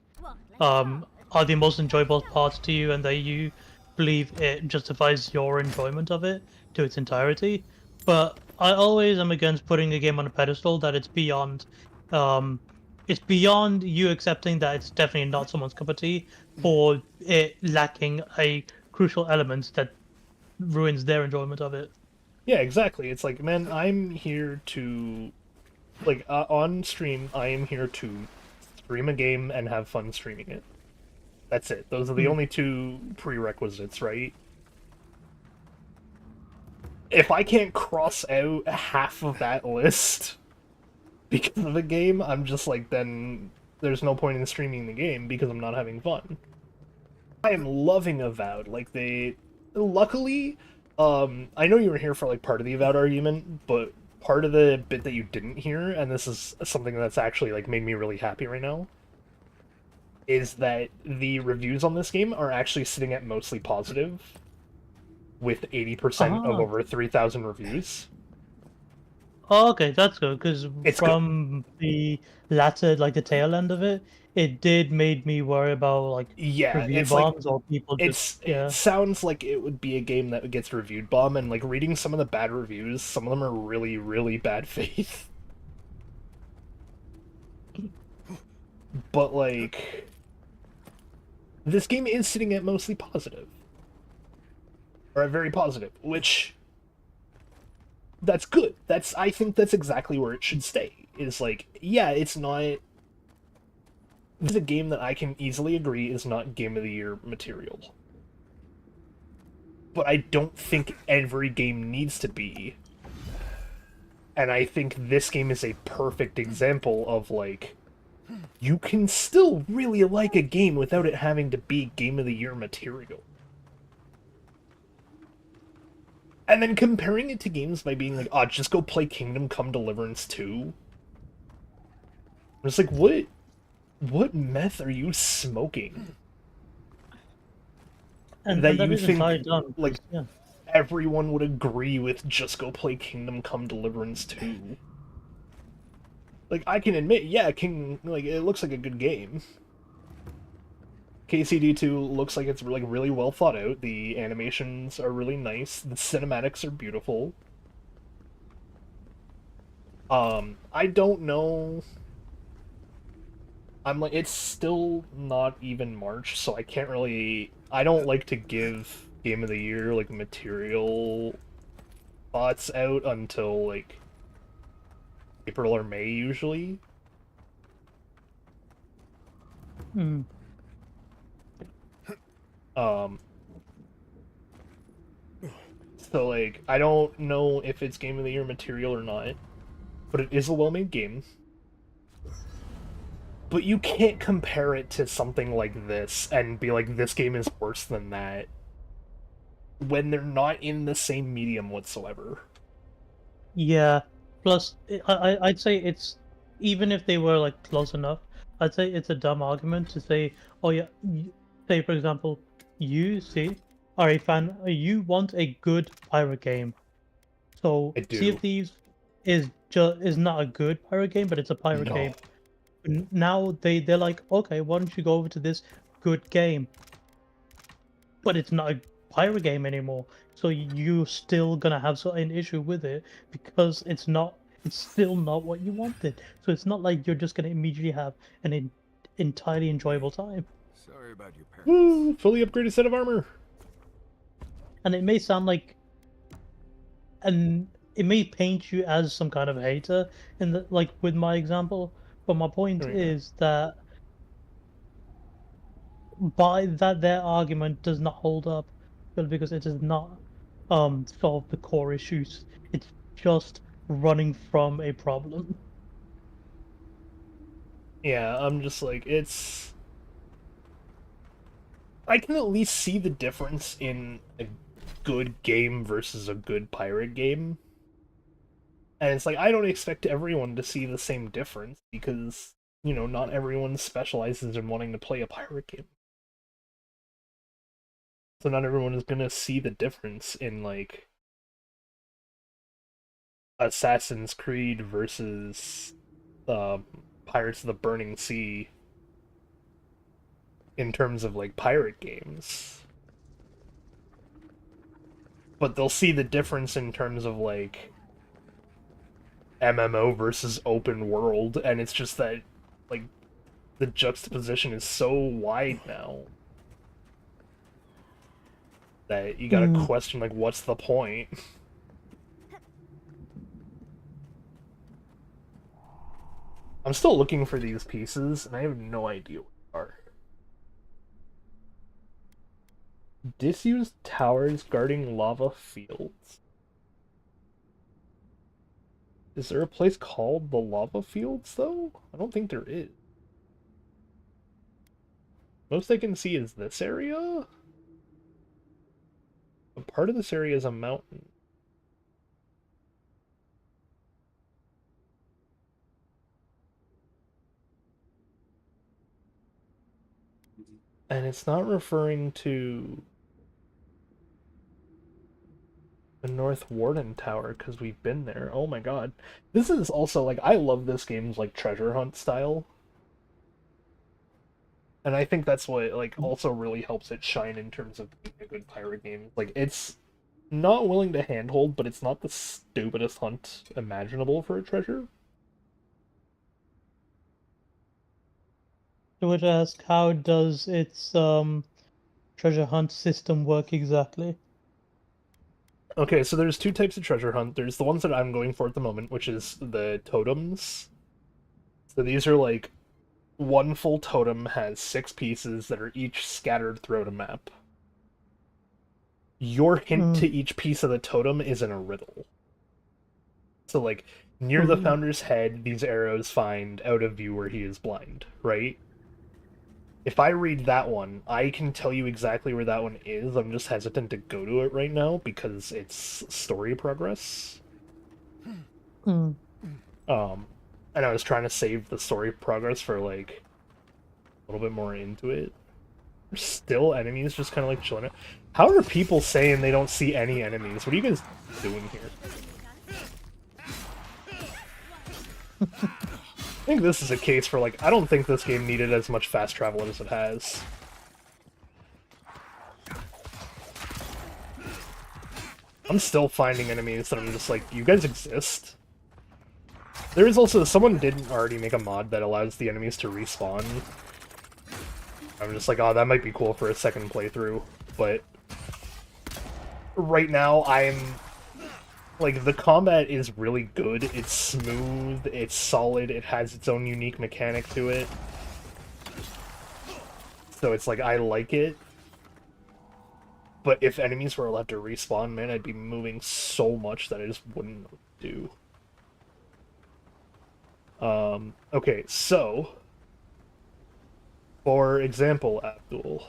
are the most enjoyable parts to you, and that you believe it justifies your enjoyment of it to its entirety. But I always am against putting a game on a pedestal that it's beyond you accepting that it's definitely not someone's cup of tea, for it lacking a crucial element that ruins their enjoyment of it. Yeah, exactly. It's like, man, I'm here to, like, on stream, I am here to stream a game and have fun streaming it. That's it. Those are the only two prerequisites, right? If I can't cross out half of that list because of a game, I'm just like, then there's no point in streaming the game because I'm not having fun. I am loving Avowed. Like, luckily, I know you were here for like part of the Avowed argument, but part of the bit that you didn't hear, and this is something that's actually like made me really happy right now, is that the reviews on this game are actually sitting at mostly positive, with 80% of over 3,000 reviews. Oh, okay, that's good because It's good. from the latter, like the tail end of it, it did made me worry about like Yeah, review it's like bombs or people just it sounds like it would be a game that gets reviewed bomb, and like reading some of the bad reviews, some of them are really, really bad faith. But like this game is sitting at mostly positive. Or at very positive, which that's good. I think that's exactly where it should stay. Is like, yeah, it's not this is a game that I can easily agree is not game of the year material. But I don't think every game needs to be. And I think this game is a perfect example of like you can still really like a game without it having to be game of the year material. And then comparing it to games by being like, oh, just go play Kingdom Come Deliverance 2. It's like, what meth are you smoking? That and that you is entirely think, done. like, Yeah. everyone would agree with just go play Kingdom Come Deliverance 2. Like, I can admit, yeah, it looks like a good game. KCD2 looks like it's like really well thought out. The animations are really nice. The cinematics are beautiful. I don't know. I'm like, it's still not even March, so I can't really. I don't like to give Game of the Year like material thoughts out until like April or May usually. Mm. Um, so like I don't know if it's Game of the Year material or not, but it is a well-made game. But you can't compare it to something like this and be like, this game is worse than that when they're not in the same medium whatsoever. Yeah. Plus, I'd say it's even if they were like close enough, I'd say it's a dumb argument to say, oh yeah, say for example, you see are a fan, you want a good pirate game. So I Sea of do. Thieves is not a good pirate game, but it's a pirate No. game. Now they're like, okay, why don't you go over to this good game? But it's not a pirate game anymore. So you're still gonna have an issue with it because it's still not what you wanted. So it's not like you're just gonna immediately have an entirely enjoyable time. Sorry about your parents. Woo! Fully upgraded set of armor. And it may sound like, and it may paint you as some kind of hater in the like with my example, but my point There we go. is that by that their argument does not hold up, because it does not solve the core issues. It's just running from a problem. Yeah, I'm just like, it's. I can at least see the difference in a good game versus a good pirate game. And it's like, I don't expect everyone to see the same difference because, not everyone specializes in wanting to play a pirate game. So not everyone is gonna see the difference in, like, Assassin's Creed versus Pirates of the Burning Sea in terms of, like, pirate games. But they'll see the difference in terms of, like, MMO versus open world, and it's just that, like, the juxtaposition is so wide now that you gotta Hmm. question, like, what's the point? I'm still looking for these pieces, and I have no idea what they are. Disused towers guarding lava fields. Is there a place called the lava fields, though? I don't think there is. Most I can see is this area. But part of this area is a mountain. And it's not referring to The North Warden Tower, because we've been there. Oh my god. This is also, like, I love this game's, like, treasure hunt style. And I think that's what, like, also really helps it shine in terms of being a good pirate game. Like, it's not willing to handhold, but it's not the stupidest hunt imaginable for a treasure. I would ask, how does its treasure hunt system work exactly? Okay, so there's two types of treasure hunt. There's the ones that I'm going for at the moment, which is the totems. So these are like, one full totem has 6 pieces that are each scattered throughout a map. Your hint to each piece of the totem is in a riddle. So, like, near the founder's head, these arrows find out of view where he is blind, right? If I read that one, I can tell you exactly where that one is. I'm just hesitant to go to it right now because it's story progress. And I was trying to save the story progress for, like, a little bit more into it. There's still enemies just kind of, like, chilling out. How are people saying they don't see any enemies? What are you guys doing here? I think this is a case for, like, I don't think this game needed as much fast travel as it has. I'm still finding enemies that I'm just like, you guys exist? There is also, someone didn't already make a mod that allows the enemies to respawn. I'm just like, oh, that might be cool for a second playthrough, but right now I'm like, the combat is really good, it's smooth, it's solid, it has its own unique mechanic to it. So it's like, I like it. But if enemies were allowed to respawn, man, I'd be moving so much that I just wouldn't do. Okay, so, for example, Abdul,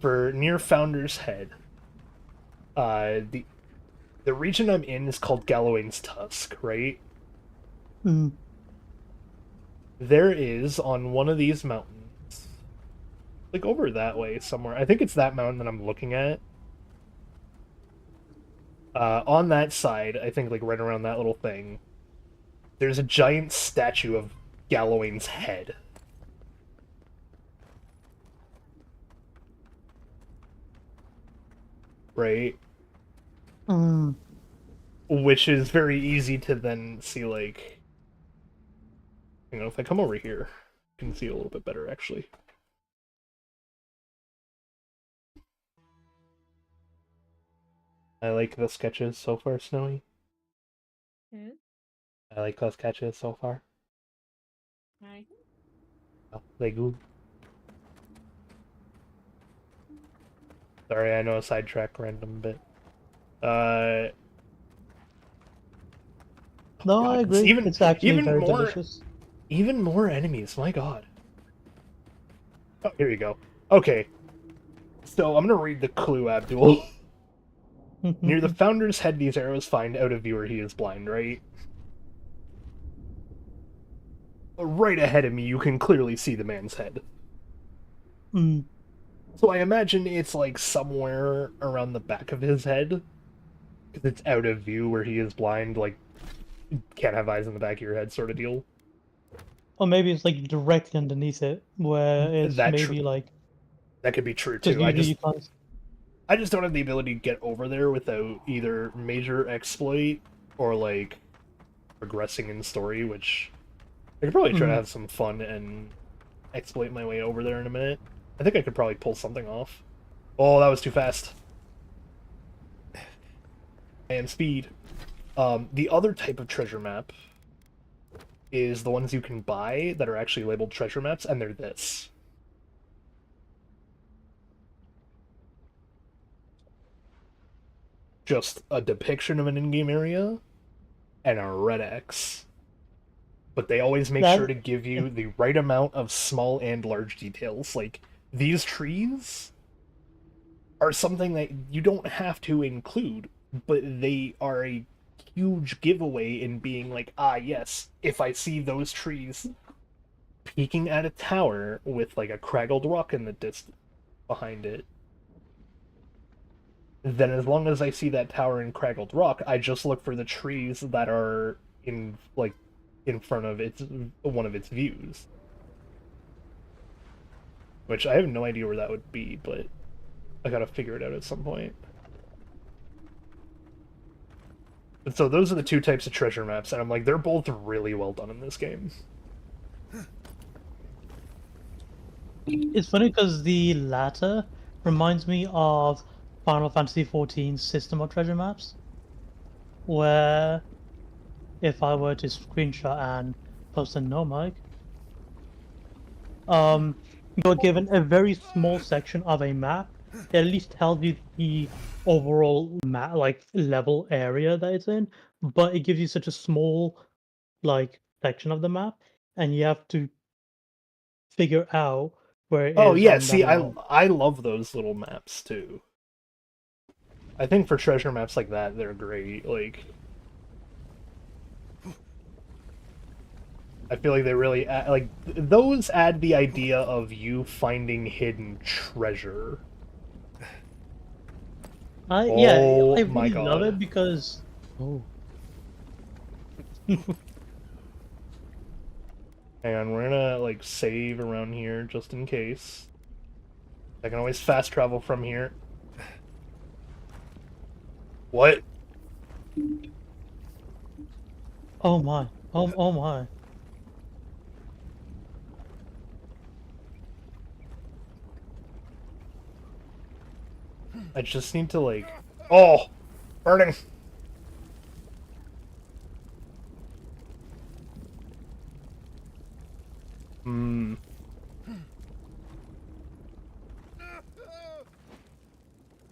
for near Founder's Head, the region I'm in is called Gallowayne's Tusk, right? There is, on one of these mountains, like over that way somewhere, I think it's that mountain that I'm looking at. On that side, I think like right around that little thing, there's a giant statue of Gallowayne's head. Right? Which is very easy to then see, like, you know, if I come over here, you can see a little bit better, actually. I like the sketches so far, Snowy. I like those sketches so far. Hi. Oh, they good. Sorry, I know a sidetrack random bit. No, God, I agree. It's actually very delicious. Even more enemies, my god. Oh, here you go. Okay. So, I'm gonna read the clue, Abdul. Near the Founder's Head, these arrows find out of view where he is blind, right? Right ahead of me, you can clearly see the man's head. So I imagine it's like somewhere around the back of his head. Because it's out of view where he is blind, like, can't have eyes in the back of your head sort of deal. Or maybe it's like directly underneath it, where it's maybe like... That could be true too. I just don't have the ability to get over there without either major exploit or like progressing in story, which I could probably try to have some fun and exploit my way over there in a minute. I think I could probably pull something off. Oh, that was too fast. And speed. The other type of treasure map is the ones you can buy that are actually labeled treasure maps, and they're this. Just a depiction of an in-game area and a red X. But they always make sure to give you the right amount of small and large details. Like, these trees are something that you don't have to include, but they are a huge giveaway in being like, ah, yes, if I see those trees peeking at a tower with, like, a craggled rock in the distance behind it, then as long as I see that tower in Craggled Rock, I just look for the trees that are in like in front of its one of its views. Which I have no idea where that would be, but I gotta figure it out at some point. And so those are the two types of treasure maps, and I'm like, they're both really well done in this game. It's funny because the latter reminds me of Final Fantasy XIV's system of treasure maps, where if I were to screenshot and post a no mic, you're given a very small section of a map that at least tells you the overall map, like level area that it's in, but it gives you such a small, like, section of the map, and you have to figure out where it Oh is yeah, on that see, map. I love those little maps too. I think for treasure maps like that, they're great. Like, I feel like they really add, like those add the idea of you finding hidden treasure. Yeah, Oh I my really love god. it because Hang on, we're gonna like save around here just in case. I can always fast travel from here. What? oh my, oh my. I just need to like... Oh! Burning! Hmm.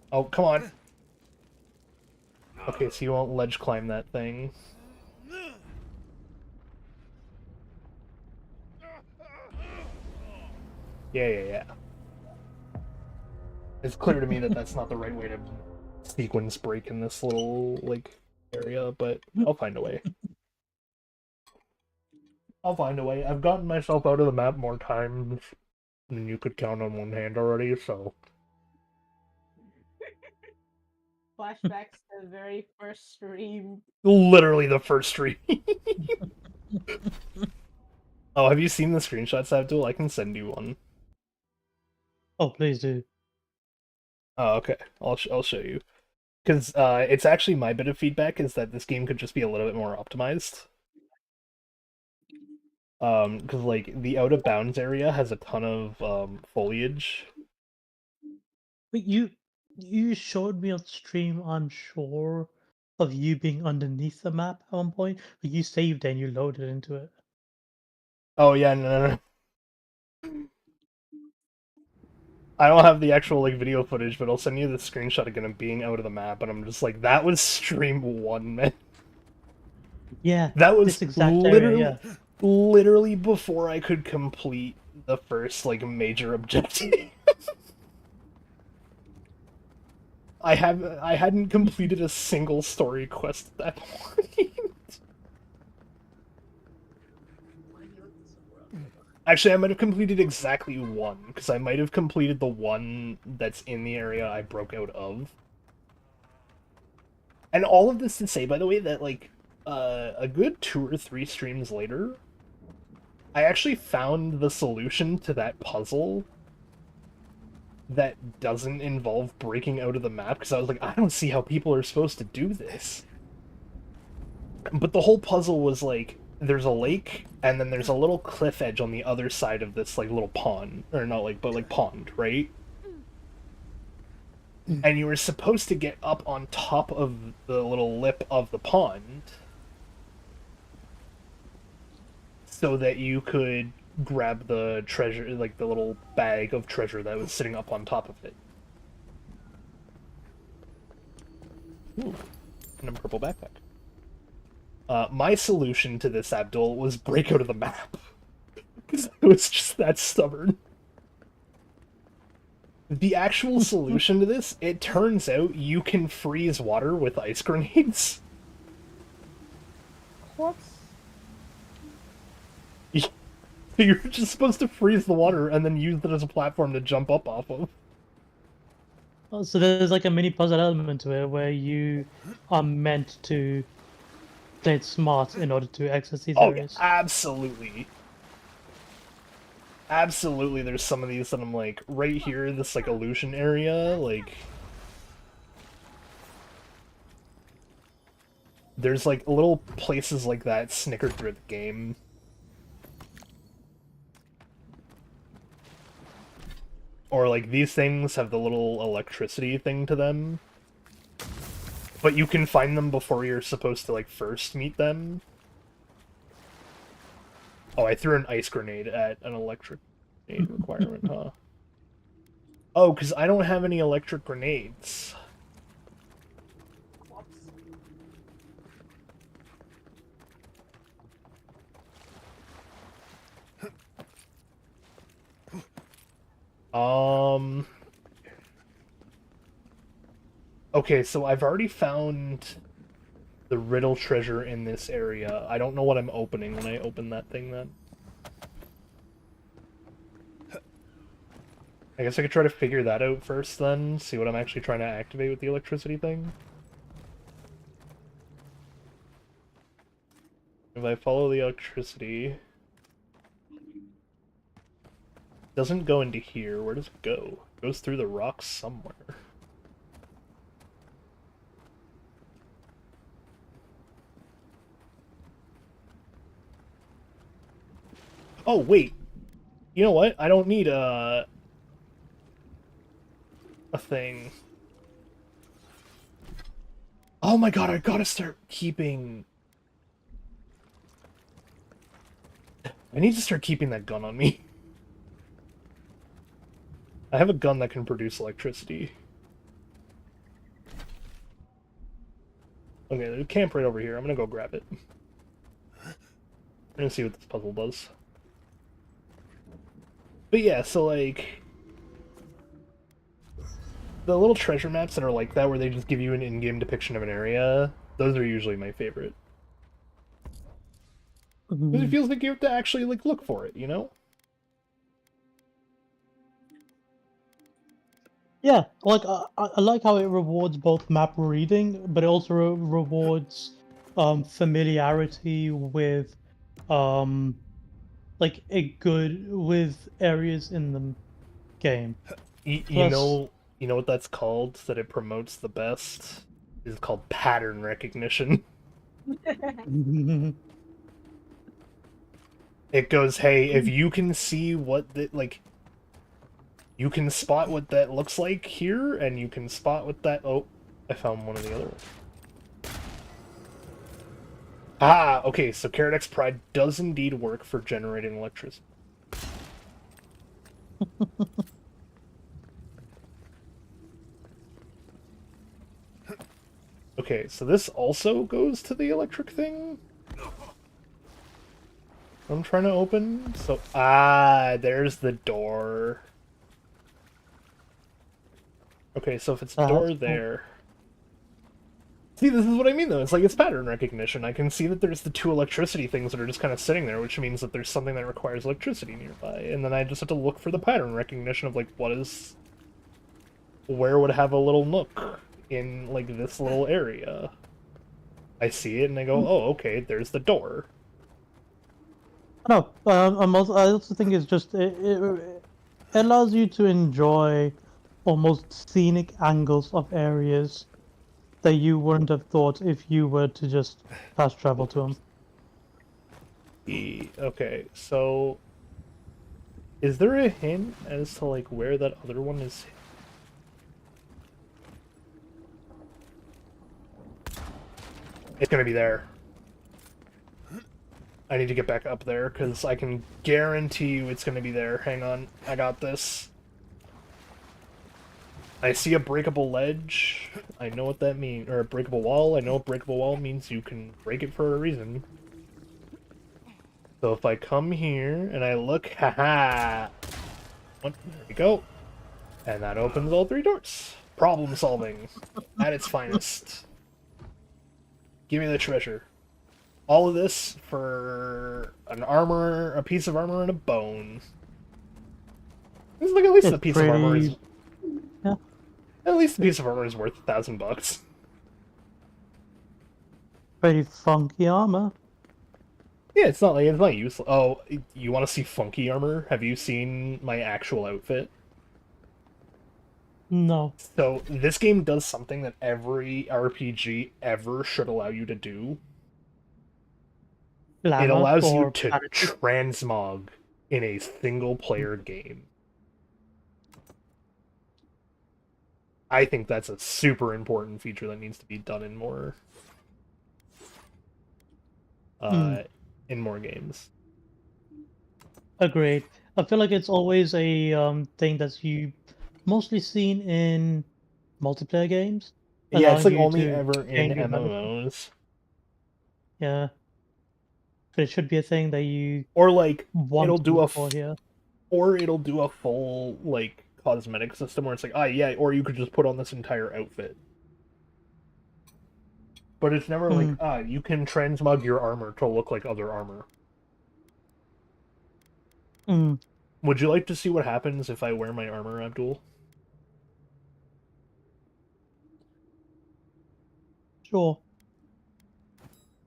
Oh, come on. Okay, so you won't ledge climb that thing. Yeah. It's clear to me that that's not the right way to sequence break in this little, like, area, but I'll find a way. I'll find a way. I've gotten myself out of the map more times than you could count on one hand already, so... Flashbacks to the very first stream. Literally the first stream. Oh, have you seen the screenshots, Abdul? I can send you one. Oh, please do. Oh, okay. I'll show you. Because it's actually my bit of feedback is that this game could just be a little bit more optimized. Because like the out of bounds area has a ton of foliage. But you showed me on stream, I'm sure, of you being underneath the map at one point, but you saved it and you loaded into it. Oh yeah, no. I don't have the actual like video footage, but I'll send you the screenshot again of being out of the map, and I'm just like, that was stream 1, man. Yeah, That was this exact area, yeah. literally before I could complete the first like major objective. I hadn't completed a single story quest at that point. Actually, I might have completed exactly one, because I might have completed the one that's in the area I broke out of. And all of this to say, by the way, that, like, a good 2 or 3 streams later, I actually found the solution to that puzzle that doesn't involve breaking out of the map, because I was like, I don't see how people are supposed to do this. But the whole puzzle was, like, there's a lake, and then there's a little cliff edge on the other side of this, like, little pond. Or not like, but like pond, right? And you were supposed to get up on top of the little lip of the pond so that you could grab the treasure, like the little bag of treasure that was sitting up on top of it. Ooh, and a purple backpack. My solution to this, Abdul, was break out of the map. Because I was just that stubborn. The actual solution to this, it turns out you can freeze water with ice grenades. What? You're just supposed to freeze the water and then use it as a platform to jump up off of. So there's like a mini puzzle element to it where you are meant to play it smart in order to access these Oh, yeah, areas. absolutely. Absolutely, there's some of these that I'm like, right here, this like illusion area, like... There's like little places like that snickered through the game. Or like these things have the little electricity thing to them. But you can find them before you're supposed to like first meet them. Oh, I threw an ice grenade at an electric grenade requirement, huh? Oh, because I don't have any electric grenades. Okay, so I've already found the riddle treasure in this area. I don't know what I'm opening when I open that thing then. I guess I could try to figure that out first then, see what I'm actually trying to activate with the electricity thing. If I follow the electricity... It doesn't go into here. Where does it go? It goes through the rocks somewhere. Oh, wait. You know what? I don't need a thing. Oh my god, I gotta start keeping... I need to start keeping that gun on me. I have a gun that can produce electricity. Okay, there's a camp right over here. I'm gonna go grab it. I'm gonna see what this puzzle does. But yeah, so like... The little treasure maps that are like that, where they just give you an in-game depiction of an area, those are usually my favorite. Because it feels like you have to actually like look for it, you know? Yeah, like I like how it rewards both map reading, but it also rewards familiarity with like with areas in the game. You know what that's called, that it promotes the best? It's called pattern recognition. It goes, hey, if you can see what the, like, you can spot what that looks like here, and you can spot what that... Oh, I found one of the other ones. Ah, okay, so Carrot X Pride does indeed work for generating electricity. Okay, so this also goes to the electric thing? I'm trying to open, so... Ah, there's the door. Okay, so if it's a door there... See, this is what I mean, though. It's like, it's pattern recognition. I can see that there's the two electricity things that are just kind of sitting there, which means that there's something that requires electricity nearby. And then I just have to look for the pattern recognition of, like, what is... Where would have a little nook in, like, this little area? I see it, and I go, oh, okay, there's the door. No, I also think it's just it allows you to enjoy almost scenic angles of areas that you wouldn't have thought if you were to just fast travel to them. Okay, so is there a hint as to like where that other one is? It's gonna be there. I need to get back up there, because I can guarantee you it's going to be there. Hang on, I got this. I see a breakable ledge. I know what that means. Or a breakable wall. I know a breakable wall means you can break it for a reason. So if I come here and I look, haha! There we go. And that opens all three doors. Problem solving at its finest. Give me the treasure. All of this for an armor, a piece of armor, and a bone. This is like at least a piece of armor is... Yeah. At least a piece of armor is worth $1,000. Pretty funky armor. Yeah, it's not useless. Oh, you want to see funky armor? Have you seen my actual outfit? No. So this game does something that every RPG ever should allow you to do. It Llama allows you or to Piracy? transmog in a single-player game. I think that's a super important feature that needs to be done in more games. Agreed. I feel like it's always a thing that's you mostly seen in multiplayer games. Yeah, it's Allowing like you only to ever in change your weapon. MMOs. Yeah. But it should be a thing that you Or like want it'll to do look a for here. or it'll do a full like cosmetic system where it's like, yeah, or you could just put on this entire outfit. But it's never like, you can transmog your armor to look like other armor. Would you like to see what happens if I wear my armor, Abdul? Sure.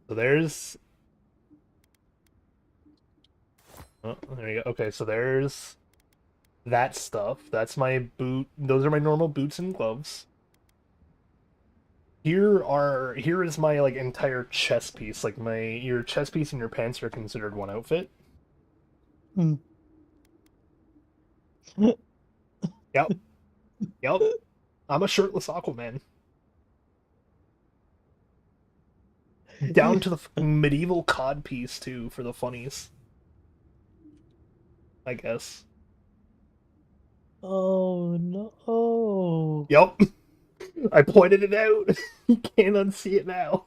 So there's... Oh, there you go. Okay, so there's that stuff. That's my boot. Those are my normal boots and gloves. Here is my like entire chest piece. Like your chest piece and your pants are considered one outfit. Yep. Yep. I'm a shirtless Aquaman. Down to the medieval cod piece too for the funnies. I guess. Oh no. Yep. I pointed it out. You can't unsee it now.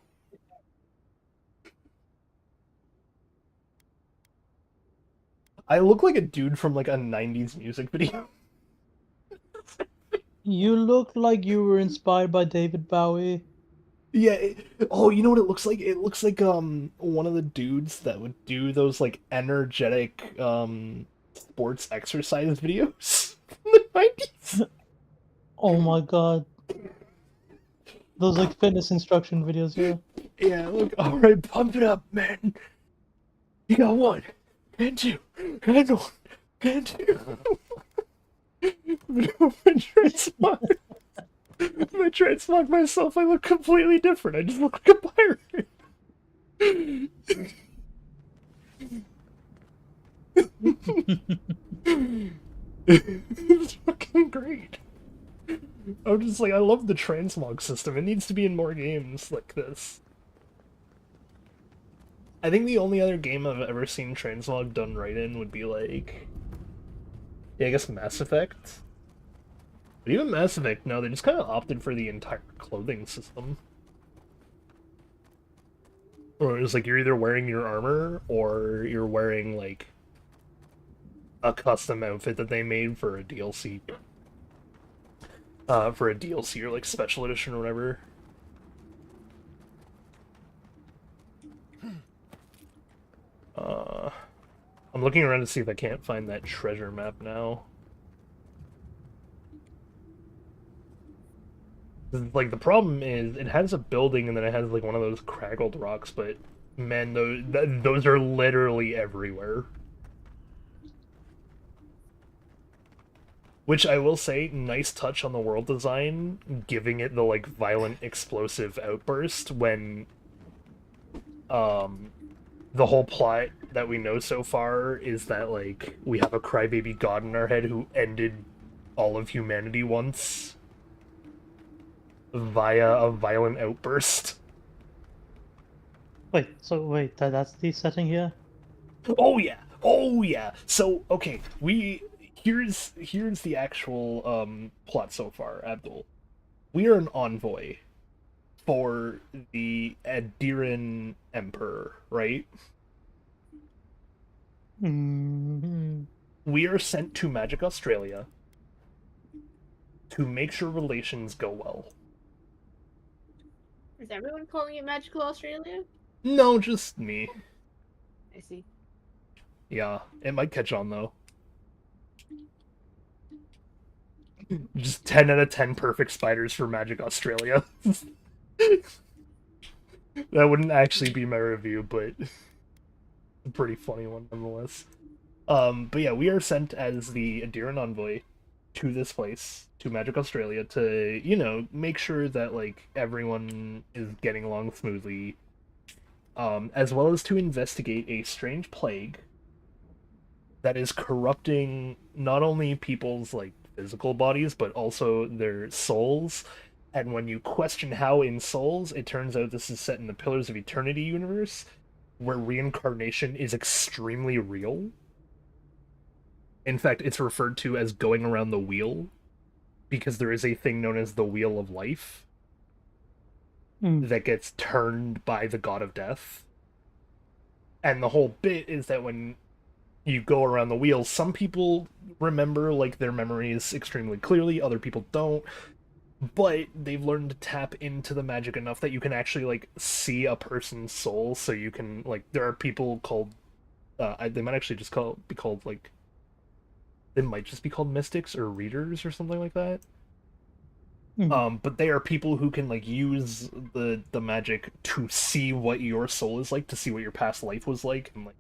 I look like a dude from like a 90s music video. You look like you were inspired by David Bowie. Yeah. Oh, you know what it looks like? It looks like one of the dudes that would do those like energetic sports exercise videos from the 90s. Oh my god. Those like fitness instruction videos, yeah. Yeah, look, alright, pump it up, man. You got 1, and 2, and 1, and 2. If I transmog myself, I look completely different. I just look like a pirate. It's fucking great. I'm just like, I love the transmog system. It needs to be in more games like this. I think the only other game I've ever seen transmog done right in would be like... Yeah, I guess Mass Effect. But even Mass Effect, no, they just kind of opted for the entire clothing system. Or it's like you're either wearing your armor, or you're wearing, like, a custom outfit that they made for a DLC. For a DLC or, like, special edition or whatever. I'm looking around to see if I can't find that treasure map now. Like, the problem is, it has a building and then it has, like, one of those craggled rocks, but, man, those are literally everywhere. Which, I will say, nice touch on the world design, giving it the, like, violent, explosive outburst when, the whole plot that we know so far is that, like, we have a crybaby god in our head who ended all of humanity once via a violent outburst. Wait, that's the setting here? Oh yeah! Oh yeah! So, okay, here's the actual, plot so far, Abdul. We are an envoy for the Adiran Emperor, right? We are sent to Magic Australia to make sure relations go well. Is everyone calling it Magical Australia? No, just me. I see. Yeah, it might catch on though. Just 10 out of 10 perfect spiders for Magic Australia. That wouldn't actually be my review, but a pretty funny one nonetheless. But yeah, we are sent as the Adiran envoy to this place, to Magic Australia, to, you know, make sure that, like, everyone is getting along smoothly, as well as to investigate a strange plague that is corrupting not only people's, like, physical bodies, but also their souls. And when you question how in Souls, it turns out this is set in the Pillars of Eternity universe, where reincarnation is extremely real. In fact, it's referred to as going around the wheel, because there is a thing known as the Wheel of Life that gets turned by the God of Death. And the whole bit is that when you go around the wheel, some people remember, like, their memories extremely clearly, other people don't. But they've learned to tap into the magic enough that you can actually, like, see a person's soul, so you can, like, there are people called, they might actually just be called, like, they might just be called mystics or readers or something like that. But they are people who can, like, use the magic to see what your soul is like, to see what your past life was like, and, like,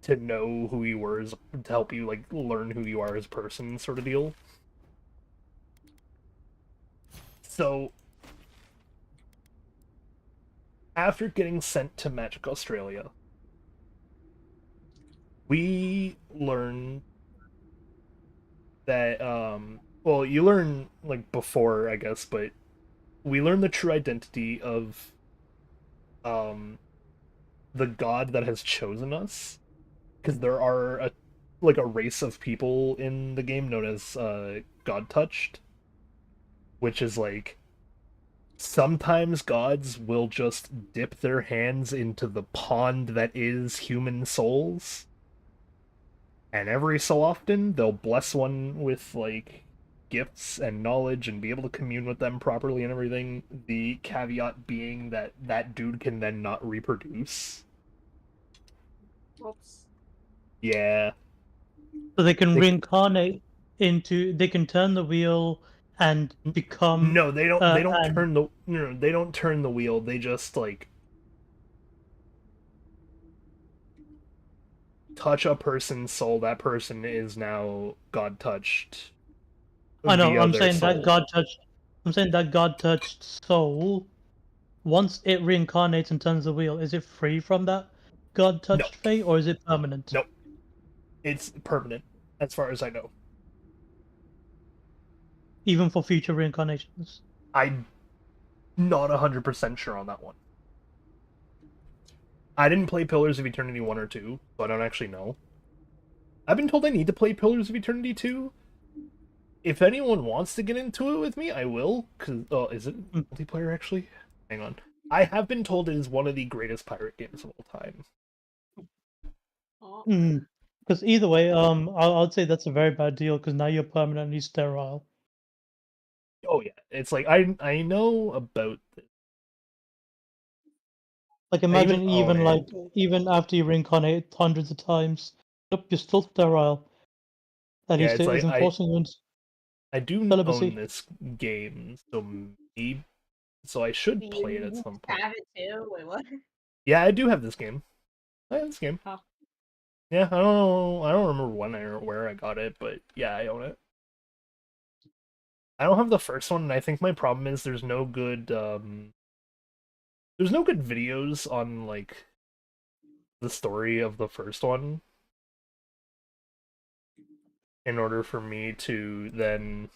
to know who you were, to help you, like, learn who you are as a person, sort of deal. So, after getting sent to Magic Australia, we learn that, well, you learn, like, before, I guess, but we learn the true identity of, the god that has chosen us, because there are, a race of people in the game known as, God-touched, which is, like, sometimes gods will just dip their hands into the pond that is human souls, and every so often they'll bless one with, like, gifts and knowledge and be able to commune with them properly and everything. The caveat being that that dude can then not reproduce. Whoops. Yeah. So they can reincarnate into. They can turn the wheel and become. No, they don't. They don't turn the. No, they don't turn the wheel. They just, like, touch a person's soul. That person is now God touched. I know. I'm their saying soul. that God touched. I'm saying that God touched soul. Once it reincarnates and turns the wheel, is it free from that God touched fate, or is it permanent? Nope. It's permanent, as far as I know. Even for future reincarnations. I'm not 100% sure on that one. I didn't play Pillars of Eternity 1 or 2, so I don't actually know. I've been told I need to play Pillars of Eternity 2. If anyone wants to get into it with me, I will. Cause is it multiplayer actually? Hang on. I have been told it is one of the greatest pirate games of all time. Because either way, I'd say that's a very bad deal. Because now you're permanently sterile. Oh yeah, it's like I know about this. Like imagine even after you reincarnate hundreds of times, nope, you're still sterile. At Yeah, least it's it like isn't forcing you into I do celibacy. own this game, so I should play it at some point. Have it too? Wait, what? Yeah, I do have this game. I have this game. Oh. Yeah, I don't know. I don't remember when or where I got it, but yeah, I own it. I don't have the first one, and I think my problem is there's no good videos on, like, the story of the first one in order for me to then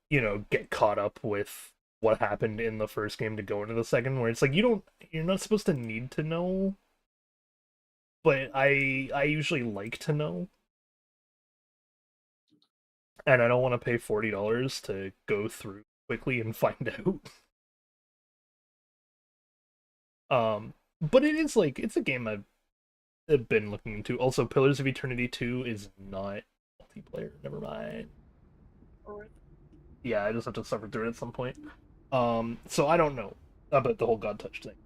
you know, get caught up with what happened in the first game to go into the second, where it's like you're not supposed to need to know, but I usually like to know. And I don't want to pay $40 to go through quickly and find out. But it is, like, it's a game I've been looking into. Also, Pillars of Eternity 2 is not multiplayer. Never mind. Yeah, I just have to suffer through it at some point. So I don't know about the whole God touched thing.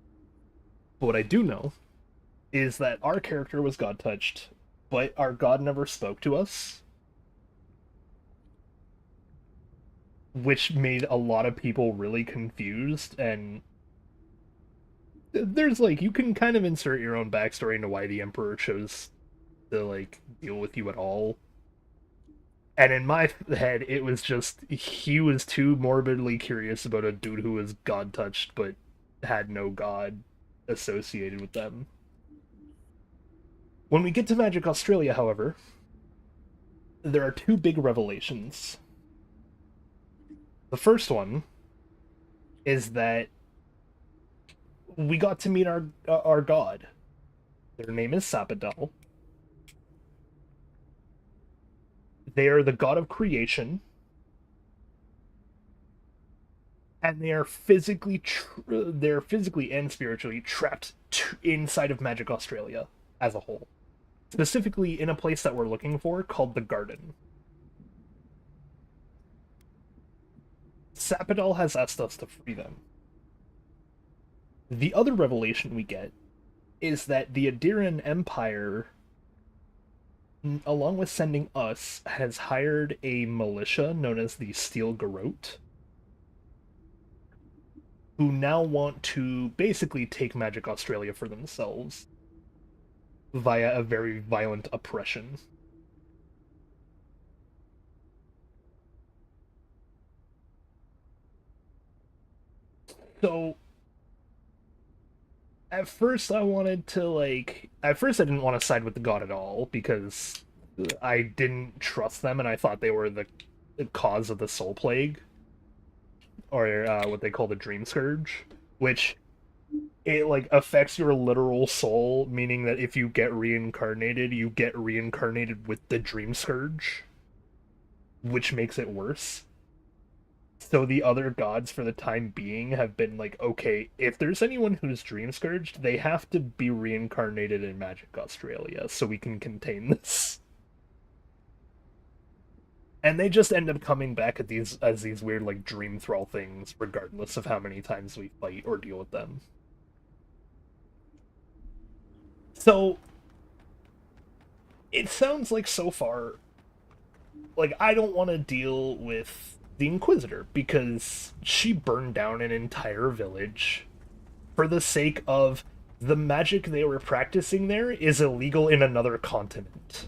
But what I do know is that our character was God touched but our god never spoke to us. Which made a lot of people really confused, and there's, like, you can kind of insert your own backstory into why the Emperor chose to, like, deal with you at all. And in my head, it was just, he was too morbidly curious about a dude who was god-touched, but had no god associated with them. When we get to Magic Australia, however, there are two big revelations. The first one is that we got to meet our god. Their name is Sapidal. They are the god of creation, and they are physically and spiritually trapped inside of Magic Australia as a whole. Specifically in a place that we're looking for called the Garden. Sapidal has asked us to free them. The other revelation we get is that the Adiran Empire, along with sending us, has hired a militia known as the Steel Garrote, who now want to basically take Magic Australia for themselves via a very violent oppression. So, at first I wanted to, like... At first I didn't want to side with the god at all, because I didn't trust them, and I thought they were the cause of the Soul Plague. Or what they call the Dream Scourge. Which, it, like, affects your literal soul, meaning that if you get reincarnated, you get reincarnated with the Dream Scourge. Which makes it worse. So the other gods, for the time being, have been like, okay, if there's anyone who's Dream Scourged, they have to be reincarnated in Magic Australia, so we can contain this. And they just end up coming back at these as these weird, like, Dream Thrall things, regardless of how many times we fight or deal with them. So, it sounds like so far, like, I don't want to deal with the Inquisitor, because she burned down an entire village for the sake of the magic they were practicing there is illegal in another continent.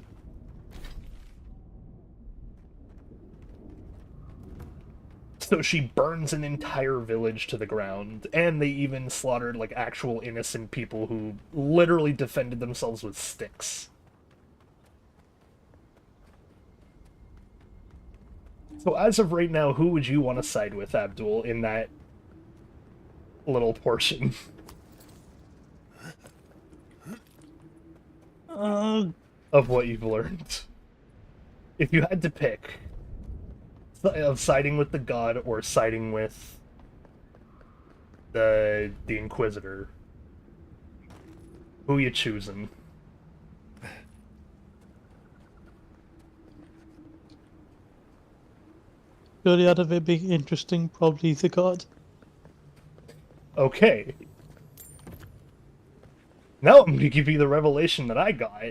So she burns an entire village to the ground, and they even slaughtered, like, actual innocent people who literally defended themselves with sticks. So as of right now, who would you want to side with, Abdul, in that little portion? Of what you've learned. If you had to pick, of siding with the god or siding with the Inquisitor, who you choosing? Really, out of it being interesting, probably the god. Okay. Now I'm going to give you the revelation that I got,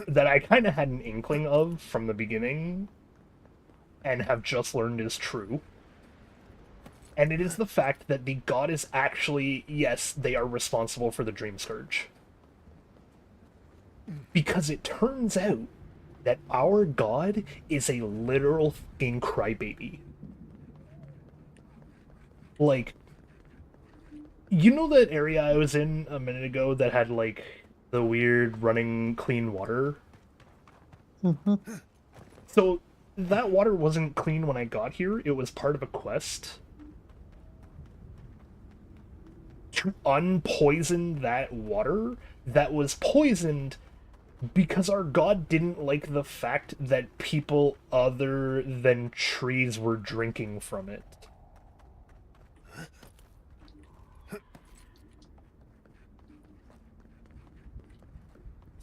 that I kind of had an inkling of from the beginning, and have just learned is true. And it is the fact that the god is actually, yes, they are responsible for the Dream Scourge. Because it turns out that our god is a literal fucking crybaby. Like, you know that area I was in a minute ago that had, like, the weird running clean water? Mm-hmm. So, that water wasn't clean when I got here. It was part of a quest to unpoison that water that was poisoned because our god didn't like the fact that people other than trees were drinking from it.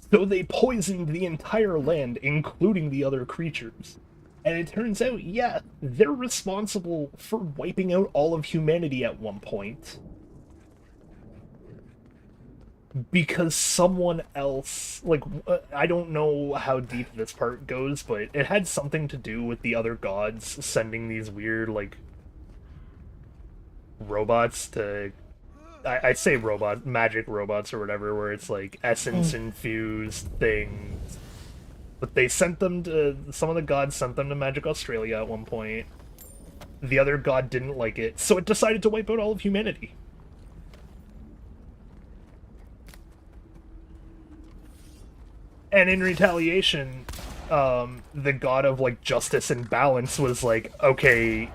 So they poisoned the entire land, including the other creatures. And it turns out, yeah, they're responsible for wiping out all of humanity at one point. because someone else, like, I don't know how deep this part goes, but it had something to do with the other gods sending these weird, like, robots to, I say robot, magic robots or whatever, where it's like essence infused things. But they sent them to, some of the gods sent them to Magic Australia at one point. The other god didn't like it, so it decided to wipe out all of humanity. And in retaliation, the god of, like, justice and balance was like, okay,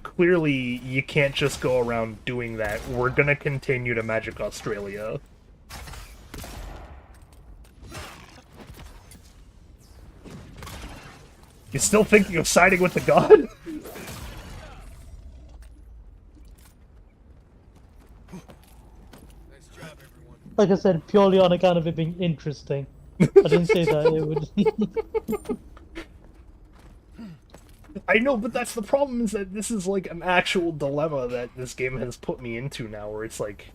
clearly you can't just go around doing that. We're gonna continue to Magic Australia. You still thinking of siding with the god? Like I said, purely on account of it being interesting. I didn't say that it would. I know, but that's the problem, is that this is like an actual dilemma that this game has put me into now, where it's like,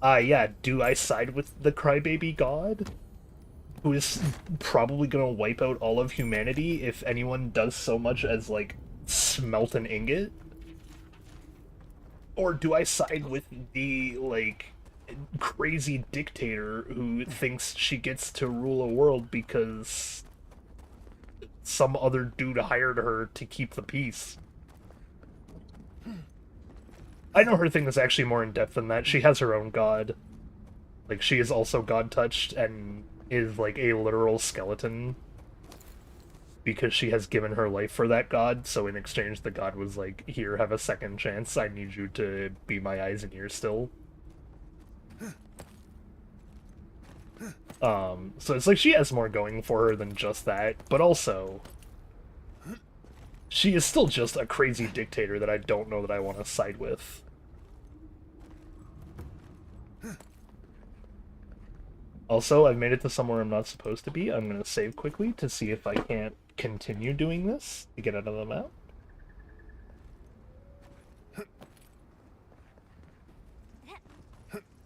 yeah, do I side with the crybaby god? Who is probably gonna wipe out all of humanity if anyone does so much as, like, smelt an ingot? Or do I side with the, like, crazy dictator who thinks she gets to rule a world because some other dude hired her to keep the peace? I know her thing is actually more in-depth than that. She has her own god. Like, she is also god-touched and is, like, a literal skeleton because she has given her life for that god, so in exchange the god was like, here, have a second chance, I need you to be my eyes and ears still. So it's like she has more going for her than just that, but also she is still just a crazy dictator that I don't know that I want to side with. Also, I've made it to somewhere I'm not supposed to be. I'm going to save quickly to see if I can't continue doing this to get out of the map.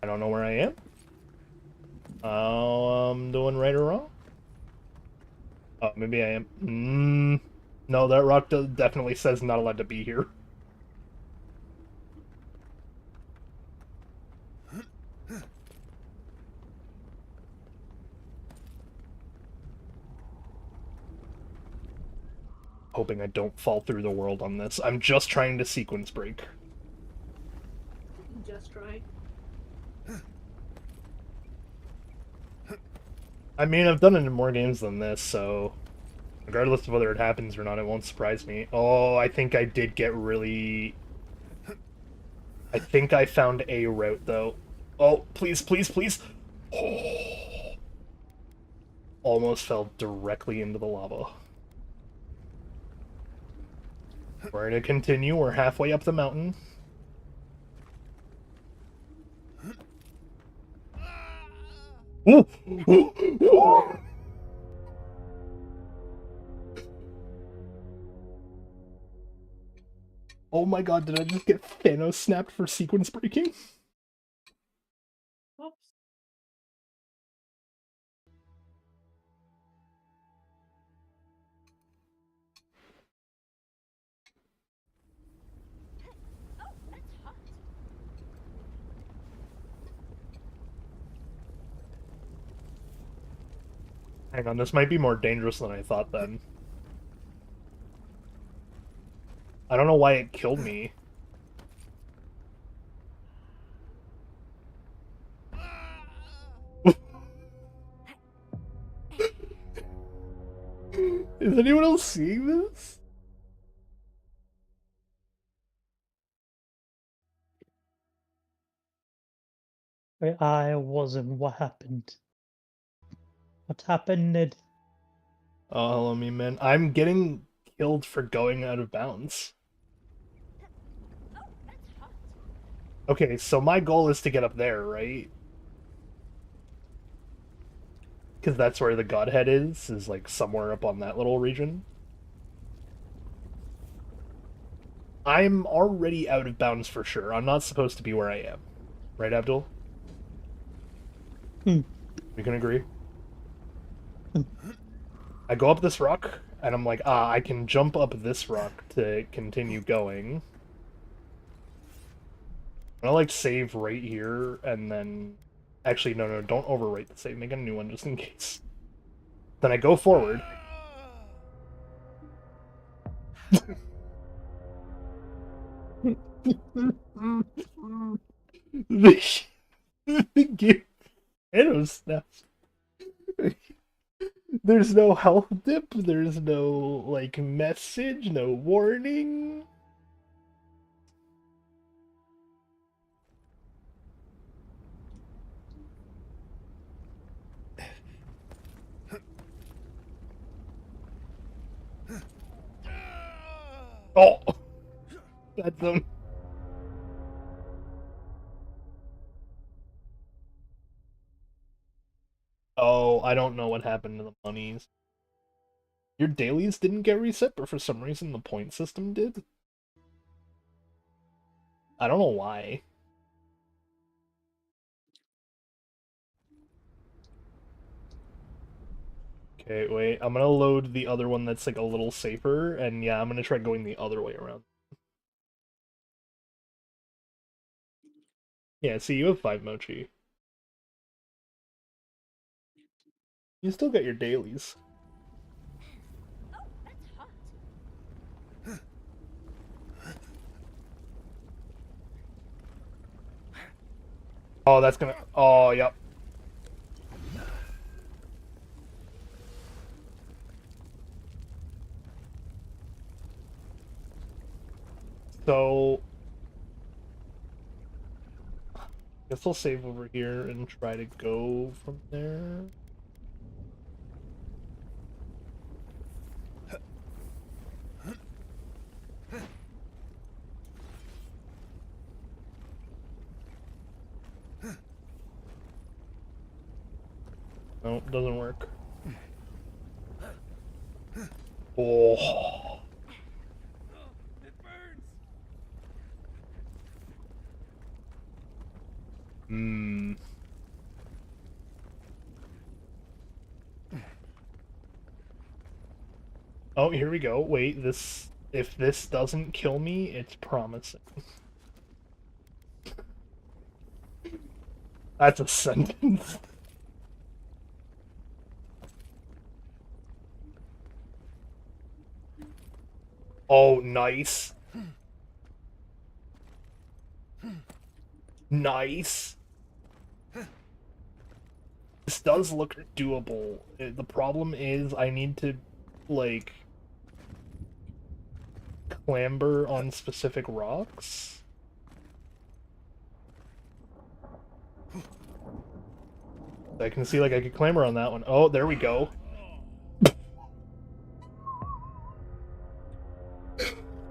I don't know where I am. I'm doing right or wrong? Oh, maybe I am. No, that rock definitely says not allowed to be here. Hoping I don't fall through the world on this. I'm just trying to sequence break. Just trying. I mean, I've done it in more games than this, so regardless of whether it happens or not, it won't surprise me. Oh, I think I did get really... I think I found a route, though. Oh, please, please, please! Oh. Almost fell directly into the lava. We're gonna continue. We're halfway up the mountain. Ooh. Ooh. Oh my god, did I just get Thanos snapped for sequence breaking? Oops. Hang on, this might be more dangerous than I thought then. I don't know why it killed me. Is anyone else seeing this? Wait, I wasn't. What happened? What happened, Ned? Oh, hello, me man. I'm getting killed for going out of bounds. Okay, so my goal is to get up there, right? Because that's where the Godhead is like somewhere up on that little region. I'm already out of bounds for sure. I'm not supposed to be where I am. Right, Abdul? We can agree. I go up this rock, and I'm like, I can jump up this rock to continue going. I'm gonna, like, save right here, and then... Actually, no, don't overwrite the save. Make a new one just in case. Then I go forward. The game snaps. There's no health dip, there's no, like, message, no warning. Oh! That's them. Oh, I don't know what happened to the monies. Your dailies didn't get reset, but for some reason the point system did? I don't know why. Okay, wait, I'm gonna load the other one that's, like, a little safer, and yeah, I'm gonna try going the other way around. Yeah, see, you have 5 mochi. You still get your dailies. Oh, that's gonna... Oh, yep. So... Guess I'll save over here and try to go from there. Nope, doesn't work. Oh. It burns. Hmm. Oh, here we go. Wait, this... If this doesn't kill me, it's promising. That's a sentence. Oh, nice. Nice. This does look doable. The problem is I need to, like, clamber on specific rocks. I can see, like, I could clamber on that one. Oh, there we go.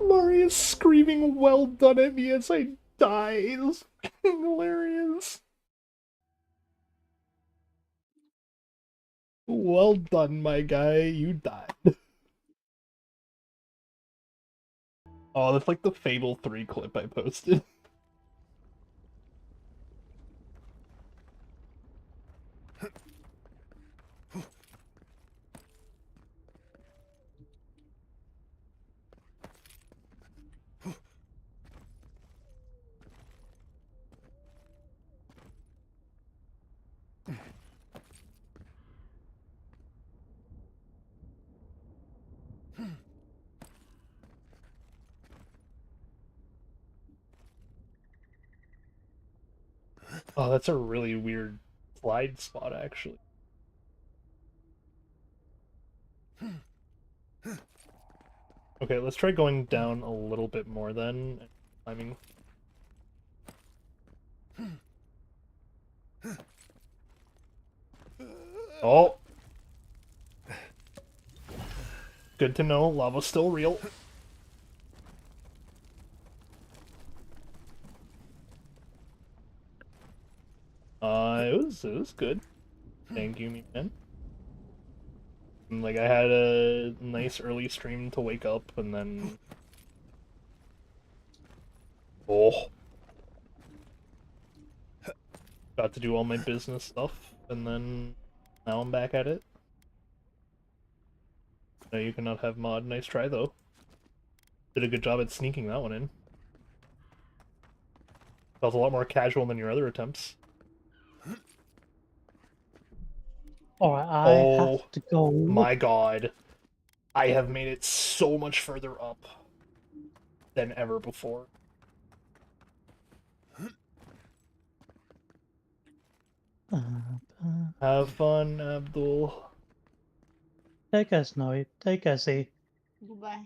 Maria's screaming well done at me as I die. It's hilarious. Well done, my guy. You died. Oh, that's like the Fable 3 clip I posted. Oh, that's a really weird slide spot, actually. Okay, let's try going down a little bit more then. Climbing. Oh! Good to know, lava's still real. It was good. Thank you, man. Like, I had a nice early stream to wake up, and then... Oh. Got to do all my business stuff. and then now I'm back at it. No, you cannot have mod. Nice try, though. Did a good job at sneaking that one in. Felt a lot more casual than your other attempts. Alright, I have to go. My god. I have made it so much further up than ever before. Have fun, Abdul. Take us, Snowy. Take us, E. Goodbye.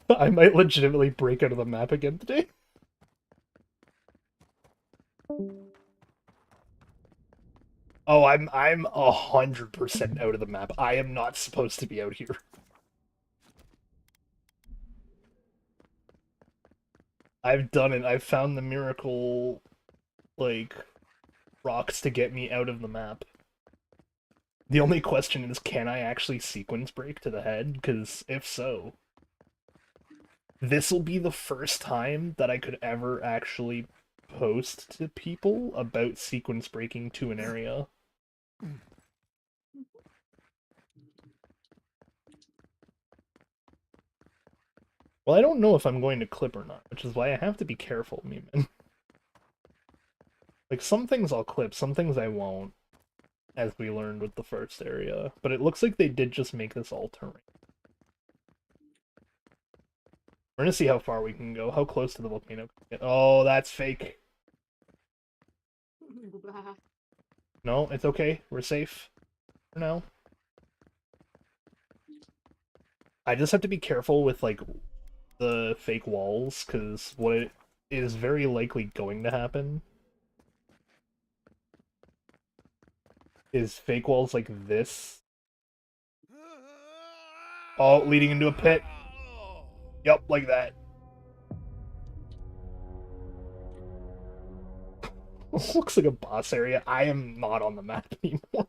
I might legitimately break out of the map again today. Oh, I'm 100% out of the map. I am not supposed to be out here. I've done it. I've found the miracle, like, rocks to get me out of the map. The only question is, can I actually sequence break to the head? Because if so, this will be the first time that I could ever actually post to people about sequence breaking to an area. Well, I don't know if I'm going to clip or not, which is why I have to be careful, Meeman. Like, some things I'll clip, some things I won't, as we learned with the first area. But it looks like they did just make this all terrain. We're gonna see how far we can go, how close to the volcano can we get. Oh, that's fake. No, it's okay. We're safe for now. I just have to be careful with, like, the fake walls, because what it is very likely going to happen is fake walls like this. Oh, leading into a pit. Yep, like that. Looks like a boss area. I am not on the map anymore.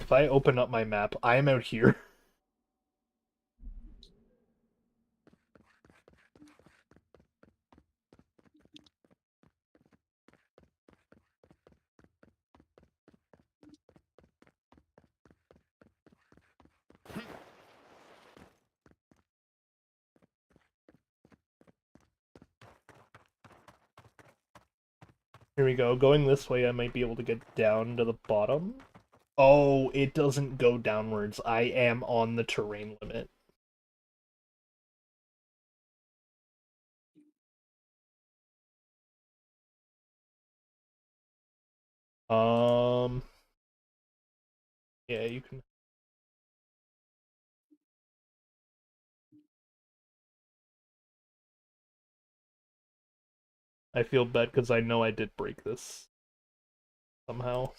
If I open up my map, I am out here. Here we go. Going this way, I might be able to get down to the bottom. Oh, it doesn't go downwards. I am on the terrain limit. Yeah, you can. I feel bad because I know I did break this somehow.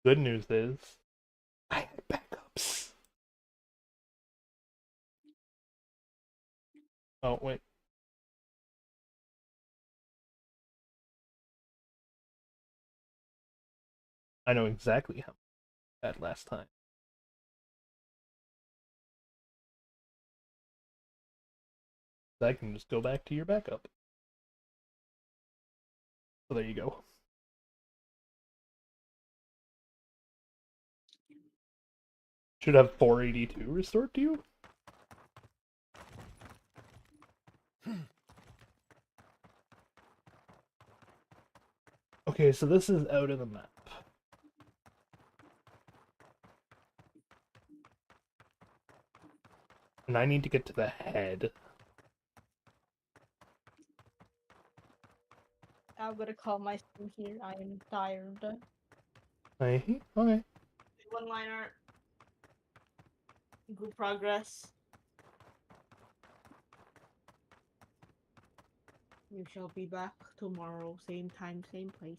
Good news is, I had backups. Oh, wait. I know exactly how I had last time. I can just go back to your backup. So there you go. Should have 482 restored to you? Okay, so this is out of the map. And I need to get to the head. I'm gonna call my stream here. I am tired. Okay. One-liner. Good progress. You shall be back tomorrow, same time, same place.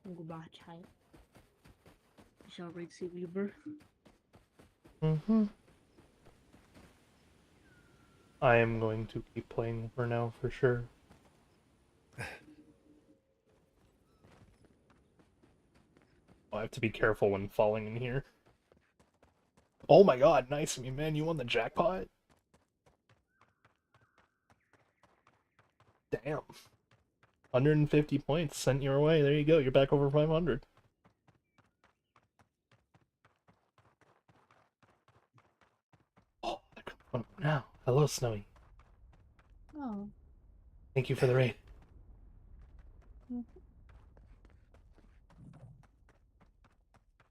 Goodbye, child. Shall read Seaweaver. I am going to keep playing for now, for sure. I have to be careful when falling in here. Oh my god, nice of me, man. You won the jackpot? Damn. 150 points sent your way. There you go. You're back over 500. Oh, they're coming up now. Hello, Snowy. Oh. Thank you for the raid.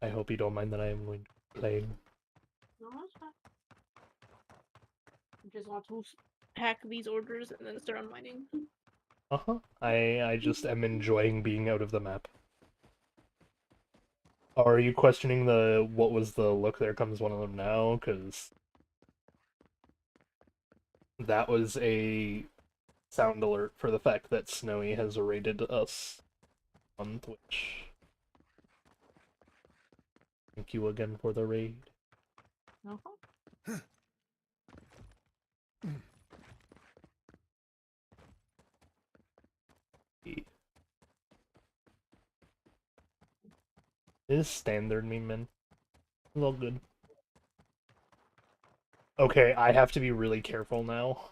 I hope you don't mind that I am going to play. No, that's fine. I just want to hack these orders and then start unwinding. I just am enjoying being out of the map. Are you questioning the what was the look? There comes one of them now, because that was a sound alert for the fact that Snowy has raided us on Twitch. Thank you again for the raid. It is standard meme, man. It's all good. Okay, I have to be really careful now.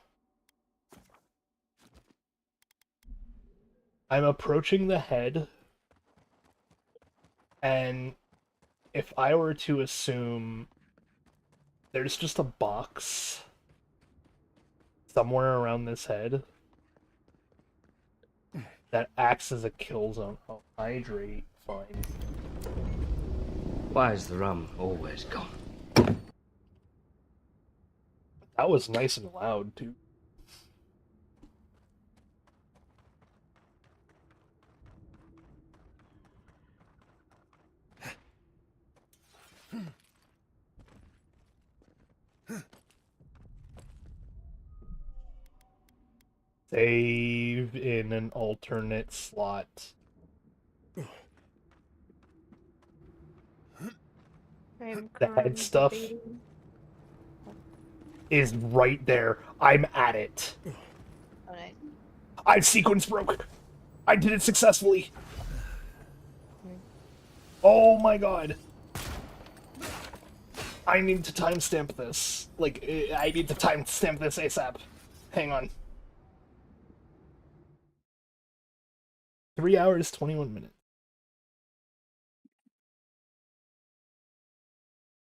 I'm approaching the head, and if I were to assume there's just a box somewhere around this head that acts as a kill zone. Oh, Hydrate, fine. Why is the rum always gone? That was nice and loud, too. Save in an alternate slot. The head stuff is right there. I'm at it. Okay. I've sequence broke. I did it successfully. Oh my god. I need to timestamp this. Like, I need to timestamp this ASAP. Hang on. 3 hours, 21 minutes.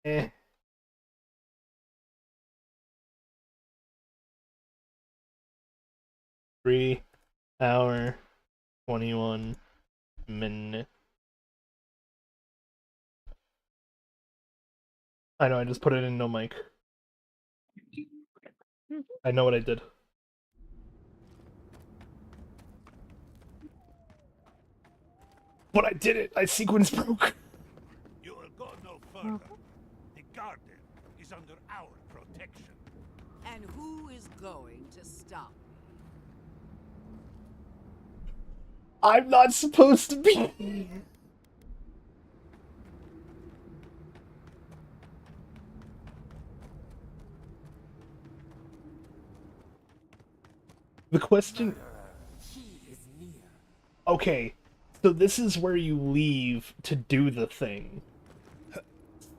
Eh. Three hour, 21 minute. I know, I just put it in no mic. I know what I did. But I did it! I sequence broke! You will go no further. The garden is under our protection. And who is going to stop? I'm not supposed to be. The question... Okay, so this is where you leave to do the thing.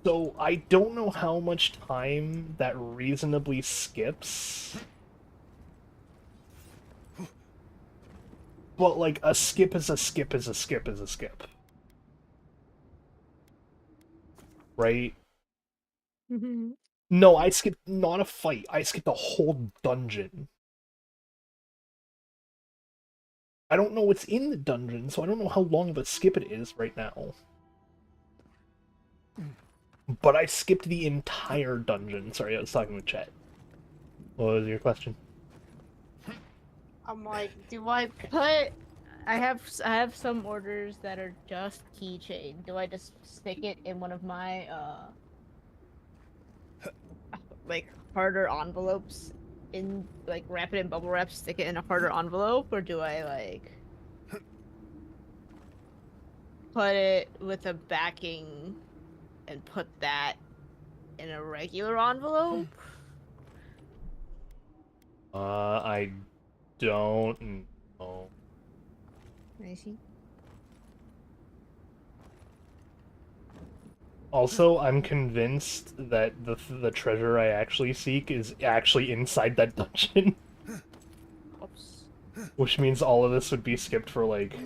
So I don't know how much time that reasonably skips. But, like, a skip is a skip is a skip is a skip. Right? No, I skipped not a fight. I skipped a whole dungeon. I don't know what's in the dungeon, so I don't know how long of a skip it is right now. But I skipped the entire dungeon. Sorry, I was talking with chat. What was your question? I'm like, do I put... I have some orders that are just keychain. Do I just stick it in one of my, like, harder envelopes? In, like, wrap it in bubble wrap, stick it in a harder envelope? Or do I, like... put it with a backing and put that in a regular envelope? I don't know. I see. Also, I'm convinced that the treasure I actually seek is actually inside that dungeon. Oops. Which means all of this would be skipped for, like,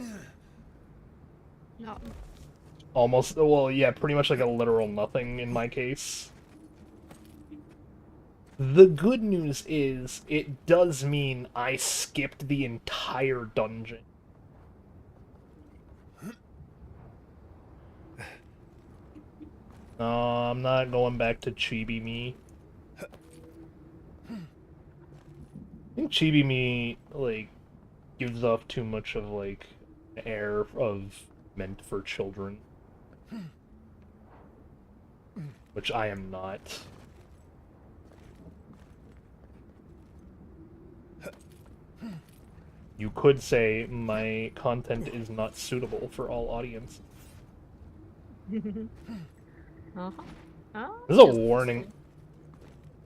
No. almost, well, yeah, pretty much like a literal nothing in my case. The good news is, it does mean I skipped the entire dungeon. No, I'm not going back to Chibi Me. I think Chibi Me, like, gives off too much of, like, an air of meant for children. Which I am not. You could say my content is not suitable for all audiences. Uh-huh. Oh, This is a warning.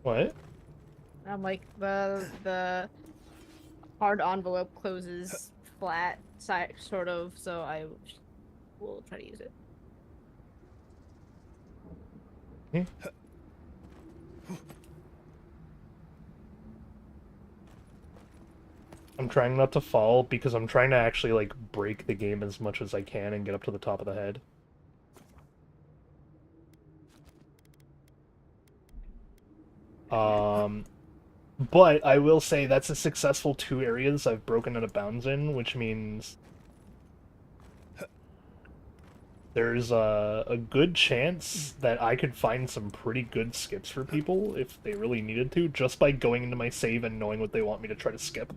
What? I'm like, the hard envelope closes flat, sort of, so I will try to use it. I'm trying not to fall because I'm trying to actually, like, break the game as much as I can and get up to the top of the head. But I will say that's a successful 2 areas I've broken out of bounds in, which means there's a good chance that I could find some pretty good skips for people if they really needed to, just by going into my save and knowing what they want me to try to skip.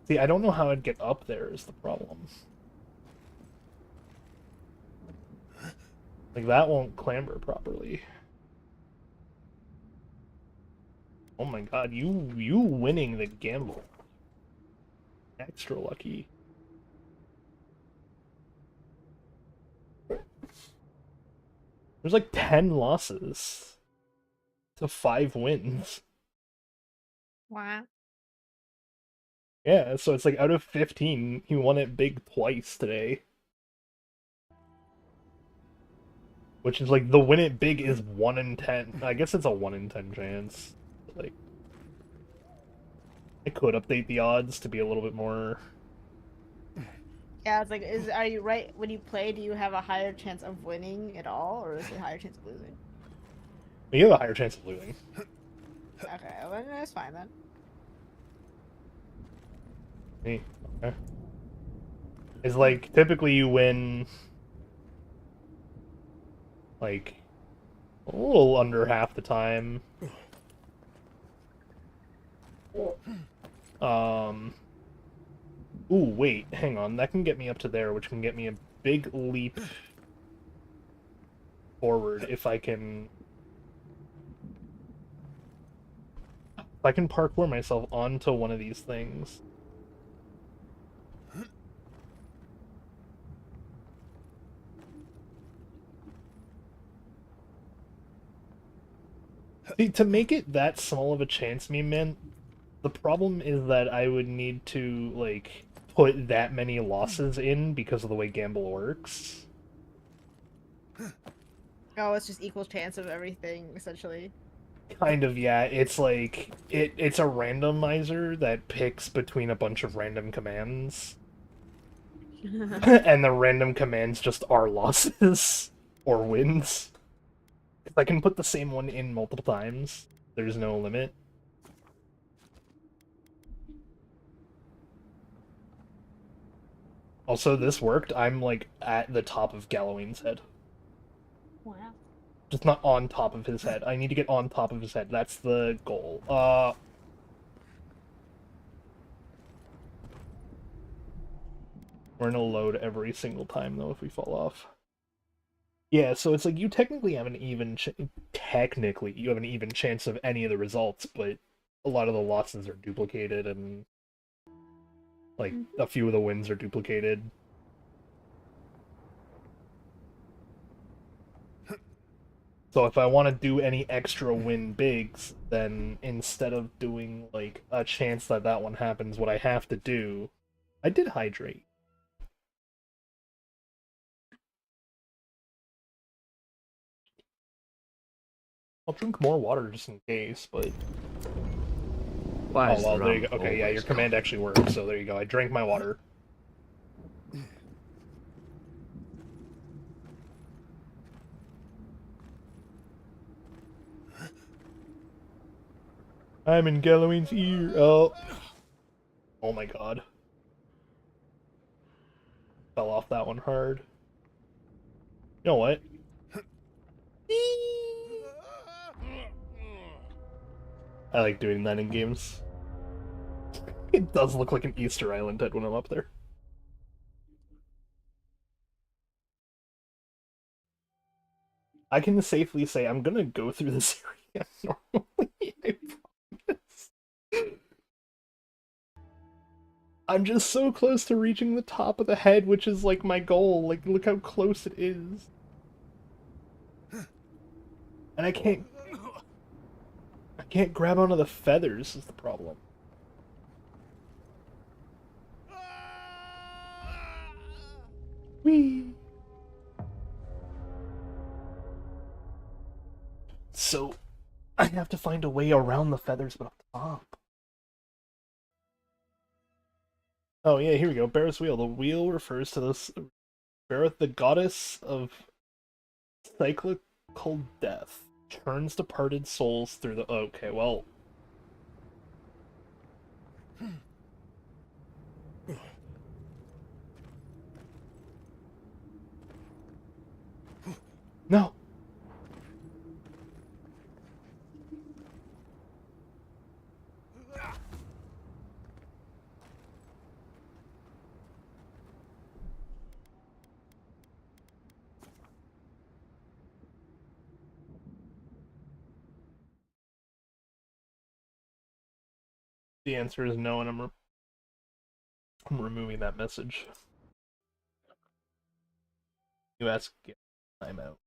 See, I don't know how I'd get up there is the problem. Like, that won't clamber properly. Oh my god, you winning the gamble. Extra lucky. There's like 10 losses to 5 wins. Wow. Yeah, so it's like out of 15, he won it big twice today. Which is like, the win it big is 1 in 10. I guess it's a 1 in 10 chance. Like, I could update the odds to be a little bit more... Yeah, it's like, are you right when you play? Do you have a higher chance of winning at all, or is it a higher chance of losing? You have a higher chance of losing. Okay, well, that's fine then. Okay. It's like, typically you win, like, a little under half the time. Ooh, wait, hang on. That can get me up to there, which can get me a big leap forward if I can... If I can parkour myself onto one of these things. See, to make it that small of a chance, man, the problem is that I would need to, like, put that many losses in because of the way Gamble works. Oh, it's just equal chance of everything, essentially. Kind of, yeah. It's like, it's a randomizer that picks between a bunch of random commands. And the random commands just are losses or wins. If I can put the same one in multiple times, there's no limit. Also, this worked. I'm, like, at the top of Galloween's head. Wow. Just not on top of his head. I need to get on top of his head. That's the goal. We're gonna load every single time, though, if we fall off. Yeah, so it's like, you technically have an even... Technically, you have an even chance of any of the results, but a lot of the losses are duplicated, and like a few of the wins are duplicated. So if I want to do any extra win bigs, then instead of doing like a chance that that one happens, what I have to do, I did hydrate. I'll drink more water just in case, but... Why oh, well, there you go. Okay, yeah, your command coming? actually works, so there you go. I drank my water. I'm in Galloween's ear. Oh. Oh my god. Fell off that one hard. You know what? I like doing that in games. It does look like an Easter Island head when I'm up there. I can safely say I'm gonna go through this area normally, I promise. I'm just so close to reaching the top of the head, which is like my goal. Like, look how close it is. And I can't grab onto the feathers is the problem. Whee! So, I have to find a way around the feathers, but up top. Oh yeah, here we go. Barrett's wheel. The wheel refers to this Barrett, the goddess of cyclical death, turns departed souls through the. Okay, well. No. The answer is no, and I'm removing that message. You ask, I'm out.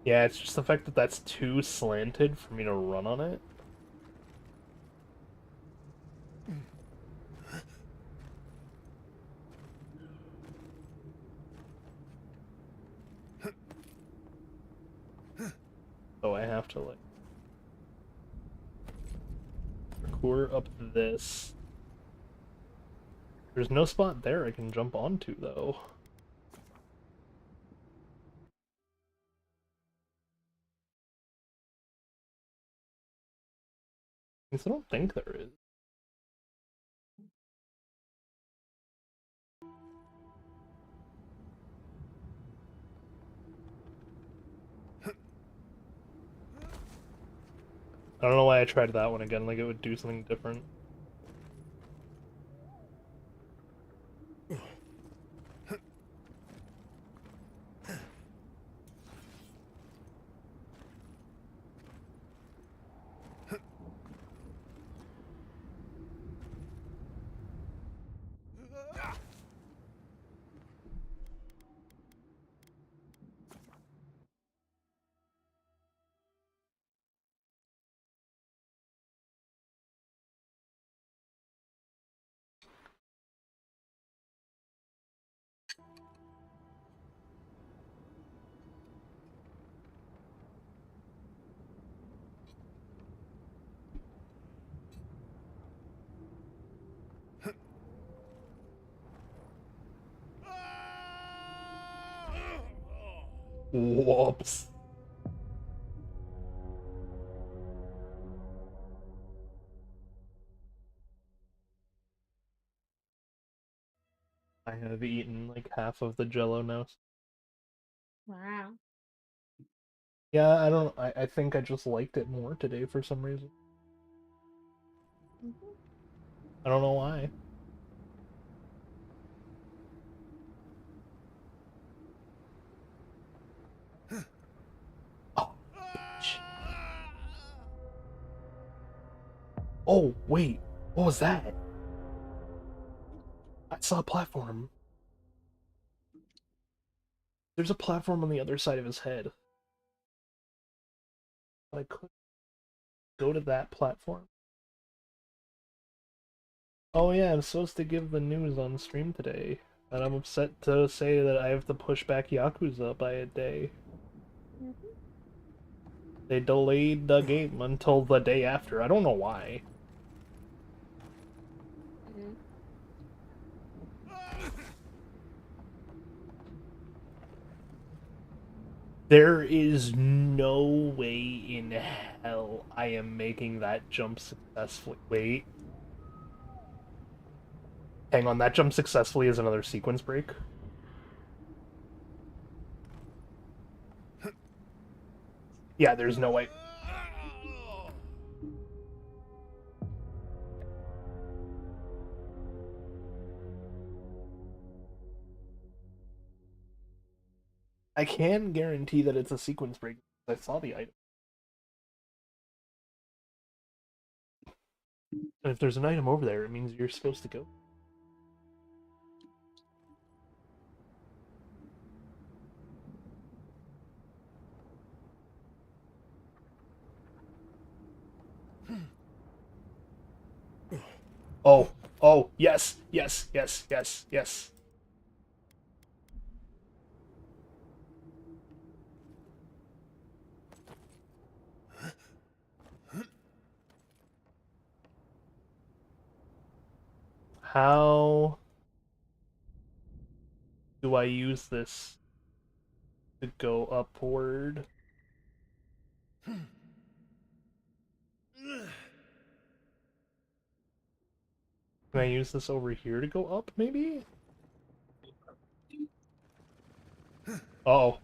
Yeah, it's just the fact that that's too slanted for me to run on it. So I have to, like, parkour up this. There's no spot there I can jump onto, though. I don't think there is. I don't know why I tried that one again, like it would do something different. Whoops. I have eaten like half of the Jello now. Wow. Yeah, I don't. I think I just liked it more today for some reason. I don't know why. Oh, oh, wait. What was that? I saw a platform. There's a platform on the other side of his head. I could go to that platform. Oh yeah, I'm supposed to give the news on stream today. And I'm upset to say that I have to push back Yakuza by a day. They delayed the game until the day after. I don't know why. There is no way in hell I am making that jump successfully. Wait. Hang on, that jump successfully is another sequence break. Yeah, there's no way. I can guarantee that it's a sequence break. I saw the item. And if there's an item over there, it means you're supposed to go. Oh, oh, yes, yes, yes, yes, yes. How do I use this to go upward? Can I use this over here to go up, maybe? Uh-oh.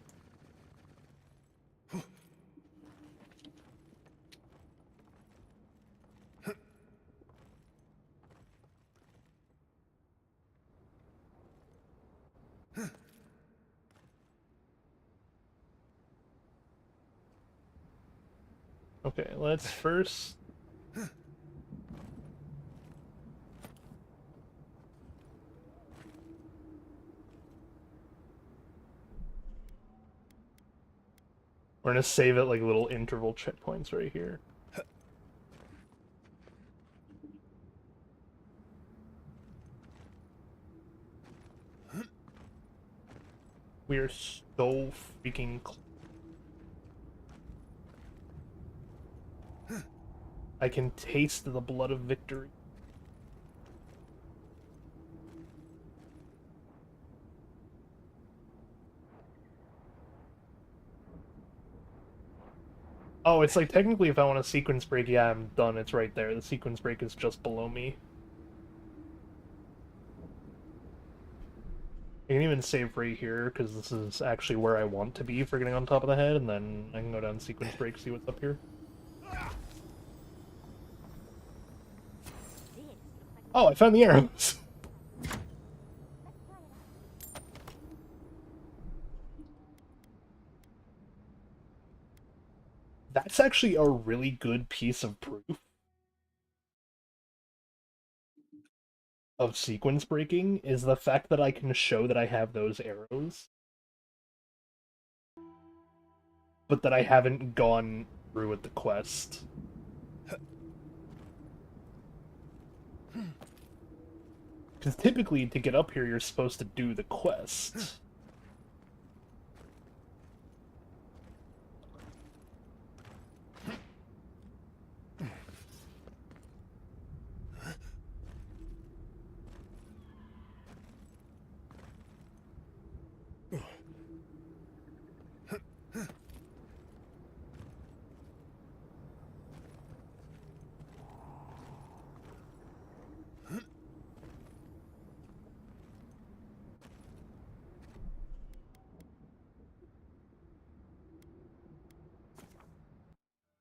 Okay, let's first... We're gonna save it like little interval checkpoints right here. We are so freaking close. I can taste the blood of victory. Oh, it's like technically if I want a sequence break, yeah, I'm done. It's right there. The sequence break is just below me. I can even save right here, because this is actually where I want to be for getting on top of the head, and then I can go down sequence break, see what's up here. Oh, I found the arrows! That's actually a really good piece of proof of sequence breaking, is the fact that I can show that I have those arrows, but that I haven't gone through with the quest. Because typically, to get up here, you're supposed to do the quest.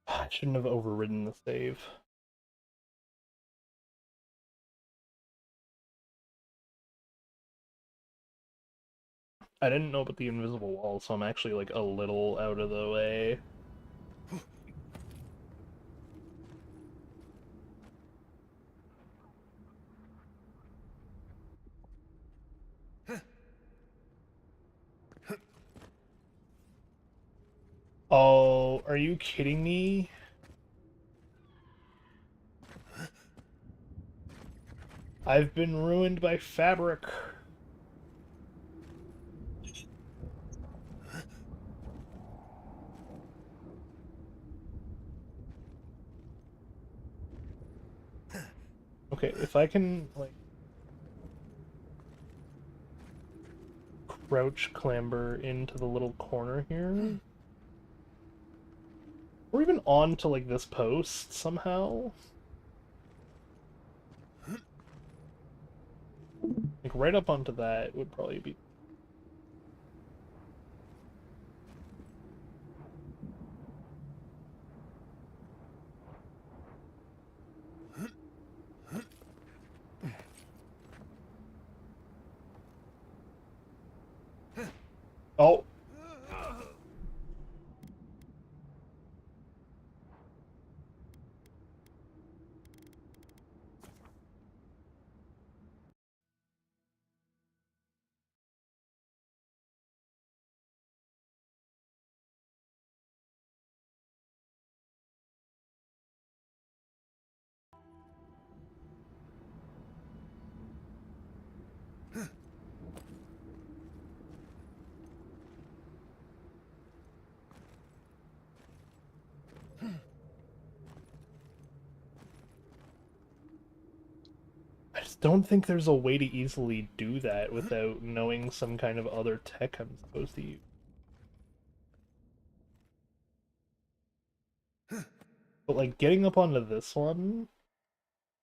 I shouldn't have overridden the save. I didn't know about the invisible wall, so I'm actually like a little out of the way. Oh, are you kidding me? I've been ruined by fabric. Okay, if I can, like, crouch clamber into the little corner here. Or even onto, like, this post somehow. Like, right up onto that would probably be... Oh! I just don't think there's a way to easily do that without knowing some kind of other tech I'm supposed to use. But, like, getting up onto this one,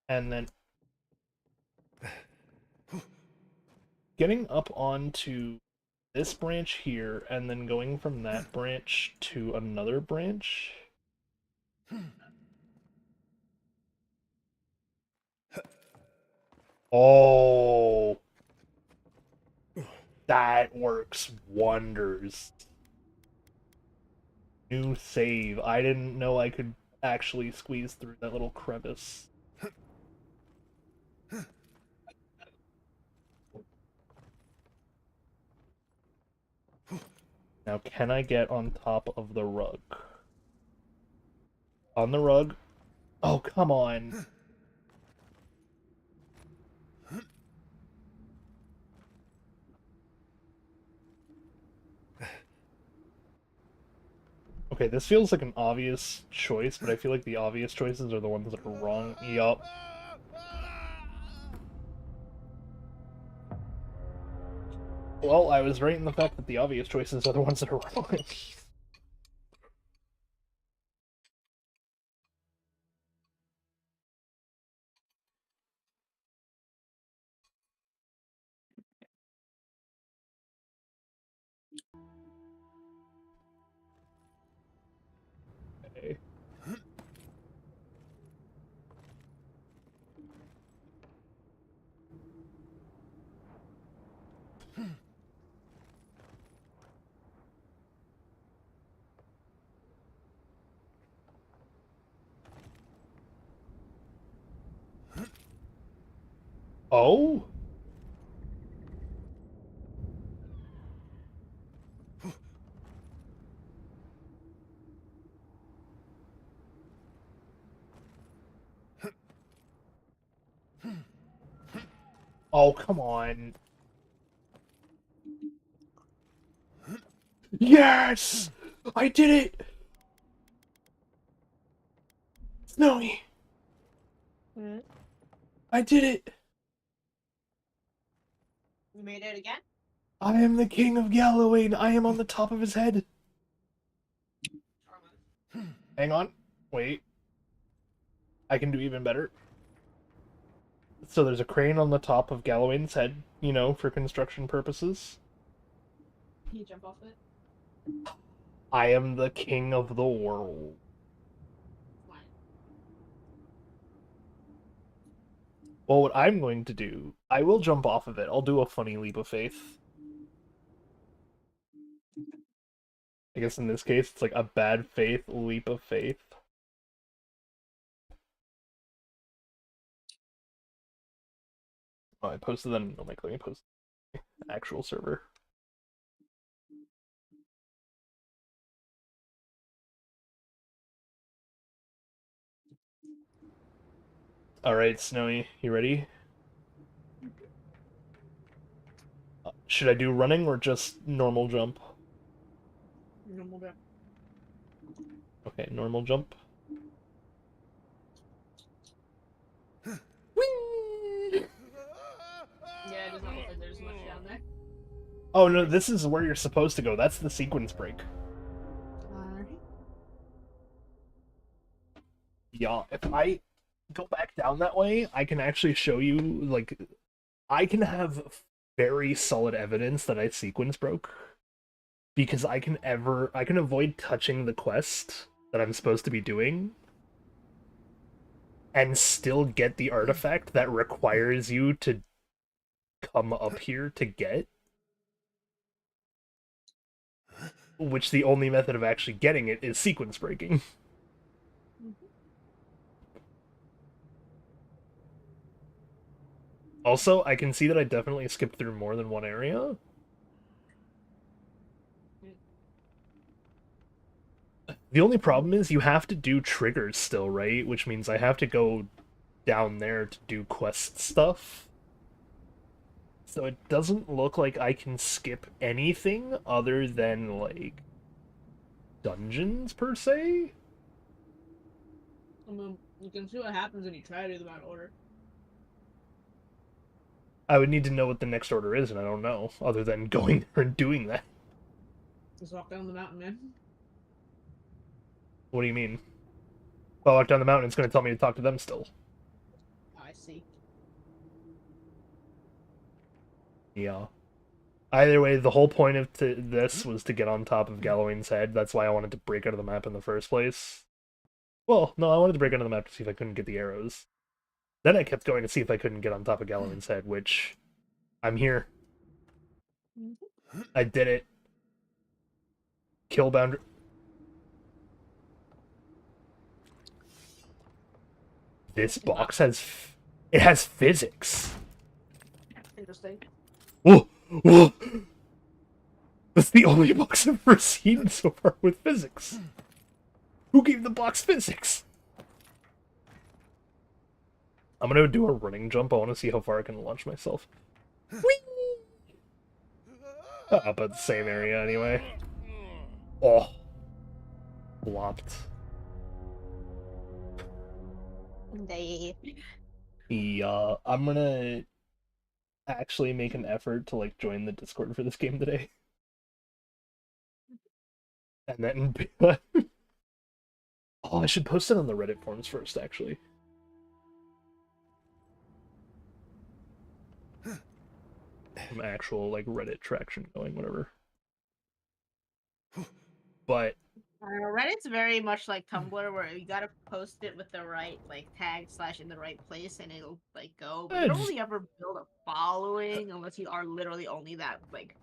and then... Getting up onto this branch here, and then going from that branch to another branch... Oh! That works wonders. New save. I didn't know I could actually squeeze through that little crevice. Now, can I get on top of the rug? On the rug? Oh, come on. Okay, this feels like an obvious choice, but I feel like the obvious choices are the ones that are wrong. Yup. Well, I was right in the fact that the obvious choices are the ones that are wrong. Okay. Oh? Oh, come on. Yes! I did it! Snowy! I did it! You made it again? I am the king of Galloway. I am on the top of his head. Hang on. Wait. I can do even better. So there's a crane on the top of Galloway's head, you know, for construction purposes. Can you jump off it? I am the king of the world. Well, what I'm going to do, I will jump off of it. I'll do a funny leap of faith. I guess in this case, it's like a bad faith leap of faith. Oh, I posted them. Oh, let me post the actual server. All right, Snowy, you ready? Should I do running or just normal jump? Normal jump. Okay, normal jump. Yeah, it does not look like there's much down there. Oh no, this is where you're supposed to go. That's the sequence break. Yeah, if I go back down that way, I can actually show you, like, I can have very solid evidence that I sequence broke. Because I can avoid touching the quest that I'm supposed to be doing and still get the artifact that requires you to come up here to get. Which the only method of actually getting it is sequence breaking. Also, I can see that I definitely skipped through more than one area. The only problem is you have to do triggers still, right? Which means I have to go down there to do quest stuff. So it doesn't look like I can skip anything other than, like, dungeons, per se? I mean, you can see what happens when you try to do them out of order. I would need to know what the next order is, and I don't know, other than going there and doing that. Just walk down the mountain, man. What do you mean? If I walk down the mountain, it's going to tell me to talk to them still. I see. Yeah. Either way, the whole point of this was to get on top of Galloway's head. That's why I wanted to break out of the map in the first place. Well, no, I wanted to break out of the map to see if I couldn't get the arrows. Then I kept going to see if I couldn't get on top of Galloway's head, which... I'm here. I did it. Kill boundary... This box has... It has physics. Interesting. Whoa! Whoa! That's the only box I've ever seen so far with physics. Who gave the box physics? I'm gonna do a running jump. I want to see how far I can launch myself. Whee! Up at the same area anyway. Oh. Flopped. Yeah, I'm gonna actually make an effort to, like, join the Discord for this game today. And then be like... Oh, I should post it on the Reddit forums first, actually. Some actual, like, Reddit traction going, whatever. But... Reddit's very much like Tumblr, where you gotta post it with the right, like, tag / in the right place, and it'll, like, go. But you don't really ever build a following unless you are literally only that, like,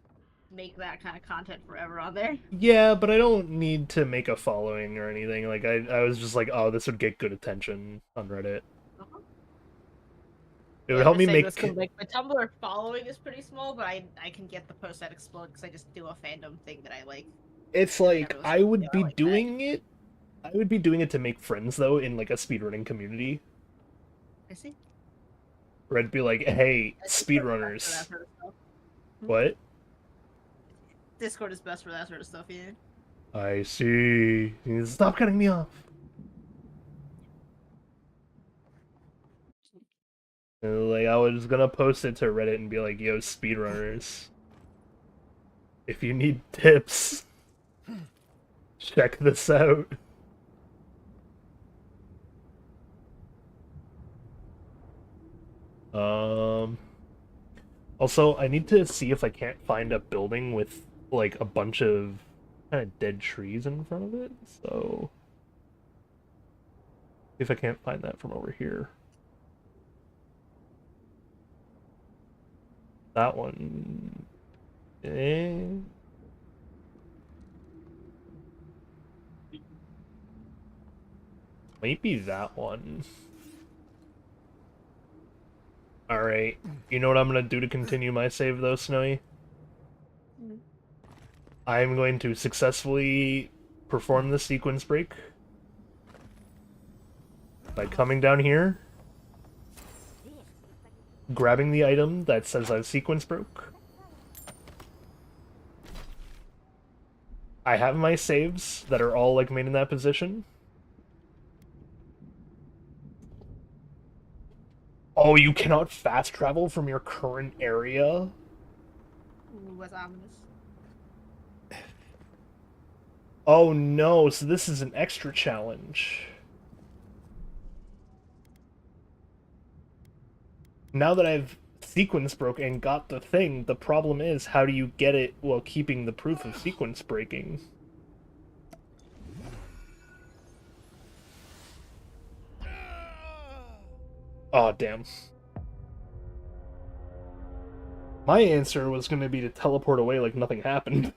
make that kind of content forever on there. Yeah, but I don't need to make a following or anything. Like, I was just like, oh, this would get good attention on Reddit. It would help me make... Like, the Tumblr following is pretty small, but I can get the post that explode because I just do a fandom thing that I like. It's like, I would be doing it... I would be doing it to make friends, though, in, like, a speedrunning community. I see. Where I'd be like, hey, speedrunners. What? Discord is best for that sort of stuff, yeah. I see. Stop cutting me off. Like, I was gonna post it to Reddit and be like, yo, speedrunners. If you need tips, check this out. Also, I need to see if I can't find a building with, like, a bunch of kind of dead trees in front of it, so... if I can't find that from over here. That one... Might be that one. Alright. You know what I'm gonna do to continue my save though, Snowy? I'm going to successfully perform the sequence break by coming down here, grabbing the item that says I've sequence broke. I have my saves that are all like made in that position. Oh, you cannot fast travel from your current area? Ooh, that's ominous. Oh no, so this is an extra challenge. Now that I've sequence broke and got the thing, the problem is how do you get it while keeping the proof of sequence breaking? Oh, damn. My answer was going to be to teleport away like nothing happened.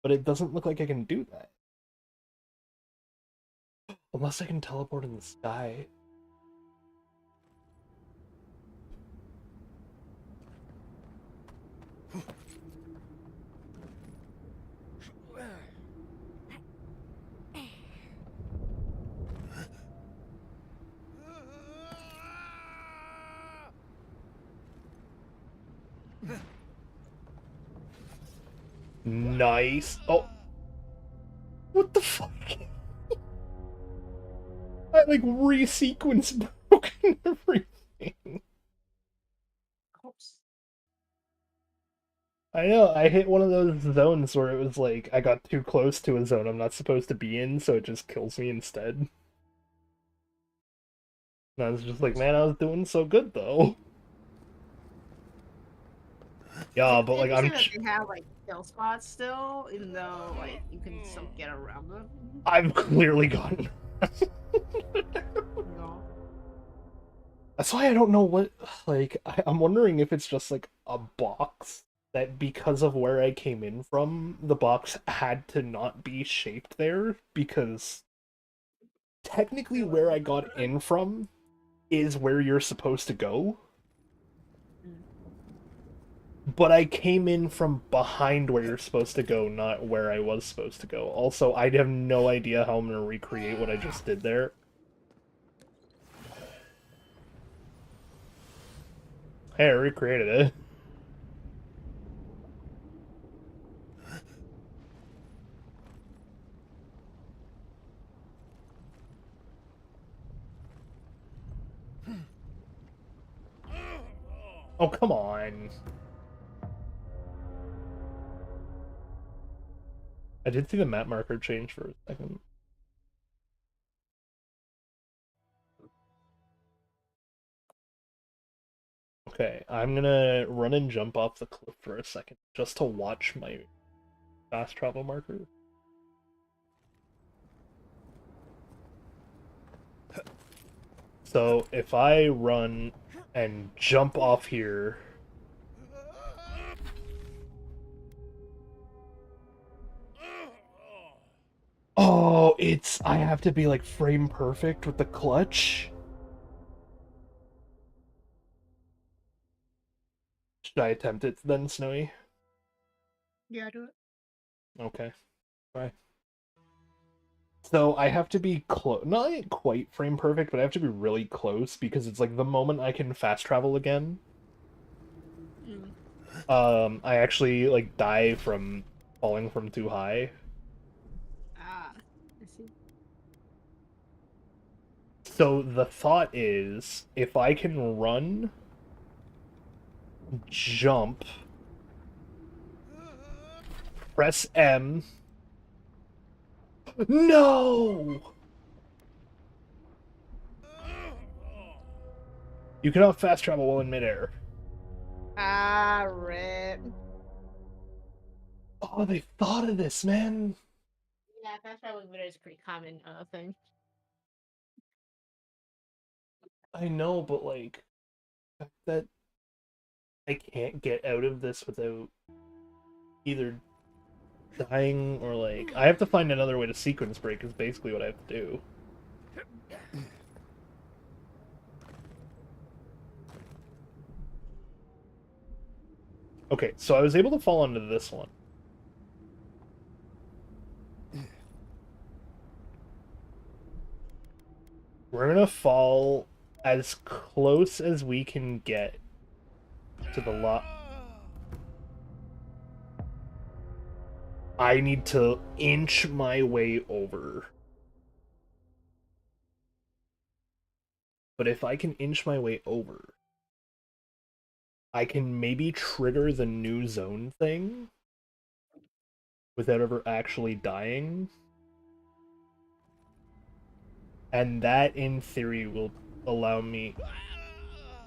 But it doesn't look like I can do that. Unless I can teleport in the sky. Nice. Oh. What the fuck? I like re-sequenced broken everything. I know, I hit one of those zones where it was like I got too close to a zone I'm not supposed to be in, so it just kills me instead. And I was just like, man, I was doing so good though. Yeah, but like I'm. That they have like kill spots still, even though like you can still get around them. I've clearly gotten. No. That's why I don't know what. Like, I'm wondering if it's just like a box that because of where I came in from, the box had to not be shaped there because technically where I got in from is where you're supposed to go. But I came in from behind where you're supposed to go, not where I was supposed to go. Also, I have no idea how I'm going to recreate what I just did there. Hey, I recreated it. Oh, come on. I did see the map marker change for a second. Okay, I'm gonna run and jump off the cliff for a second, just to watch my fast travel marker. So, if I run and jump off here... Oh, I have to be like frame perfect with the clutch? Should I attempt it then, Snowy? Yeah, do it. Okay. Bye. So I have to be close, not quite frame perfect, but I have to be really close because it's like the moment I can fast travel again. I actually like die from falling from too high. Ah, I see. So the thought is, if I can run, jump, press M. No! You cannot fast travel while in midair. Ah, rip. Oh, they thought of this, man. Yeah, fast traveling video is a pretty common thing. I know, but like, that I can't get out of this without either dying or like I have to find another way to sequence break is basically what I have to do. Okay, so I was able to fall onto this one. We're gonna fall as close as we can get to the lot. I need to inch my way over. But if I can inch my way over, I can maybe trigger the new zone thing without ever actually dying. And that, in theory, will allow me...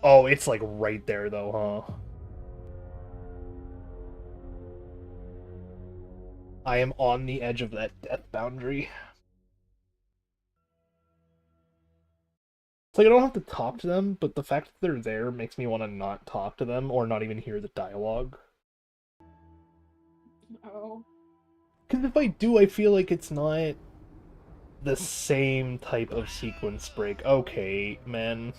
Oh, it's like right there, though, huh? I am on the edge of that death boundary. It's like I don't have to talk to them, but the fact that they're there makes me want to not talk to them or not even hear the dialogue. Oh. Because if I do, I feel like it's not the same type of sequence break. Okay, man.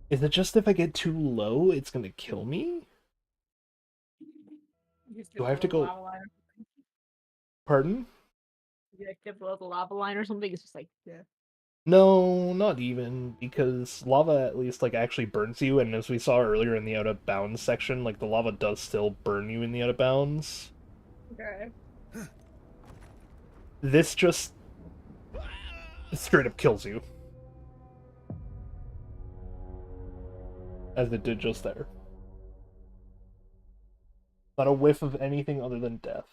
Is it just if I get too low, it's gonna kill me? Do I have to go... Pardon? You like dip below the lava line or something? It's just like, yeah. No, not even, because lava at least like actually burns you, and as we saw earlier in the out of bounds section, like the lava does still burn you in the out of bounds. Okay. This just straight up kills you. As it did just there. Not a whiff of anything other than death.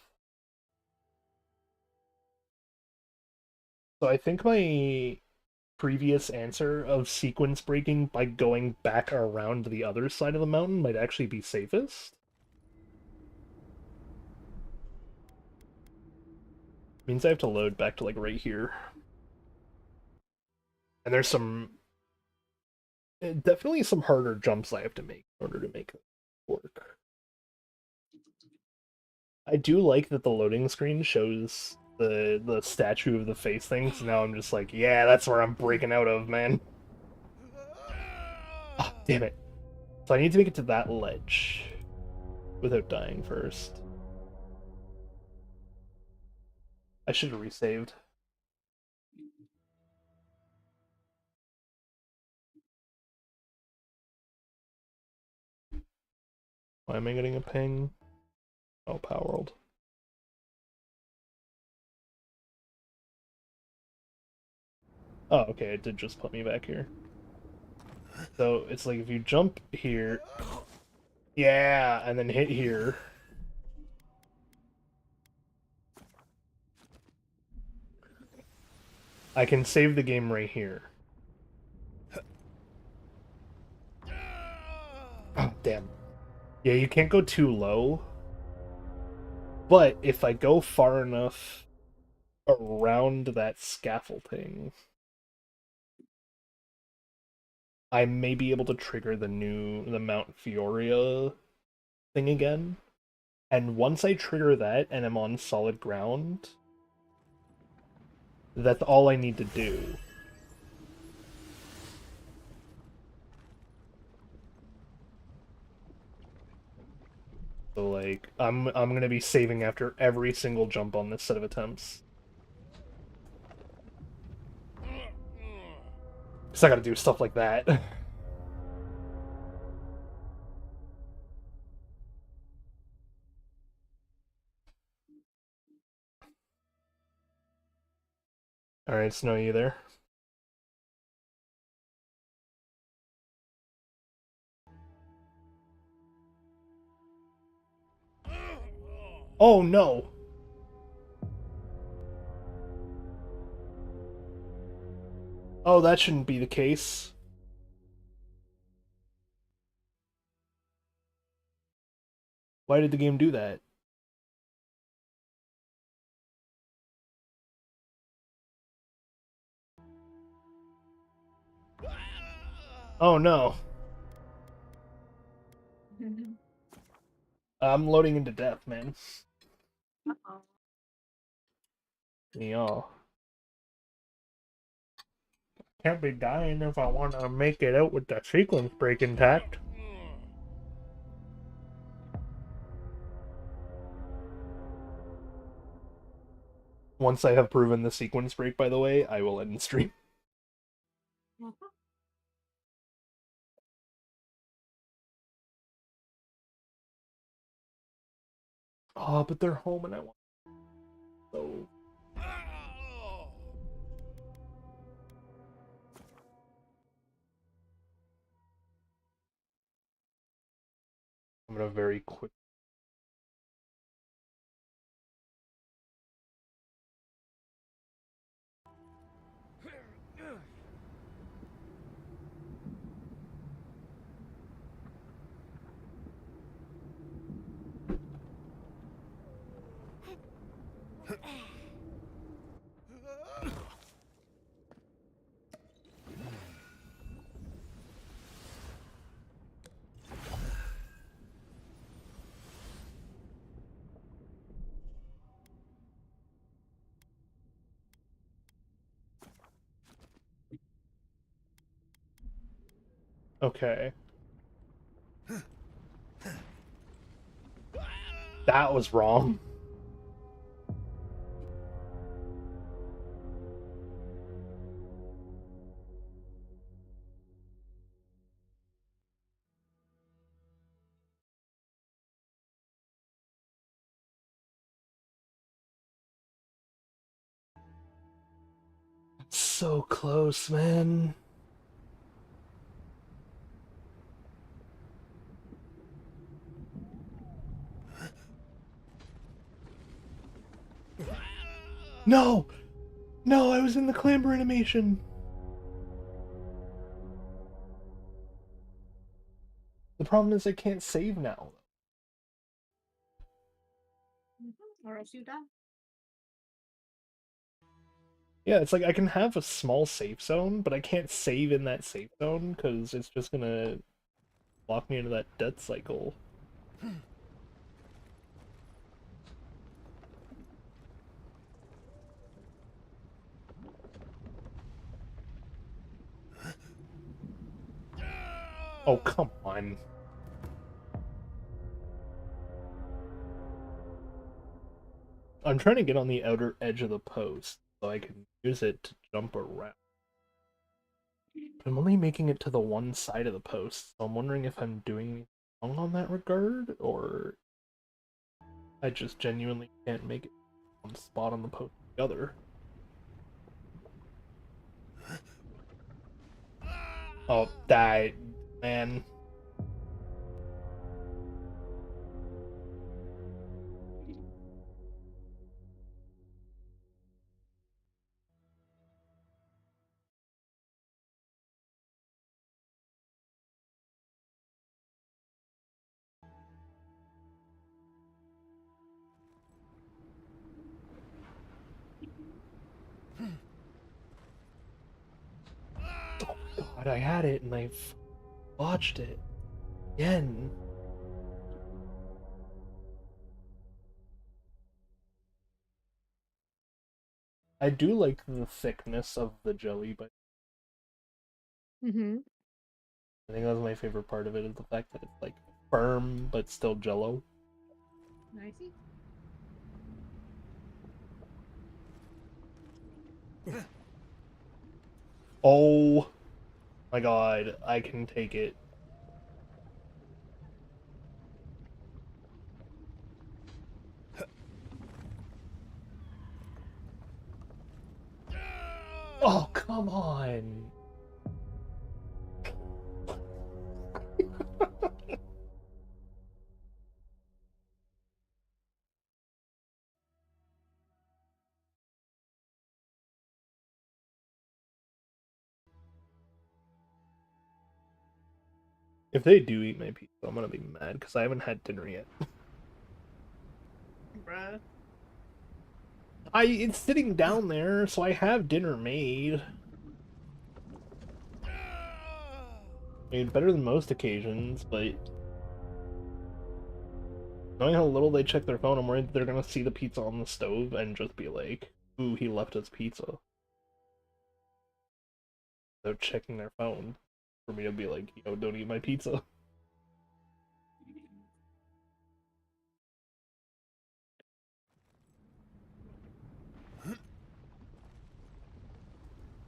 So I think my previous answer of sequence breaking by going back around the other side of the mountain might actually be safest. Means I have to load back to like right here. And there's some definitely some harder jumps I have to make in order to make it work. I do like that the loading screen shows the statue of the face thing, so now I'm just like, yeah, that's where I'm breaking out of, man. Oh, damn it. So I need to make it to that ledge without dying first. I should have resaved. Why am I getting a ping? Oh, Power World. Oh, okay, it did just put me back here. So it's like if you jump here, yeah, and then hit here. I can save the game right here. Oh, damn. Yeah, you can't go too low. But if I go far enough around that scaffolding, I may be able to trigger the Mount Fioria thing again. And once I trigger that and I'm on solid ground, that's all I need to do. So like I'm gonna be saving after every single jump on this set of attempts. Cause I gotta do stuff like that. Alright, Snow, you there? Oh no! Oh, that shouldn't be the case. Why did the game do that? Oh no. I'm loading into death, man. Uh-oh. Yeah. Can't be dying if I want to make it out with the sequence break intact. Once I have proven the sequence break, by the way, I will end the stream. Oh, but they're home and I want so. I'm gonna very quick. Okay. That was wrong. So close, man. No! No, I was in the clamber animation. The problem is I can't save now. Or else you die. Yeah, it's like I can have a small safe zone, but I can't save in that safe zone because it's just gonna lock me into that death cycle. Oh, come on. I'm trying to get on the outer edge of the post so I can use it to jump around. I'm only making it to the one side of the post, so I'm wondering if I'm doing wrong on that regard, or I just genuinely can't make it one spot on the post the other. Oh, die, man. Oh god, I had it and I've botched it again. I do like the thickness of the jelly, but I think that's my favorite part of it is the fact that it's like firm but still jello. Nicey. Oh my god, I can take it. Oh, come on. If they do eat my pizza, I'm gonna be mad because I haven't had dinner yet. Bruh. It's sitting down there, so I have dinner made. I mean, better than most occasions, but Knowing how little they check their phone, I'm worried they're gonna see the pizza on the stove and just be like, ooh, he left us pizza. Without checking their phone. For me to be like, yo, don't eat my pizza.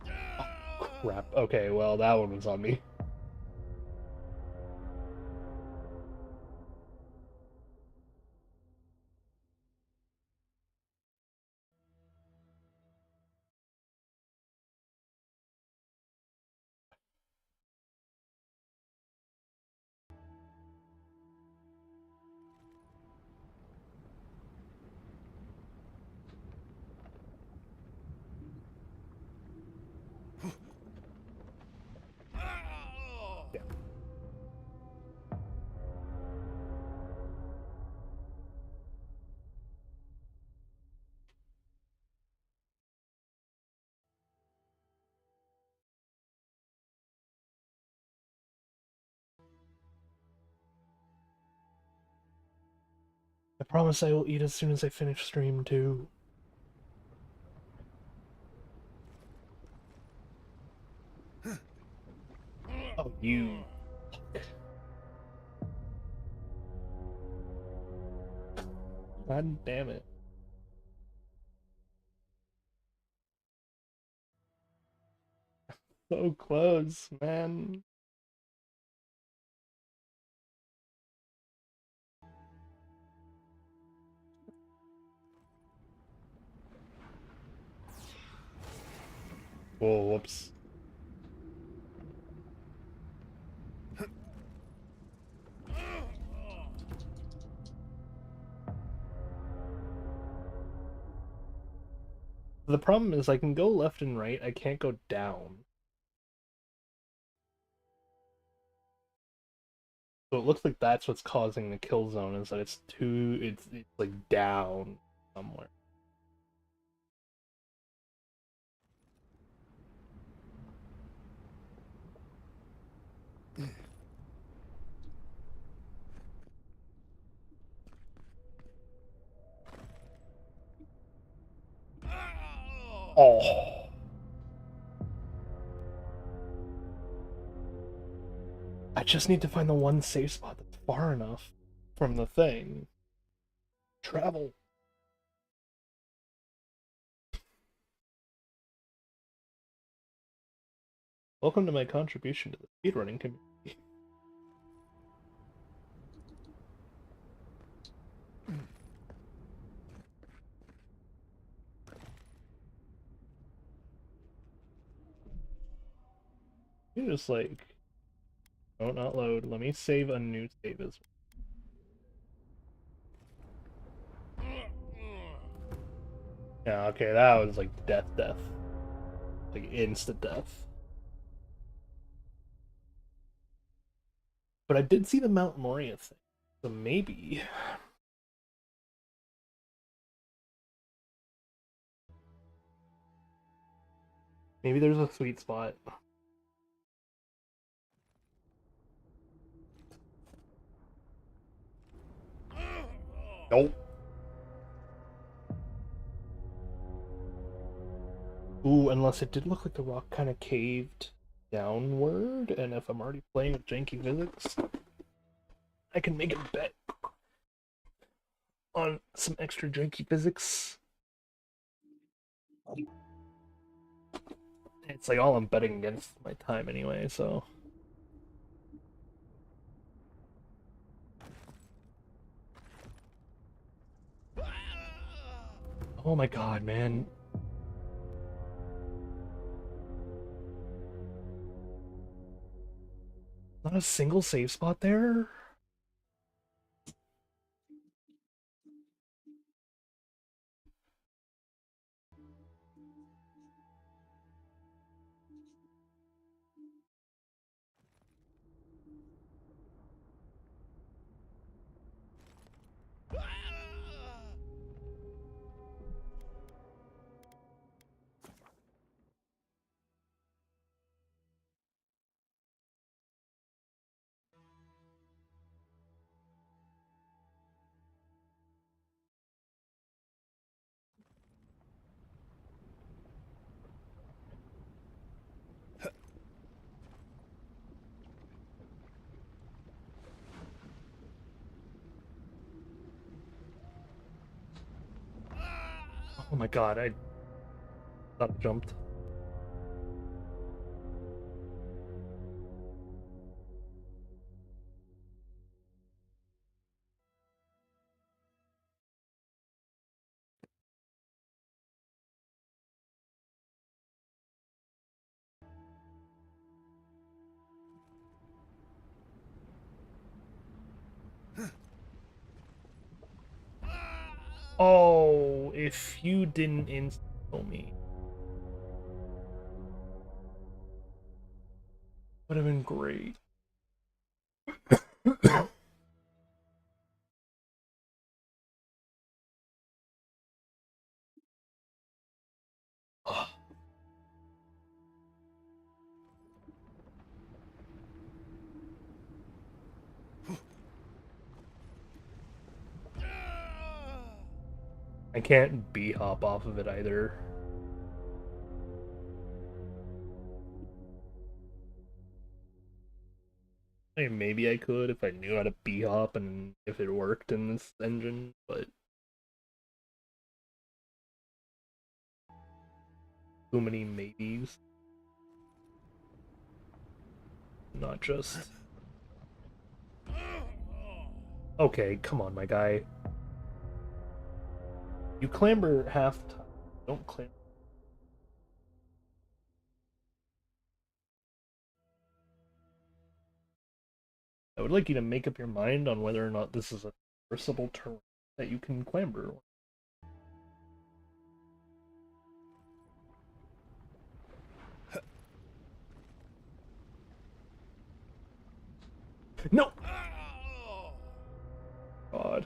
Oh, crap. Okay, well, that one was on me. Yeah. I promise I will eat as soon as I finish stream too. Oh, you. God damn it. So close, man. Whoa, whoops. The problem is I can go left and right, I can't go down. So it looks like that's what's causing the kill zone, is that it's like down somewhere. Oh. I just need to find the one safe spot that's far enough from the thing. Travel. Welcome to my contribution to the speedrunning community. You just like, oh, not load. Let me save a new save as well. Yeah, okay, that was like death. Like instant death. But I did see the Mount Moria thing, so maybe. Maybe there's a sweet spot. Nope. Ooh, unless it did look like the rock kind of caved downward, and if I'm already playing with janky physics, I can make a bet on some extra janky physics. It's like all I'm betting against my time anyway, so. Oh my god, man. Not a single save spot there? Oh my god, I thought I jumped. Oh, if you didn't install me. Would have been great. I can't B-hop off of it either. I mean, maybe I could if I knew how to B-hop and if it worked in this engine, but... Too many maybes. Not just... Okay, come on, my guy. You clamber half the time. Don't clamber. I would like you to make up your mind on whether or not this is a traversable terrain that you can clamber. No! God.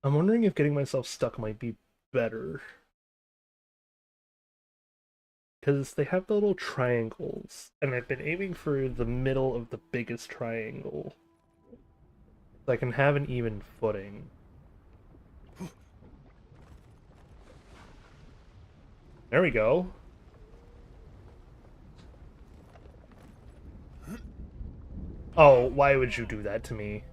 I'm wondering if getting myself stuck might be better. Because they have the little triangles, and I've been aiming for the middle of the biggest triangle. So I can have an even footing. There we go. Oh, why would you do that to me?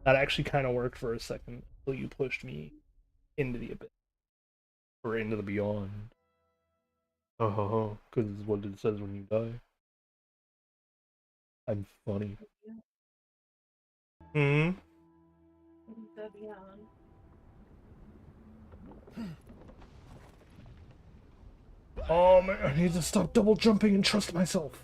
That actually kind of worked for a second until you pushed me into the abyss. Or into the beyond. Oh, because it's what it says when you die. I'm funny. Hmm? The beyond. Oh man, I need to stop double jumping and trust myself.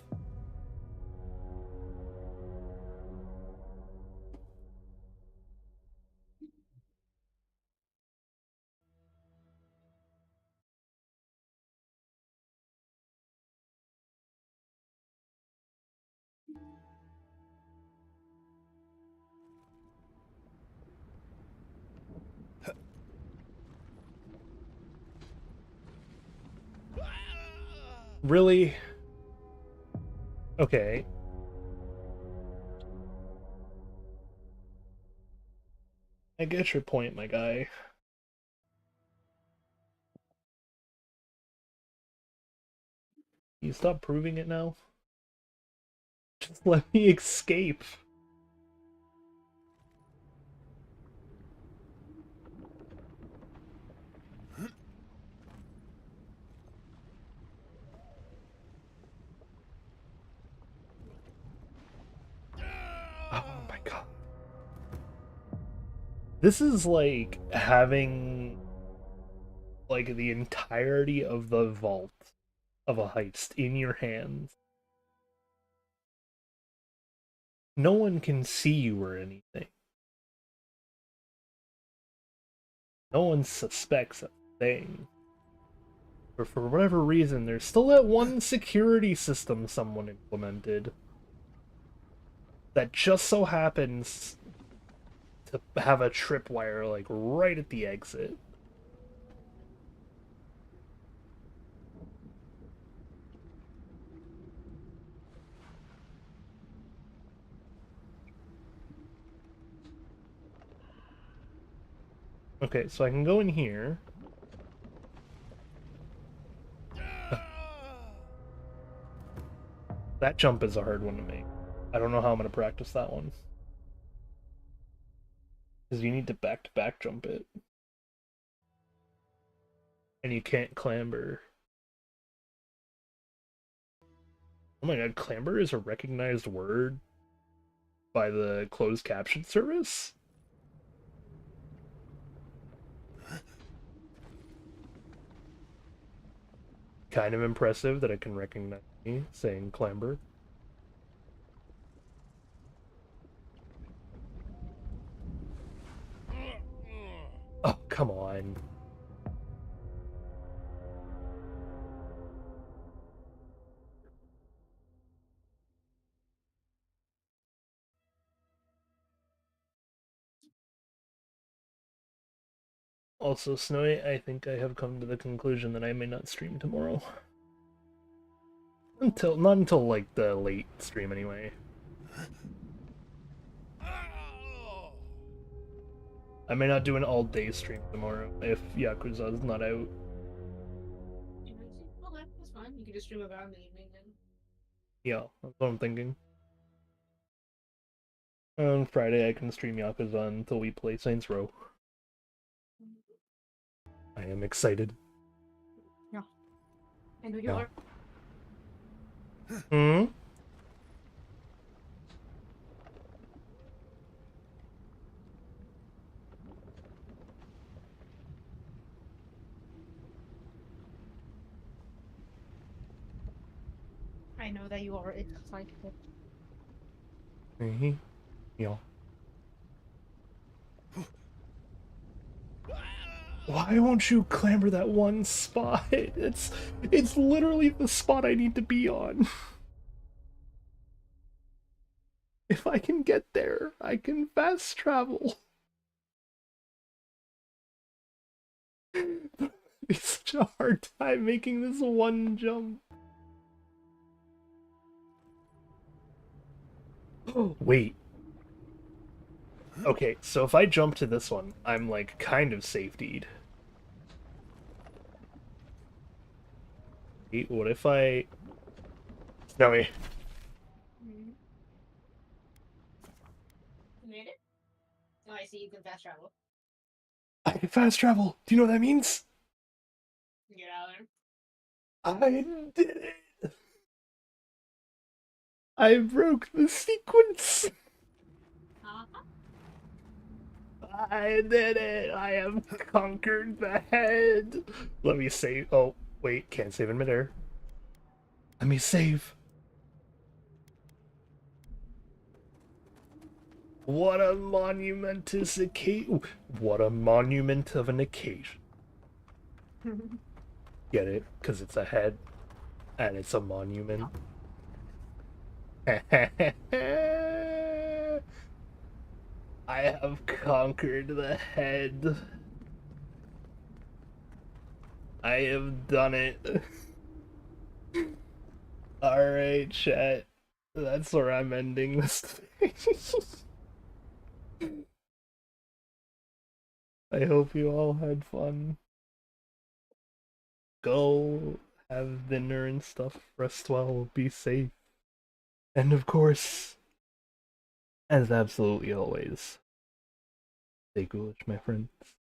Really? Okay. I get your point, my guy. You stop proving it now? Just let me escape. Oh my god. This is like having like the entirety of the vault of a heist in your hands. No one can see you or anything. No one suspects a thing. But for whatever reason, there's still that one security system someone implemented that just so happens to have a tripwire like right at the exit. Okay, so I can go in here. That jump is a hard one to make. I don't know how I'm going to practice that one. Because you need to back-to-back jump it. And you can't clamber. Oh my god, clamber is a recognized word by the closed caption service? Kind of impressive that it can recognize me saying clamber. Oh, come on. Also, Snowy, I think I have come to the conclusion that I may not stream tomorrow. Not until like the late stream anyway. I may not do an all-day stream tomorrow if Yakuza's not out. Okay, that's fine. You can just stream about in the evening then. Yeah, that's what I'm thinking. On Friday I can stream Yakuza until we play Saints Row. I am excited. Yeah. I know you are. Hmm? I know that you are excited. Yeah. Why won't you clamber that one spot? It's literally the spot I need to be on. If I can get there, I can fast travel. It's such a hard time making this one jump. Oh, wait. Okay, so if I jump to this one, I'm like kind of safetied. Wait, what if I... Snowy. You made it? Oh, I see. You can fast travel. I can fast travel. Do you know what that means? Get out of there. I did it. I broke the sequence. I did it. I have conquered the head. Let me save. Oh, wait. Can't save in midair. Let me save. What a monumentous occasion. What a monument of an occasion. Get it? Because it's a head. And it's a monument. I have conquered the head. I have done it. Alright, chat. That's where I'm ending this thing. I hope you all had fun. Go have dinner and stuff. Rest well, be safe. And of course, as absolutely always, stay ghoulish, my friends.